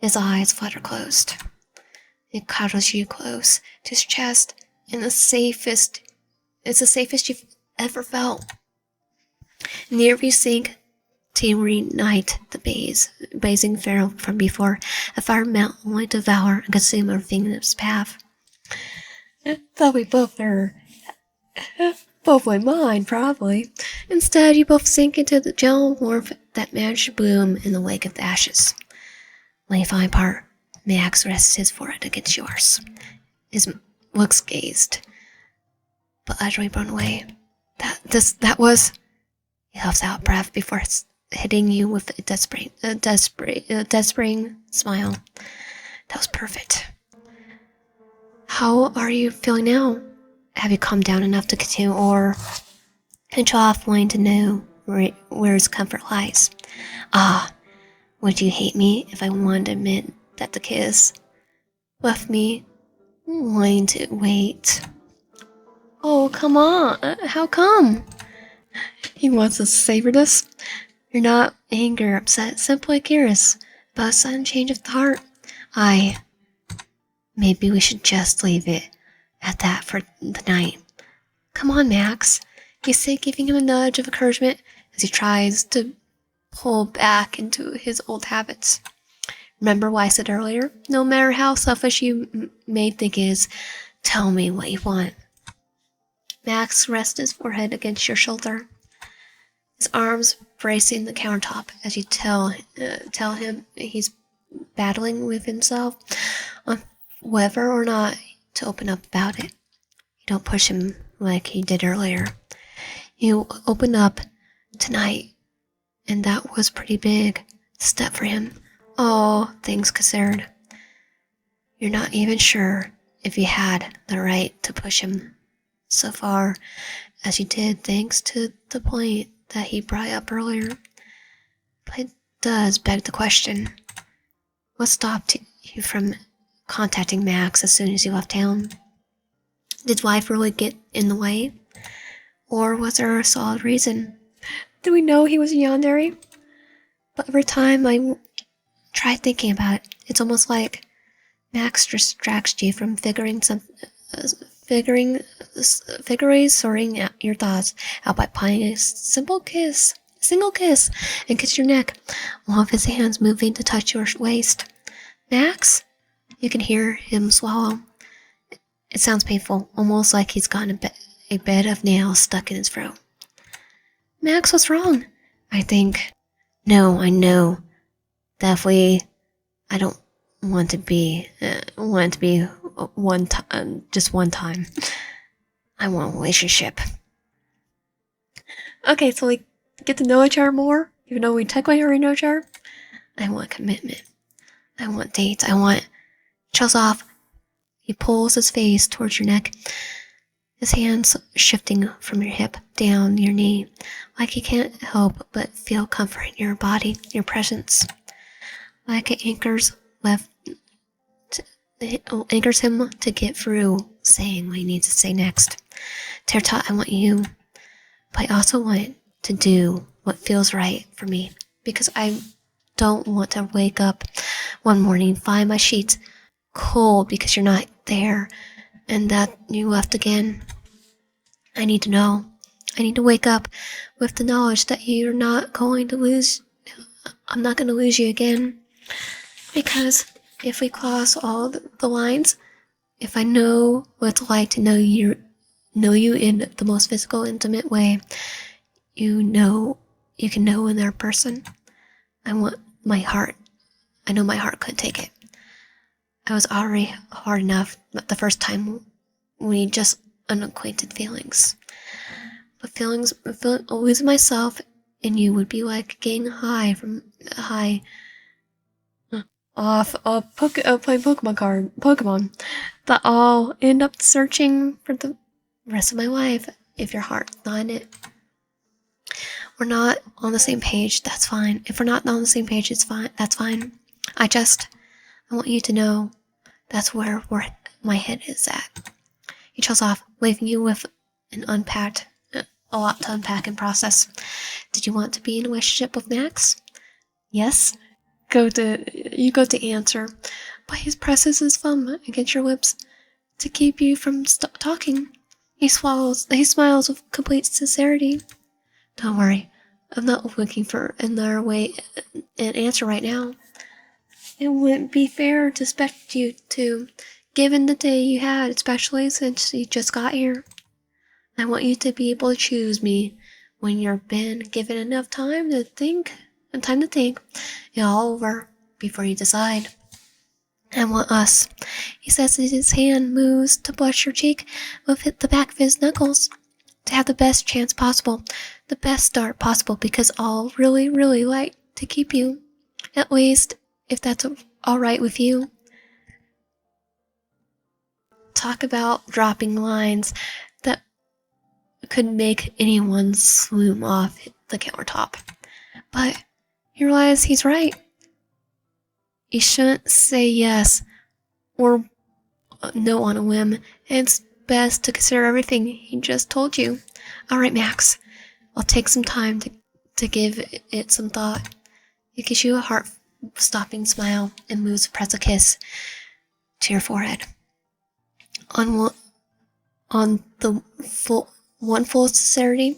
His eyes flutter closed. He cuddles you close to his chest in it's the safest you've ever felt. Near you sink to reignite the blazing fire from before, a fire melt only to devour and consume everything in its path. Thought we both went mine, probably. Instead, you both sink into the gentle warmth that managed to bloom in the wake of the ashes. When you finally part, Max rests his forehead against yours. His looks gazed, but utterly blown away. That was... He huffs out breath before hitting you with a desperate smile. That was perfect. How are you feeling now? Have you calmed down enough to continue, or pinch off wanting to know where his comfort lies? Would you hate me if I wanted to admit that the kiss left me I'm going to wait. Oh, come on. How come? He wants us to savor this. You're not angry or upset, simply curious about a sudden change of heart. Maybe we should just leave it at that for the night. Come on, Max. You say, giving him a nudge of encouragement as he tries to pull back into his old habits. Remember what I said earlier? No matter how selfish you may think it is, tell me what you want. Max rests his forehead against your shoulder, his arms bracing the countertop as you tell him he's battling with himself on whether or not to open up about it. You don't push him like he did earlier. You open up tonight, and that was pretty big step for him. All things considered. You're not even sure if you had the right to push him so far as you did, thanks to the point that he brought up earlier. But it does beg the question, what stopped you from contacting Max as soon as you left town? Did life really get in the way? Or was there a solid reason? Did we know he was a Yandere? But every time I try thinking about it, it's almost like Max distracts you from figuring sorting out your thoughts out by applying a single kiss, and kiss your neck, one of his hands moving to touch your waist. Max? You can hear him swallow. It sounds painful, almost like he's got a bed of nails stuck in his throat. Max, what's wrong? I think. No, I know. Definitely, I don't want to be just one time. I want a relationship. Okay, so we get to know each other more, even though we technically already know each other. I want commitment. I want dates. I want... Chills off. He pulls his face towards your neck, his hands shifting from your hip down your knee, like he can't help but feel comfort in your body, your presence. Like it anchors him to get through saying what he needs to say next. Terta, I want you, but I also want to do what feels right for me, because I don't want to wake up one morning, find my sheets cold because you're not there, and that you left again. I need to know. I need to wake up with the knowledge that you're not going to lose. I'm not going to lose you again. Because if we cross all the lines, if I know what it's like to know you in the most physical, intimate way, you can know another person. I want my heart. I know my heart couldn't take it. I was already hard enough the first time we just unacquainted feelings. But losing myself in you would be like getting high off of playing Pokemon. That I'll end up searching for the rest of my life if your heart's not in it. We're not on the same page, that's fine. If we're not on the same page, it's fine. That's fine. I want you to know that's where my head is at. He chills off, leaving you with a lot to unpack and process. Did you want to be in a relationship with Max? Yes? You go to answer, but he presses his thumb against your lips to keep you from talking. He smiles with complete sincerity. Don't worry, I'm not looking for another an answer right now. It wouldn't be fair to expect you to, given the day you had, especially since you just got here. I want you to be able to choose me when you've been given enough time to think it all over before you decide. I want us. He says as his hand moves to brush your cheek with the back of his knuckles. To have the best chance possible, the best start possible, because I'll really, really like to keep you. At least, if that's alright with you. Talk about dropping lines that could make anyone swoon off the countertop. But you realize he's right. You shouldn't say yes or no on a whim. It's best to consider everything he just told you. All right, Max. I'll take some time to give it some thought. It gives you a heart-stopping smile and moves to press a kiss to your forehead. On the full sincerity,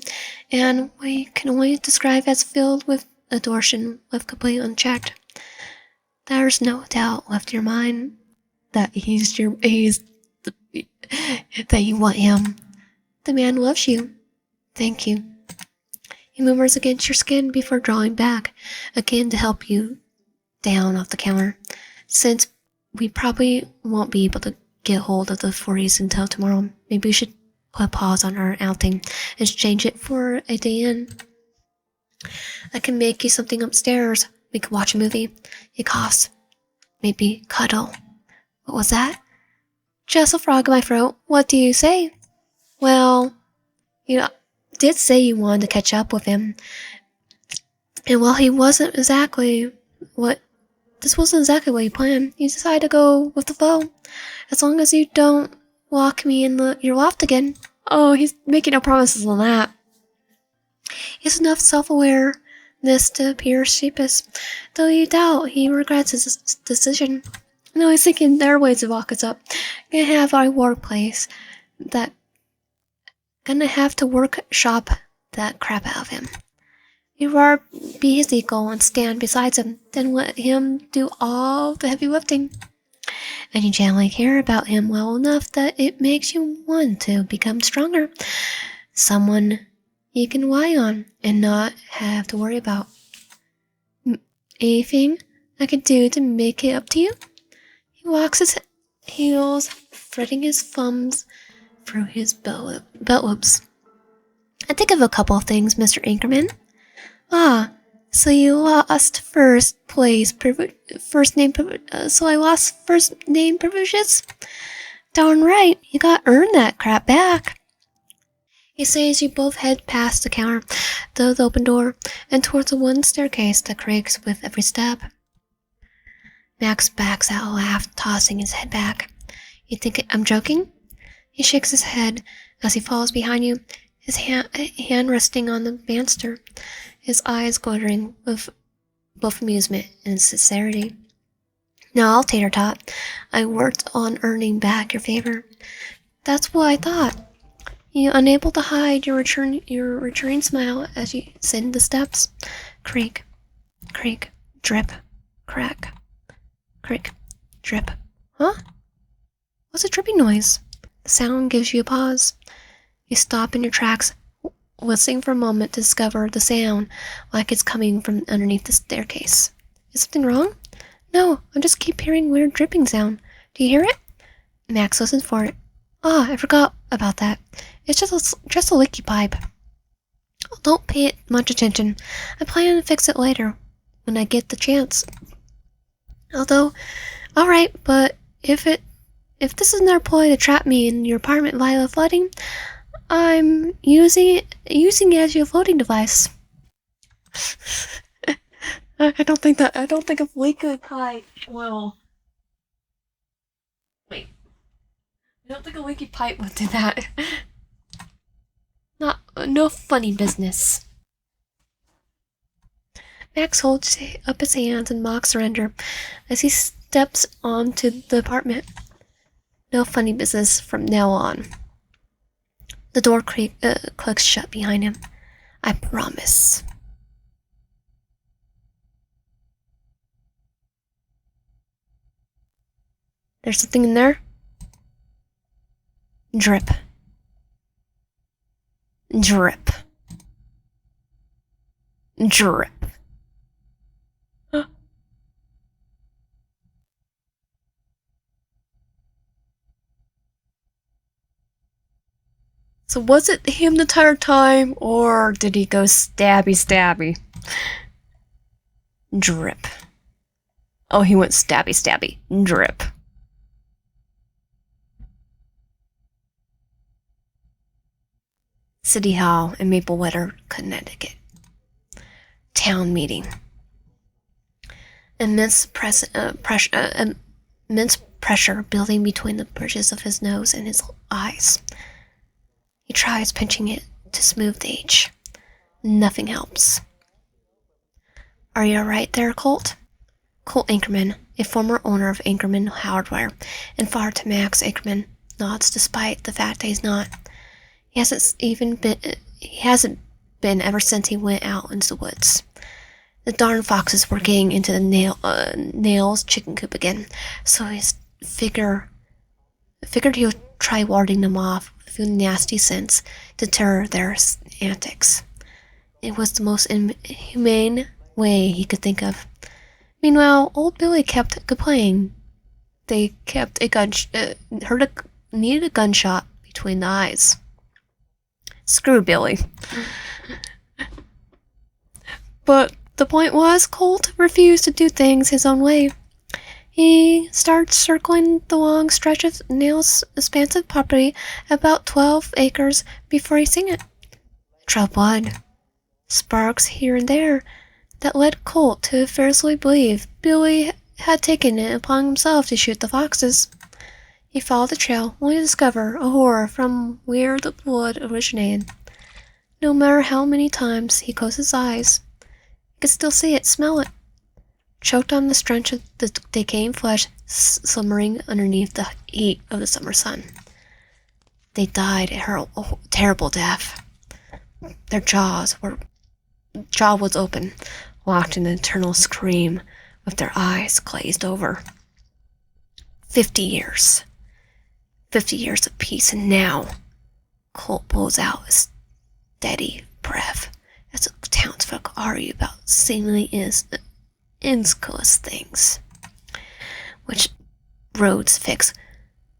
and we can only describe as filled with adoration, with complete unchecked. There's no doubt left in your mind that that you want him. The man loves you. Thank you. He murmurs against your skin before drawing back, again to help you down off the counter. Since we probably won't be able to get hold of the 40s until tomorrow, maybe we should put a pause on our outing and exchange it for a day in. I can make you something upstairs. We could watch a movie. He coughs. Maybe cuddle. What was that? Just a frog in my throat. What do you say? Well, you did say you wanted to catch up with him. And while this wasn't exactly what you planned, you decided to go with the flow. As long as you don't lock me in your loft again. Oh, he's making no promises on that. He has enough self-awareness to appear sheepish, though you doubt he regrets his decision. No, he's thinking there are ways to lock us up. Gonna have our workplace gonna have to workshop that crap out of him. You'd rather be his equal and stand beside him than let him do all the heavy lifting. And you generally care about him well enough that it makes you want to become stronger. Someone you can rely on and not have to worry about. Anything I could do to make it up to you? He walks his heels, threading his thumbs through his belt loops. I think of a couple of things, Mr. Anchorman. Ah, so you lost first name privileges? Darn right, you gotta earn that crap back. He says you both head past the counter, the open door, and towards the wooden staircase that creaks with every step. Max backs out a laugh, tossing his head back. You think I'm joking? He shakes his head as he follows behind you, his hand resting on the banister, his eyes glittering with both amusement and sincerity. Now, I'll tater tot. I worked on earning back your favor. That's what I thought. You unable to hide your returning smile as you ascend the steps. Creak, creak, drip, crack, creak, drip. Huh? What's a dripping noise? The sound gives you a pause. You stop in your tracks, listening for a moment to discover the sound like it's coming from underneath the staircase. Is something wrong? No, I just keep hearing weird dripping sound. Do you hear it? Max listens for it. Ah, I forgot about that. It's just a leaky pipe. Don't pay it much attention. I plan to fix it later, when I get the chance. Although, alright, but if this is another ploy to trap me in your apartment via flooding, I'm using it as your floating device. I don't think a leaky pipe will. Wait. I don't think a leaky pipe would do that. No funny business. Max holds up his hands in mock surrender as he steps onto the apartment. No funny business from now on. The door clicks shut behind him. I promise. There's something in there? Drip. Drip. Drip. So was it him the entire time, or did he go stabby? Drip. Oh, he went stabby. Drip. City Hall in Maplewood, Connecticut. Town meeting. Immense pressure building between the bridges of his nose and his eyes. He tries pinching it to smooth the H. Nothing helps. Are you alright there, Colt? Colt Anchorman, a former owner of Anchorman Hardware, and father to Max Anchorman, nods despite the fact that he's not. He hasn't been ever since he went out into the woods. The darn foxes were getting into the Nail's chicken coop again, so he figured he would try warding them off with a few nasty scents to deter their antics. It was the most inhumane way he could think of. Meanwhile, old Billy kept complaining. They kept needed a gunshot between the eyes. Screw Billy. But the point was, Colt refused to do things his own way. He starts circling the long stretch of Nail's expansive property, about 12 acres, before he seen it. Trail blood. Sparks here and there that led Colt to fiercely believe Billy had taken it upon himself to shoot the foxes. He followed the trail, only to discover a horror from where the blood originated. No matter how many times he closed his eyes, he could still see it, smell it. Choked on the stench of the decaying flesh simmering underneath the heat of the summer sun. They died a terrible death. Their jaw was open, locked in an eternal scream, with their eyes glazed over. 50 years. 50 years of peace, and now Colt blows out a steady breath as the townsfolk argue about seemingly innocuous things, which roads fix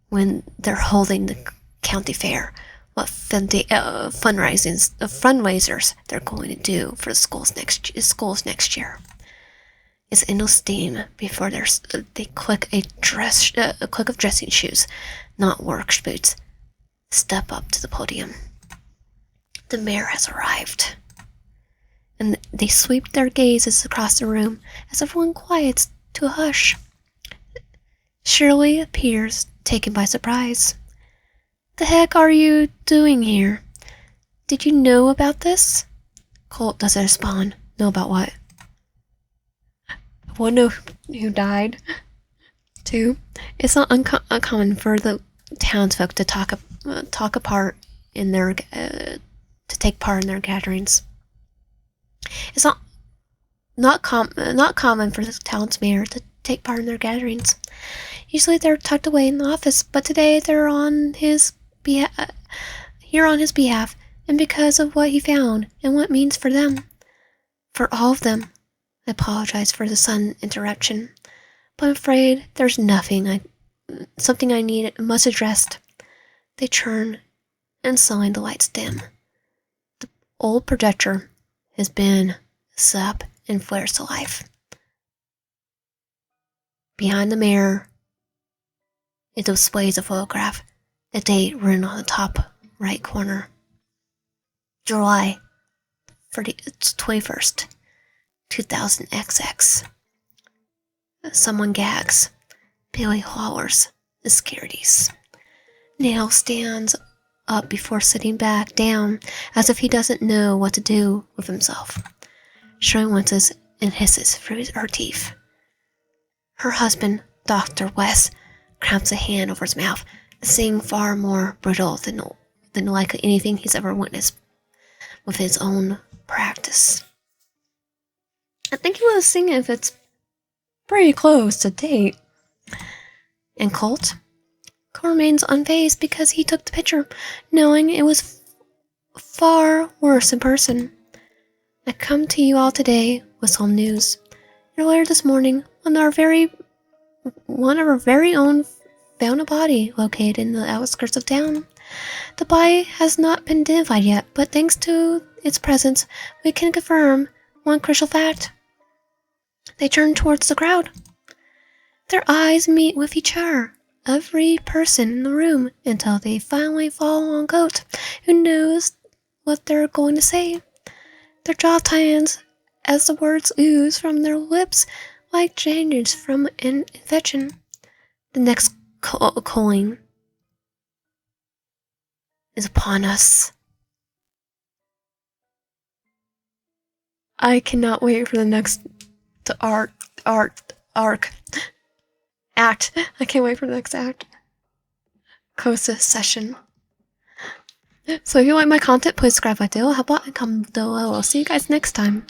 when they're holding the county fair, what fundraisers they're going to do for the schools next year. It's in no steam before they click a click of dressing shoes, not work boots, step up to the podium. The mayor has arrived, and they sweep their gazes across the room as everyone quiets to a hush. Shirley appears, taken by surprise. The heck are you doing here? Did you know about this? Colt doesn't respond. Know about what? I want to know who died. 2. It's not uncommon for the townsfolk to take part in their gatherings. It's not common for the town's mayor to take part in their gatherings. Usually they're tucked away in the office, but today they're on his behalf, and because of what he found and what it means for them, for all of them. I apologize for the sudden interruption, but I'm afraid there's something I must address. They turn, and suddenly the lights dim. The old projector has been set up and flares to life. Behind the mirror, it displays a photograph, a date written on the top right corner. July 21st, 2000XX. Someone gags. Billy hollers. The Securities. Nail stands up before sitting back down as if he doesn't know what to do with himself. Shirley winces and hisses through her teeth. Her husband, Dr. West, cramps a hand over his mouth, saying far more brutal than likely anything he's ever witnessed with his own practice. I think he was seeing if it's pretty close to date. And Colt remains unfazed because he took the picture, knowing it was far worse in person. I come to you all today with some news. Earlier this morning, one of our very own found a body located in the outskirts of town. The body has not been identified yet, but thanks to its presence, we can confirm one crucial fact. They turn towards the crowd. Their eyes meet with each other, every person in the room, until they finally fall on Goat, who knows what they're going to say. Their jaw tightens as the words ooze from their lips like changes from an infection. The next coin is upon us. I cannot wait for the next act. I can't wait for the next act. Kosa session. So if you like my content, please subscribe if I do. How about I comment below? I'll see you guys next time.